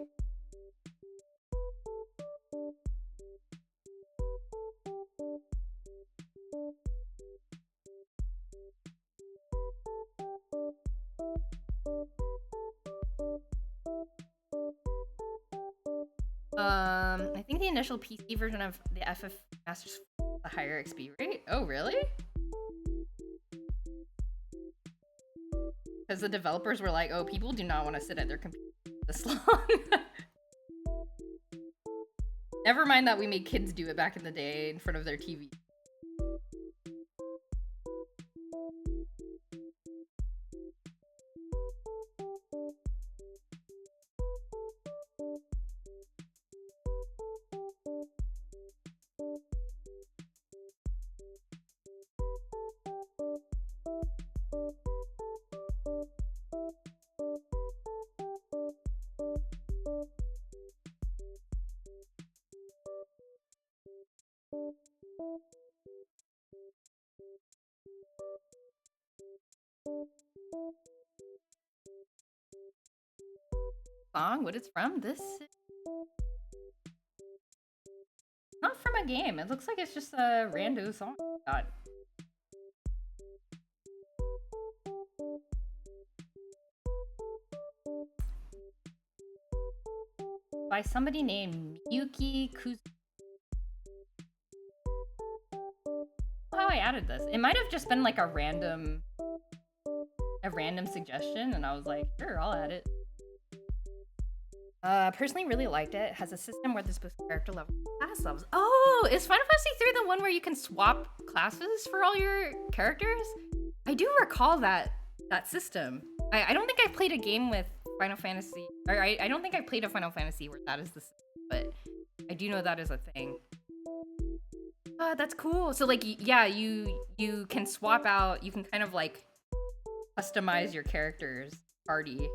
I think the initial PC version of the FF Masters a higher XP rate. Oh, really? Because the developers were like, oh, people do not want to sit at their computer this long. Never mind that we made kids do it back in the day in front of their TV. Song, what it's from? This is not from a game. It looks like it's just a rando song. God. By somebody named Miyuki Kuzu. How I added this. It might have just been like a random suggestion, and I was like, sure, I'll add it. Personally really liked it. It has a system where there's both character levels and class levels. Oh, is Final Fantasy 3 the one where you can swap classes for all your characters? I do recall that system. I don't think I've played a game with Final Fantasy, or I don't think I played a Final Fantasy where that is the system, but I do know that is a thing. That's cool. So like, yeah, you can swap out, you can kind of like customize your character's party.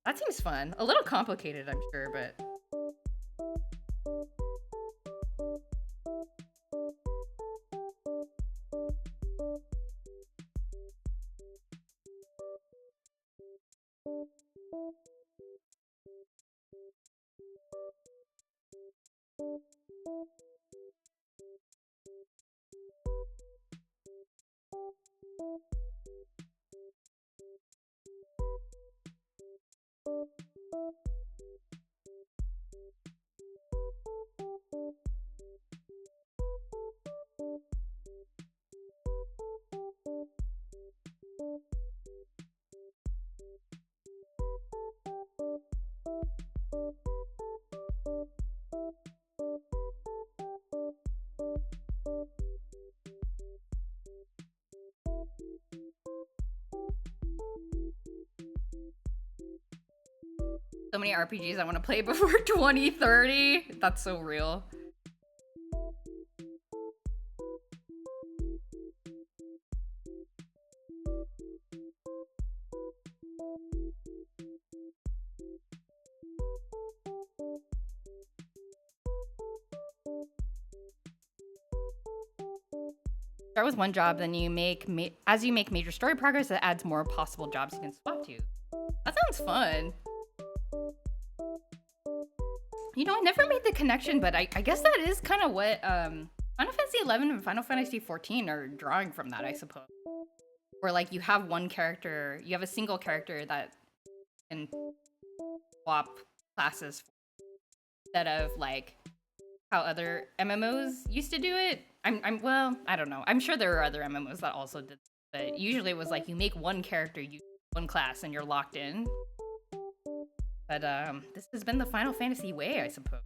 That seems fun. A little complicated, I'm sure, but... So many RPGs I want to play before 2030. That's so real. Start with one job, then you as you make major story progress, it adds more possible jobs you can swap to. That sounds fun. You know, I never made the connection, but I guess that is kind of what Final Fantasy 11 and Final Fantasy 14 are drawing from that, I suppose. Where like you have one character, you have a single character that can swap classes instead of like how other MMOs used to do it. Well, I don't know. I'm sure there are other MMOs that also did, but usually it was like you make one character, you one class, and you're locked in. But this has been the Final Fantasy way, I suppose.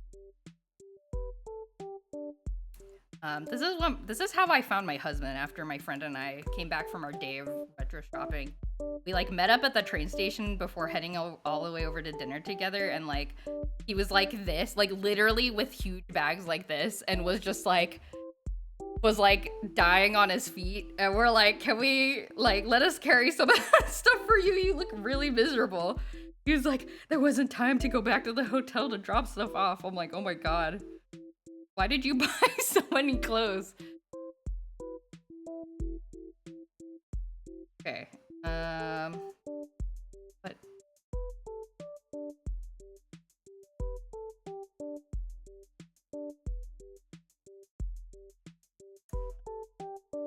This is how I found my husband after my friend and I came back from our day of retro shopping. We like met up at the train station before heading all the way over to dinner together, and like he was like this, like literally with huge bags like this, and was dying on his feet, and we're like, can we like let us carry some stuff for you? You look really miserable. He was like, there wasn't time to go back to the hotel to drop stuff off. I'm like, oh my god. Why did you buy so many clothes? Okay. What?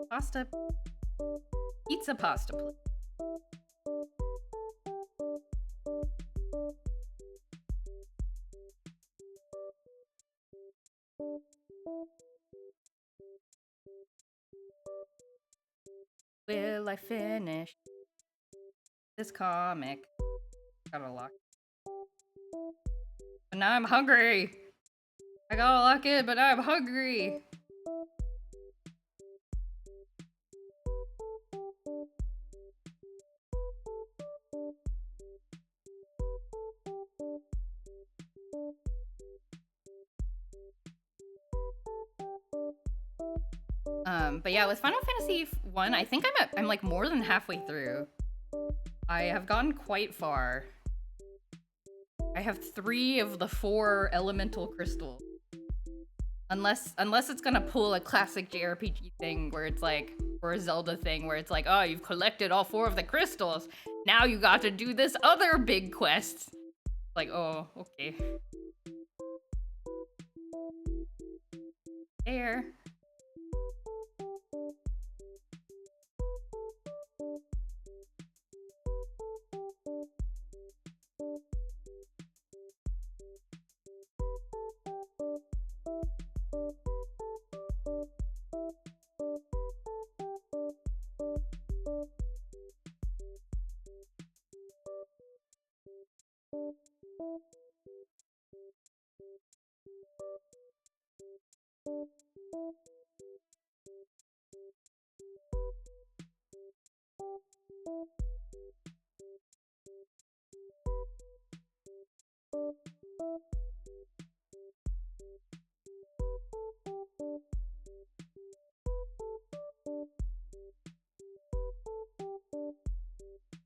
Pasta. Pizza pasta, please. Will I finish this comic? Gotta lock it. But now I'm hungry. I gotta lock it, but now I'm hungry. But yeah, with Final Fantasy 1, I think I'm like more than halfway through. I have gone quite far. I have 3 of the 4 elemental crystals. Unless it's gonna pull a classic JRPG thing where it's like, or a Zelda thing where it's like, oh, you've collected all 4 of the crystals. Now you got to do this other big quest. Like, oh, okay. There.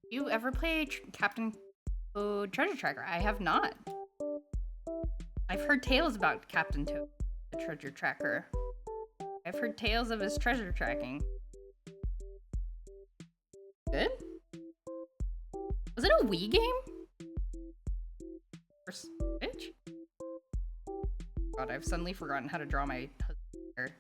You ever play Captain Toad Treasure Tracker? I have not. I've heard tales about Captain Toad, the Treasure Tracker. I've heard tales of his treasure tracking. Good? Was it a Wii game? Or Switch? God, I've suddenly forgotten how to draw my husband here.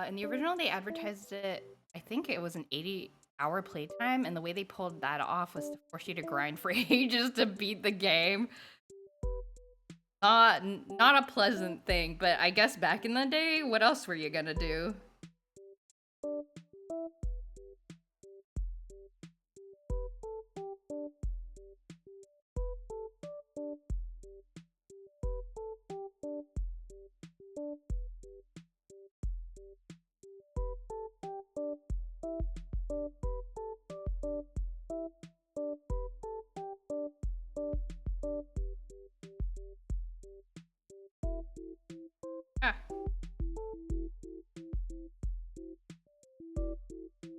In the original, they advertised it, I think it was an 80-hour playtime, and the way they pulled that off was to force you to grind for ages to beat the game. Not a pleasant thing, but I guess back in the day, what else were you gonna do?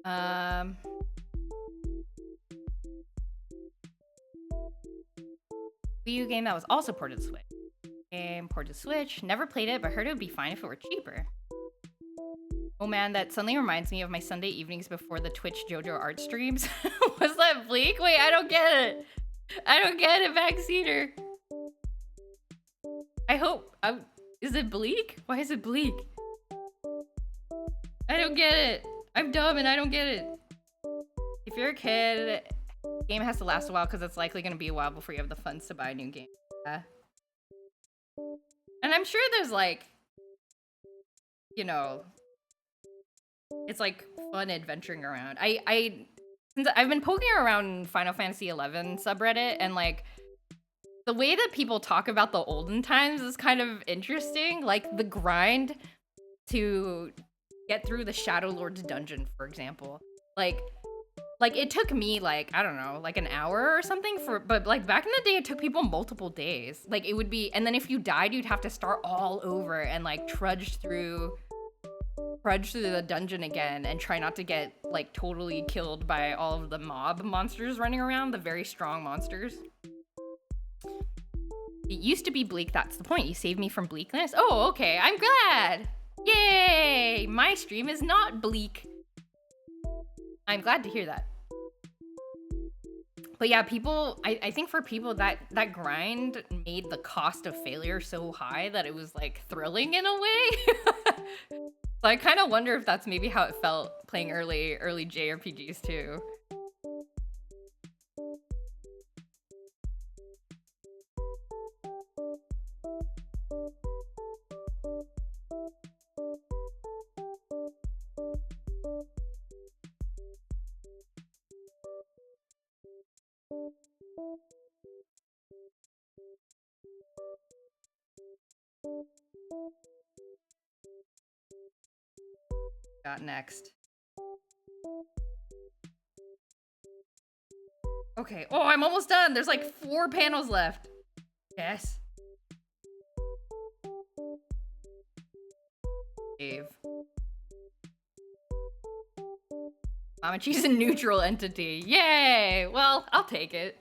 Um, Wii U game that was also ported to Switch. Game ported to Switch. Never played it, but heard it would be fine if it were cheaper. Oh man, that suddenly reminds me of my Sunday evenings before the Twitch JoJo art streams. Was that Bleak? Wait, I don't get it. I don't get it, Vacciner. I hope. Is it Bleak? Why is it Bleak? I don't get it. I'm dumb and I don't get it. If you're a kid, the game has to last a while because it's likely going to be a while before you have the funds to buy a new game. Yeah. And I'm sure there's like, you know, it's like fun adventuring around. Since I've been poking around Final Fantasy XI subreddit, and like the way that people talk about the olden times is kind of interesting. Like the grind to get through the Shadow Lord's dungeon, for example. Like it took me like, I don't know, like an hour or something but like back in the day it took people multiple days. Like it would be, and then if you died you'd have to start all over and like trudge through the dungeon again and try not to get like totally killed by all of the mob monsters running around, the very strong monsters. It used to be bleak, that's the point. You saved me from bleakness. Oh, okay, I'm glad. Yay! My stream is not bleak. I'm glad to hear that. But yeah, people, I think for people that grind made the cost of failure so high that it was like thrilling in a way. So I kind of wonder if that's maybe how it felt playing early JRPGs too. Got next. Okay. Oh, I'm almost done. There's like 4 panels left. Yes. Dave. Mamachi's a neutral entity. Yay! Well, I'll take it.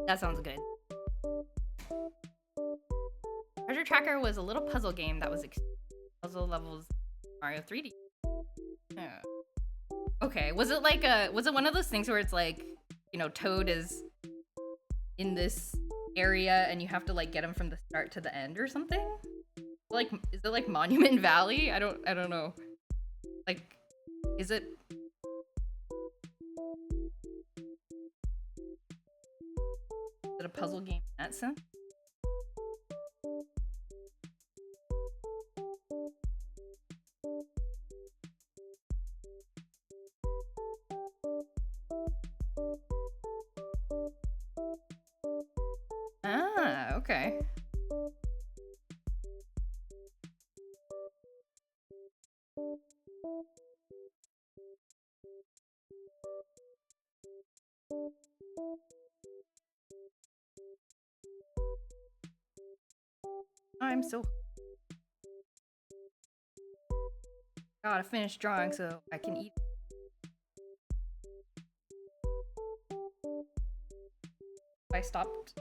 That sounds good. Treasure Tracker was a little puzzle game that was puzzle levels Mario 3D. Yeah. Okay, was it like was it one of those things where it's like, you know, Toad is in this area and you have to like get him from the start to the end or something? Like, is it like Monument Valley? I don't know. Like, is it a puzzle game in that sense? Ah, okay. I'm so... Gotta finish drawing so I can eat. I stopped.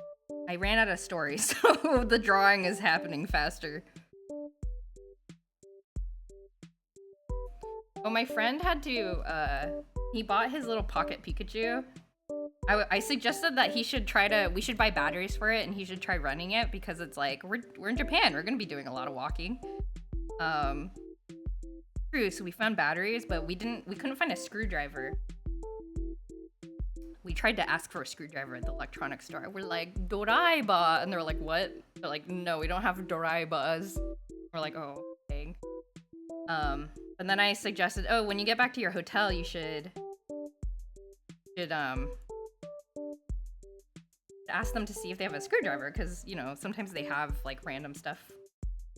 I ran out of stories, so the drawing is happening faster. Oh, my friend had to, he bought his little pocket Pikachu. I suggested that we should buy batteries for it and he should try running it because it's like, we're in Japan, we're gonna be doing a lot of walking. True, so we found batteries, but we couldn't find a screwdriver. We tried to ask for a screwdriver at the electronics store. We're like, Doraiba, and they're like, what? They're like, no, we don't have Doraibas. We're like, oh, dang. And then I suggested, oh, when you get back to your hotel, you should ask them to see if they have a screwdriver, because, you know, sometimes they have, like, random stuff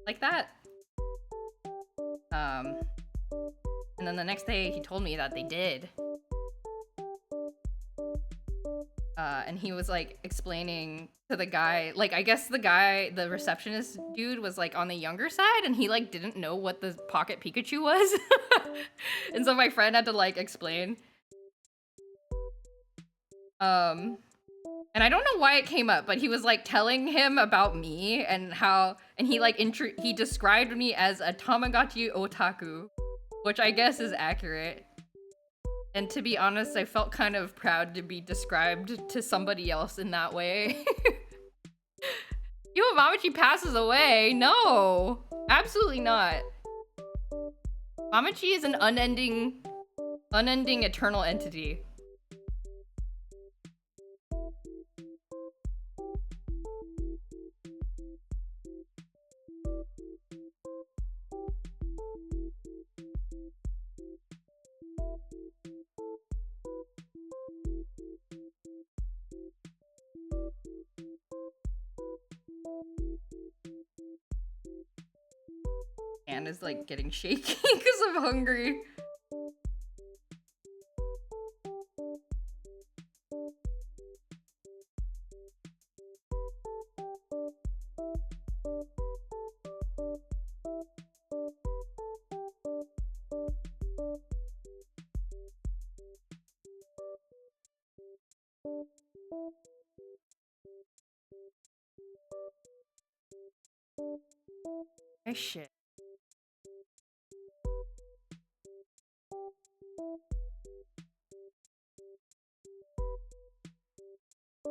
like that. And then the next day, he told me that they did. And he was like explaining to the guy, like I guess the guy, the receptionist dude was like on the younger side, and he like didn't know what the Pocket Pikachu was. And so my friend had to like explain. And I don't know why it came up, but he was like telling him about me and how, and he like he described me as a Tamagotchi otaku, which I guess is accurate. And to be honest, I felt kind of proud to be described to somebody else in that way. Yo, Mamachi passes away. No, absolutely not. Mamachi is an unending eternal entity. Anne is like getting shaky because I'm hungry. Oh shit.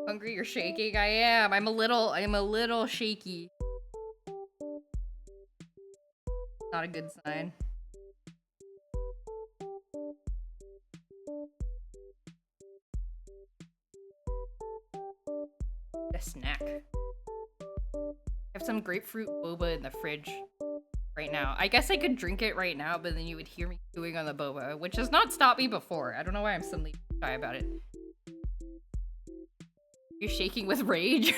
Hungry, you're shaking? I am. I'm a little shaky. Not a good sign. A snack. I have some grapefruit boba in the fridge right now. I guess I could drink it right now, but then you would hear me chewing on the boba, which has not stopped me before. I don't know why I'm suddenly shy about it. You're shaking with rage?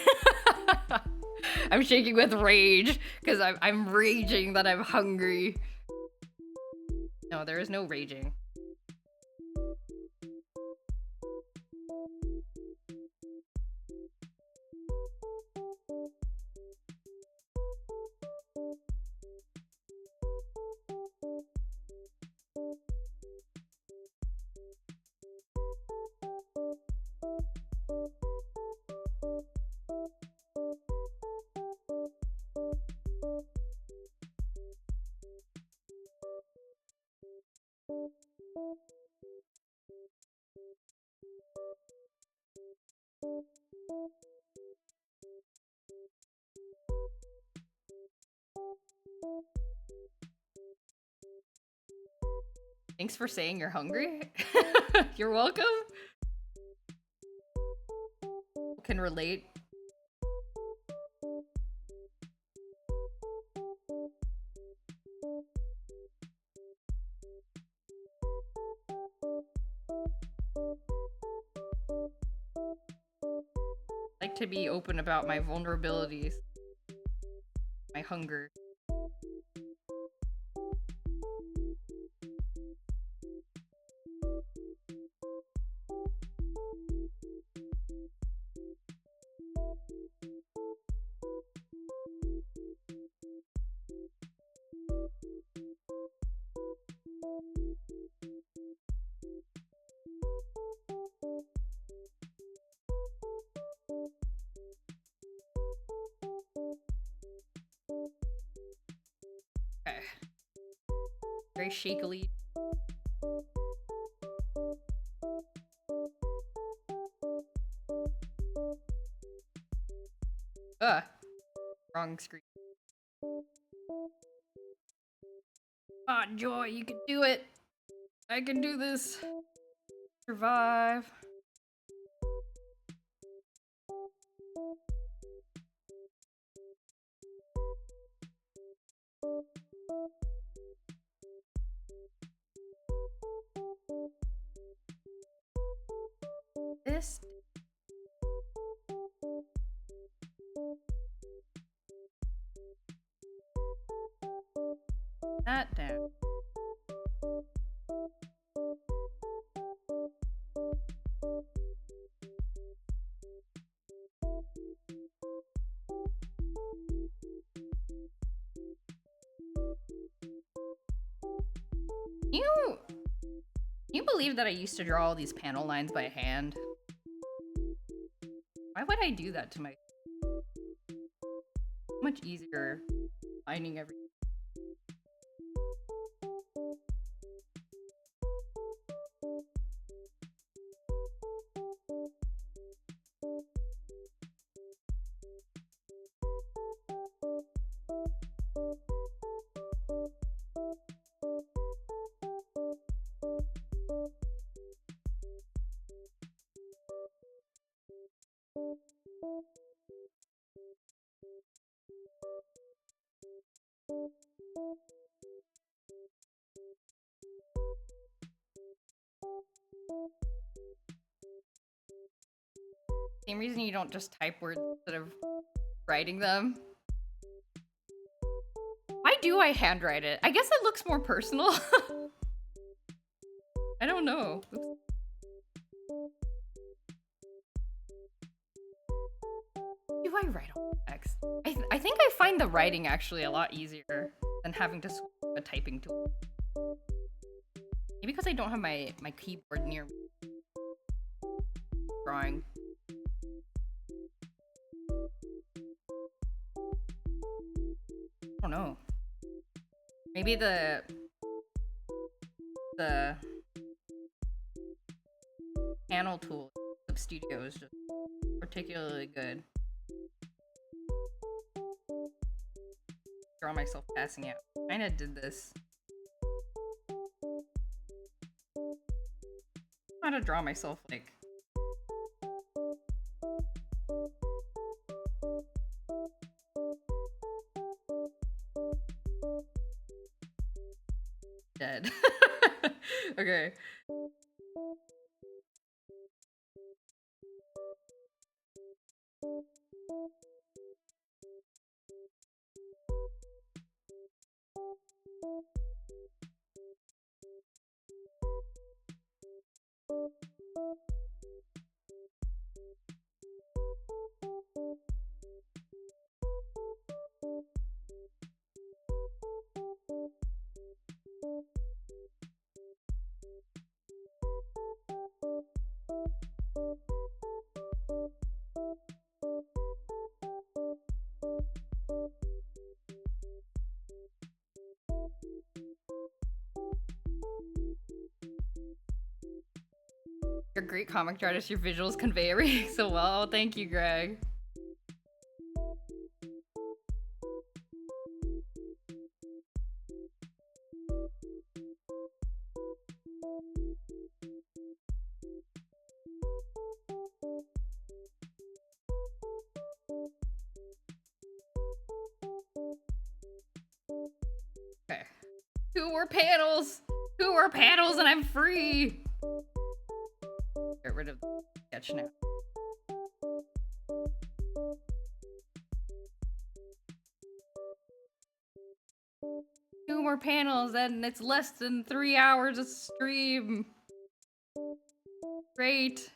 I'm shaking with rage because I'm raging that I'm hungry. No, there is no raging. Thanks for saying you're hungry. You're welcome. Can relate. I like to be open about my vulnerabilities, my hunger. Okay. Very shakily. Wrong screen. Ah, Joy, you can do it. I can do this. Survive. This. That down. You can you believe that I used to draw all these panel lines by hand? Why would I do that to my much easier finding everything? Same reason you don't just type words instead of writing them. Why do I handwrite it? I guess it looks more personal. I don't know. Oops. Do I write on text? I think I find the writing actually a lot easier than having to switch to a typing tool. Maybe because I don't have my keyboard near me. Drawing. I don't know. Maybe the panel tool of Studio is just particularly good. Draw myself passing out. Kinda did this. How to draw myself like dead. Okay. You're a great comic artist. Your visuals convey everything so well. Thank you, Greg. Okay. 2 more panels! 2 more panels and I'm free! Get rid of the sketch now. Two more panels and it's less than 3 hours of stream. Great.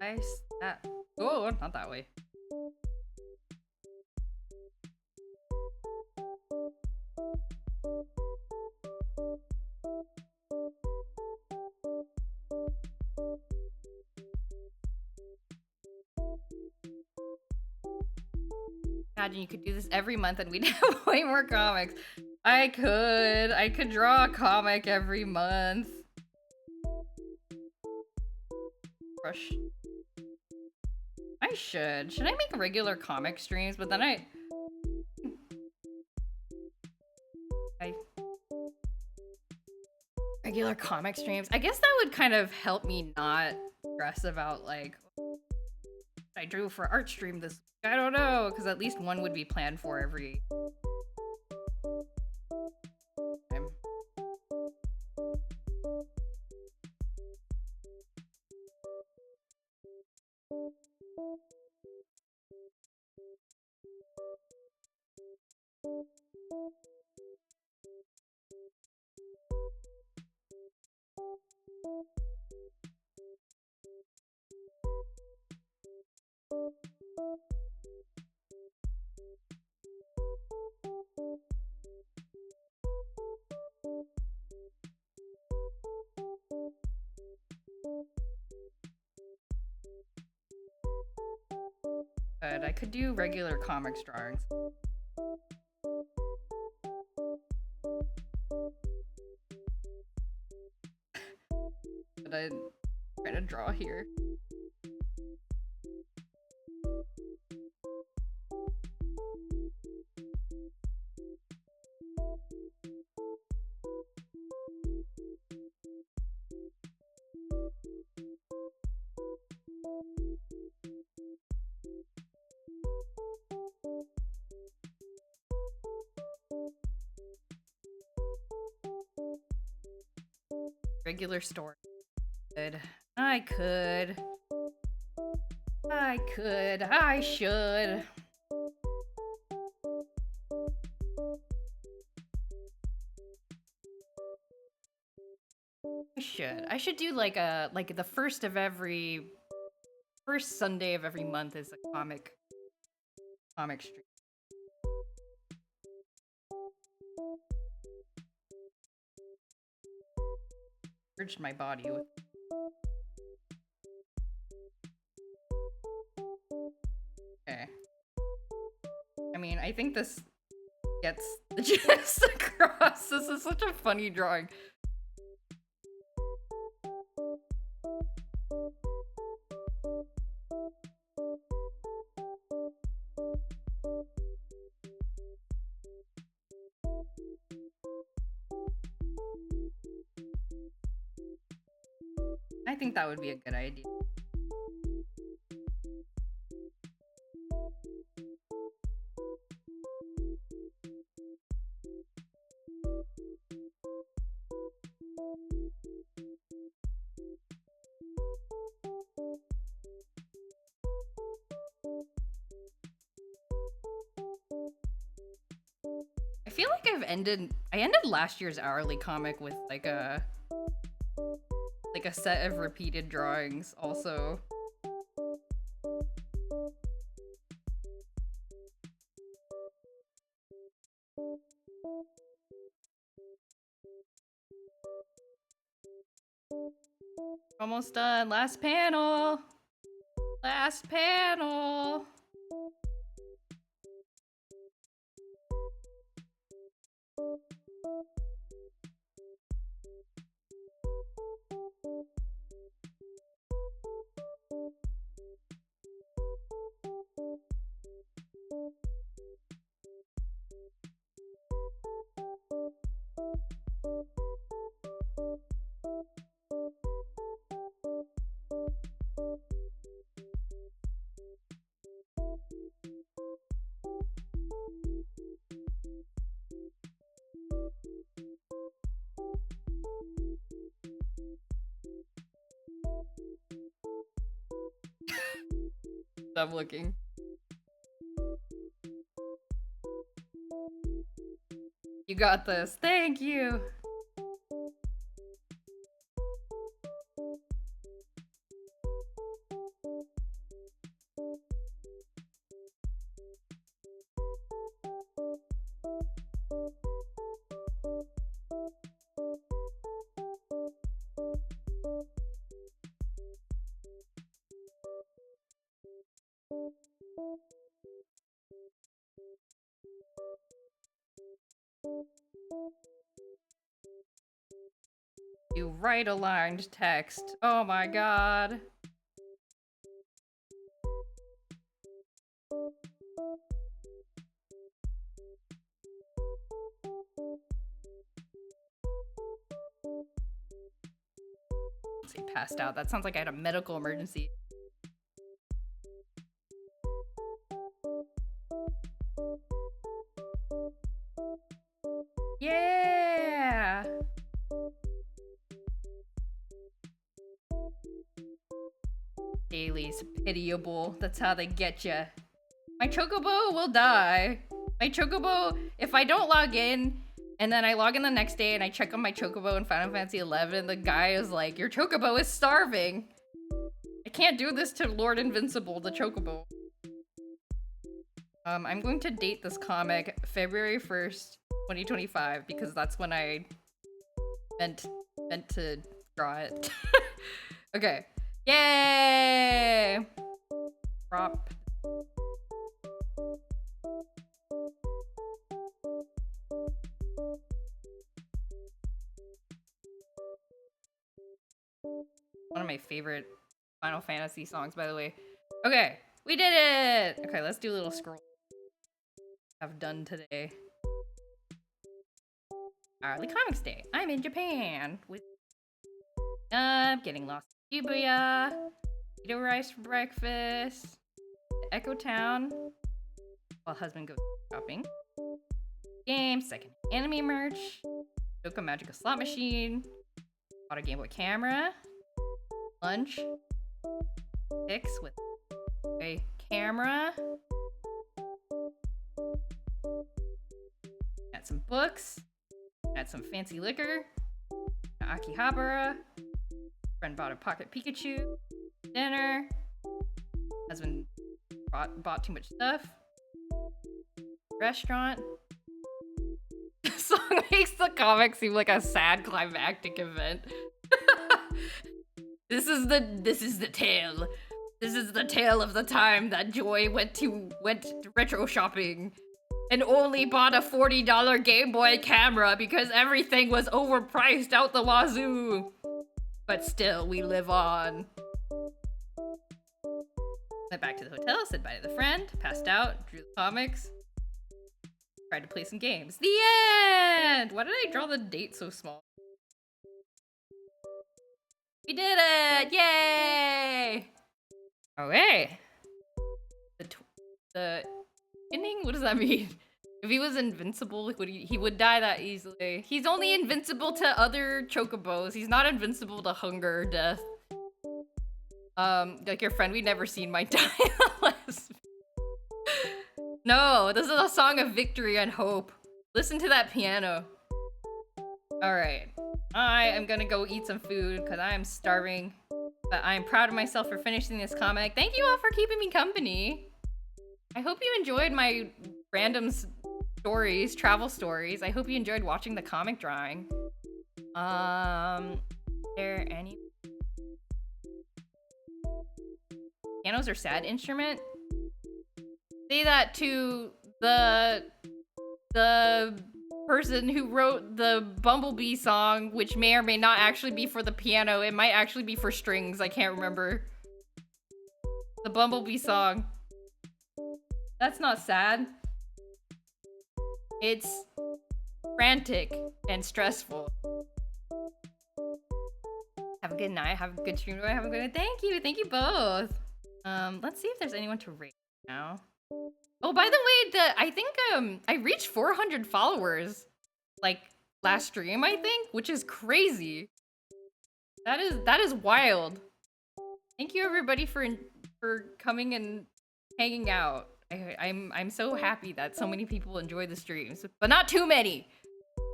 Nice. That. Oh, not that way. Imagine you could do this every month and we'd have way more comics. I could draw a comic every month. Brush. I should. Should I make regular comic streams? But then I regular comic streams. I guess that would kind of help me not stress about like what I drew for art stream this week. I don't know, because at least one would be planned for every time. But I could do regular comics drawings. But I'm trying to draw here. Regular story. I could. I should. I should do like the first Sunday of every month is a comic stream. Urged my body with. Okay. I mean, I think this gets the gist across. This is such a funny drawing. I think that would be a good idea. I feel like I ended last year's hourly comic with like a set of repeated drawings also. Almost done. Last panel. Last panel. I'm looking. You got this. Thank you. You right-aligned text. Oh my god. He passed out. That sounds like I had a medical emergency. Yeah! Dailies pitiable. That's how they get ya. My chocobo will die. My chocobo, if I don't log in, and then I log in the next day and I check on my chocobo in Final Fantasy XI, the guy is like, your chocobo is starving. I I can't do this to Lord Invincible, the Chocobo. I'm going to date this comic February 1st, 2025, because that's when I meant to draw it. Okay. Yay! Prop. One of my favorite Final Fantasy songs, by the way. Okay, we did it! Okay, let's do a little scroll. I've done today. Early Comics Day. I'm in Japan with getting lost in Shibuya. Keto rice for breakfast. Echo Town. While husband goes shopping. Games, second anime merch. Doka Magical Slot Machine. Bought a Game Boy camera. Lunch. Picks with a camera. Got some books. Got some fancy liquor. Akihabara. Friend bought a Pocket Pikachu. Dinner. Husband bought too much stuff. Restaurant. This song makes the comic seem like a sad climactic event. This is the tale. This is the tale of the time that Joy went retro shopping and only bought a $40 Game Boy camera because everything was overpriced out the wazoo. But still, we live on. Went back to the hotel, said bye to the friend, passed out, drew the comics, tried to play some games. The end! Why did I draw the date so small? We did it! Yay! Okay. The ending? What does that mean? If he was invincible, he would die that easily. He's only invincible to other chocobos. He's not invincible to hunger or death. Like your friend, we'd never seen might die unless... No, this is a song of victory and hope. Listen to that piano. Alright. I am gonna go eat some food because I am starving. But I am proud of myself for finishing this comic. Thank you all for keeping me company. I hope you enjoyed my random stories, travel stories. I hope you enjoyed watching the comic drawing. There any... Pianos are sad instrument? Say that to the person who wrote the Bumblebee song, which may or may not actually be for the piano. It might actually be for strings. I can't remember. The Bumblebee song. That's not sad. It's frantic and stressful. Have a good night. Have a good stream. Have a good night. Thank you. Thank you both. Let's see if there's anyone to rate now. Oh, by the way, I think I reached 400 followers like last stream, I think, which is crazy. That is wild. Thank you everybody for coming and hanging out. I'm so happy that so many people enjoy the streams, but not too many.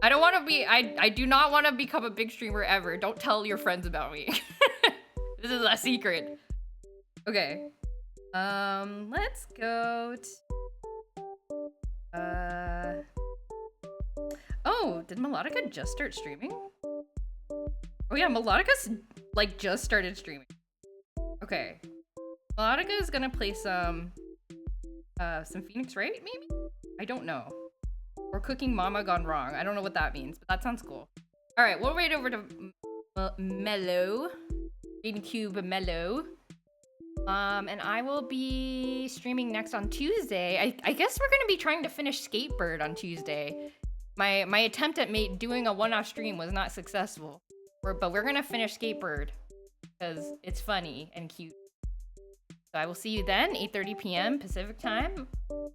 I don't want to be I do not want to become a big streamer ever. Don't tell your friends about me. This is a secret. Okay. Let's go Oh, did Melodica just start streaming? Oh yeah, Melodica's like just started streaming. Okay. Melodica is gonna play some Phoenix Wright, maybe? I don't know. Or Cooking Mama Gone Wrong. I don't know what that means, but that sounds cool. Alright, we'll raid over to Mellow. GameCube Mellow. And I will be streaming next on Tuesday. I guess we're gonna be trying to finish Skatebird on Tuesday. My attempt at doing a one-off stream was not successful. But we're gonna finish Skatebird because it's funny and cute. So I will see you then, 8:30 p.m. Pacific time.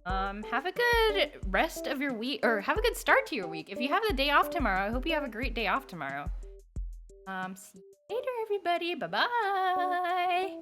Have a good rest of your week, or have a good start to your week. If you have the day off tomorrow, I hope you have a great day off tomorrow. See you later, everybody. Bye-bye.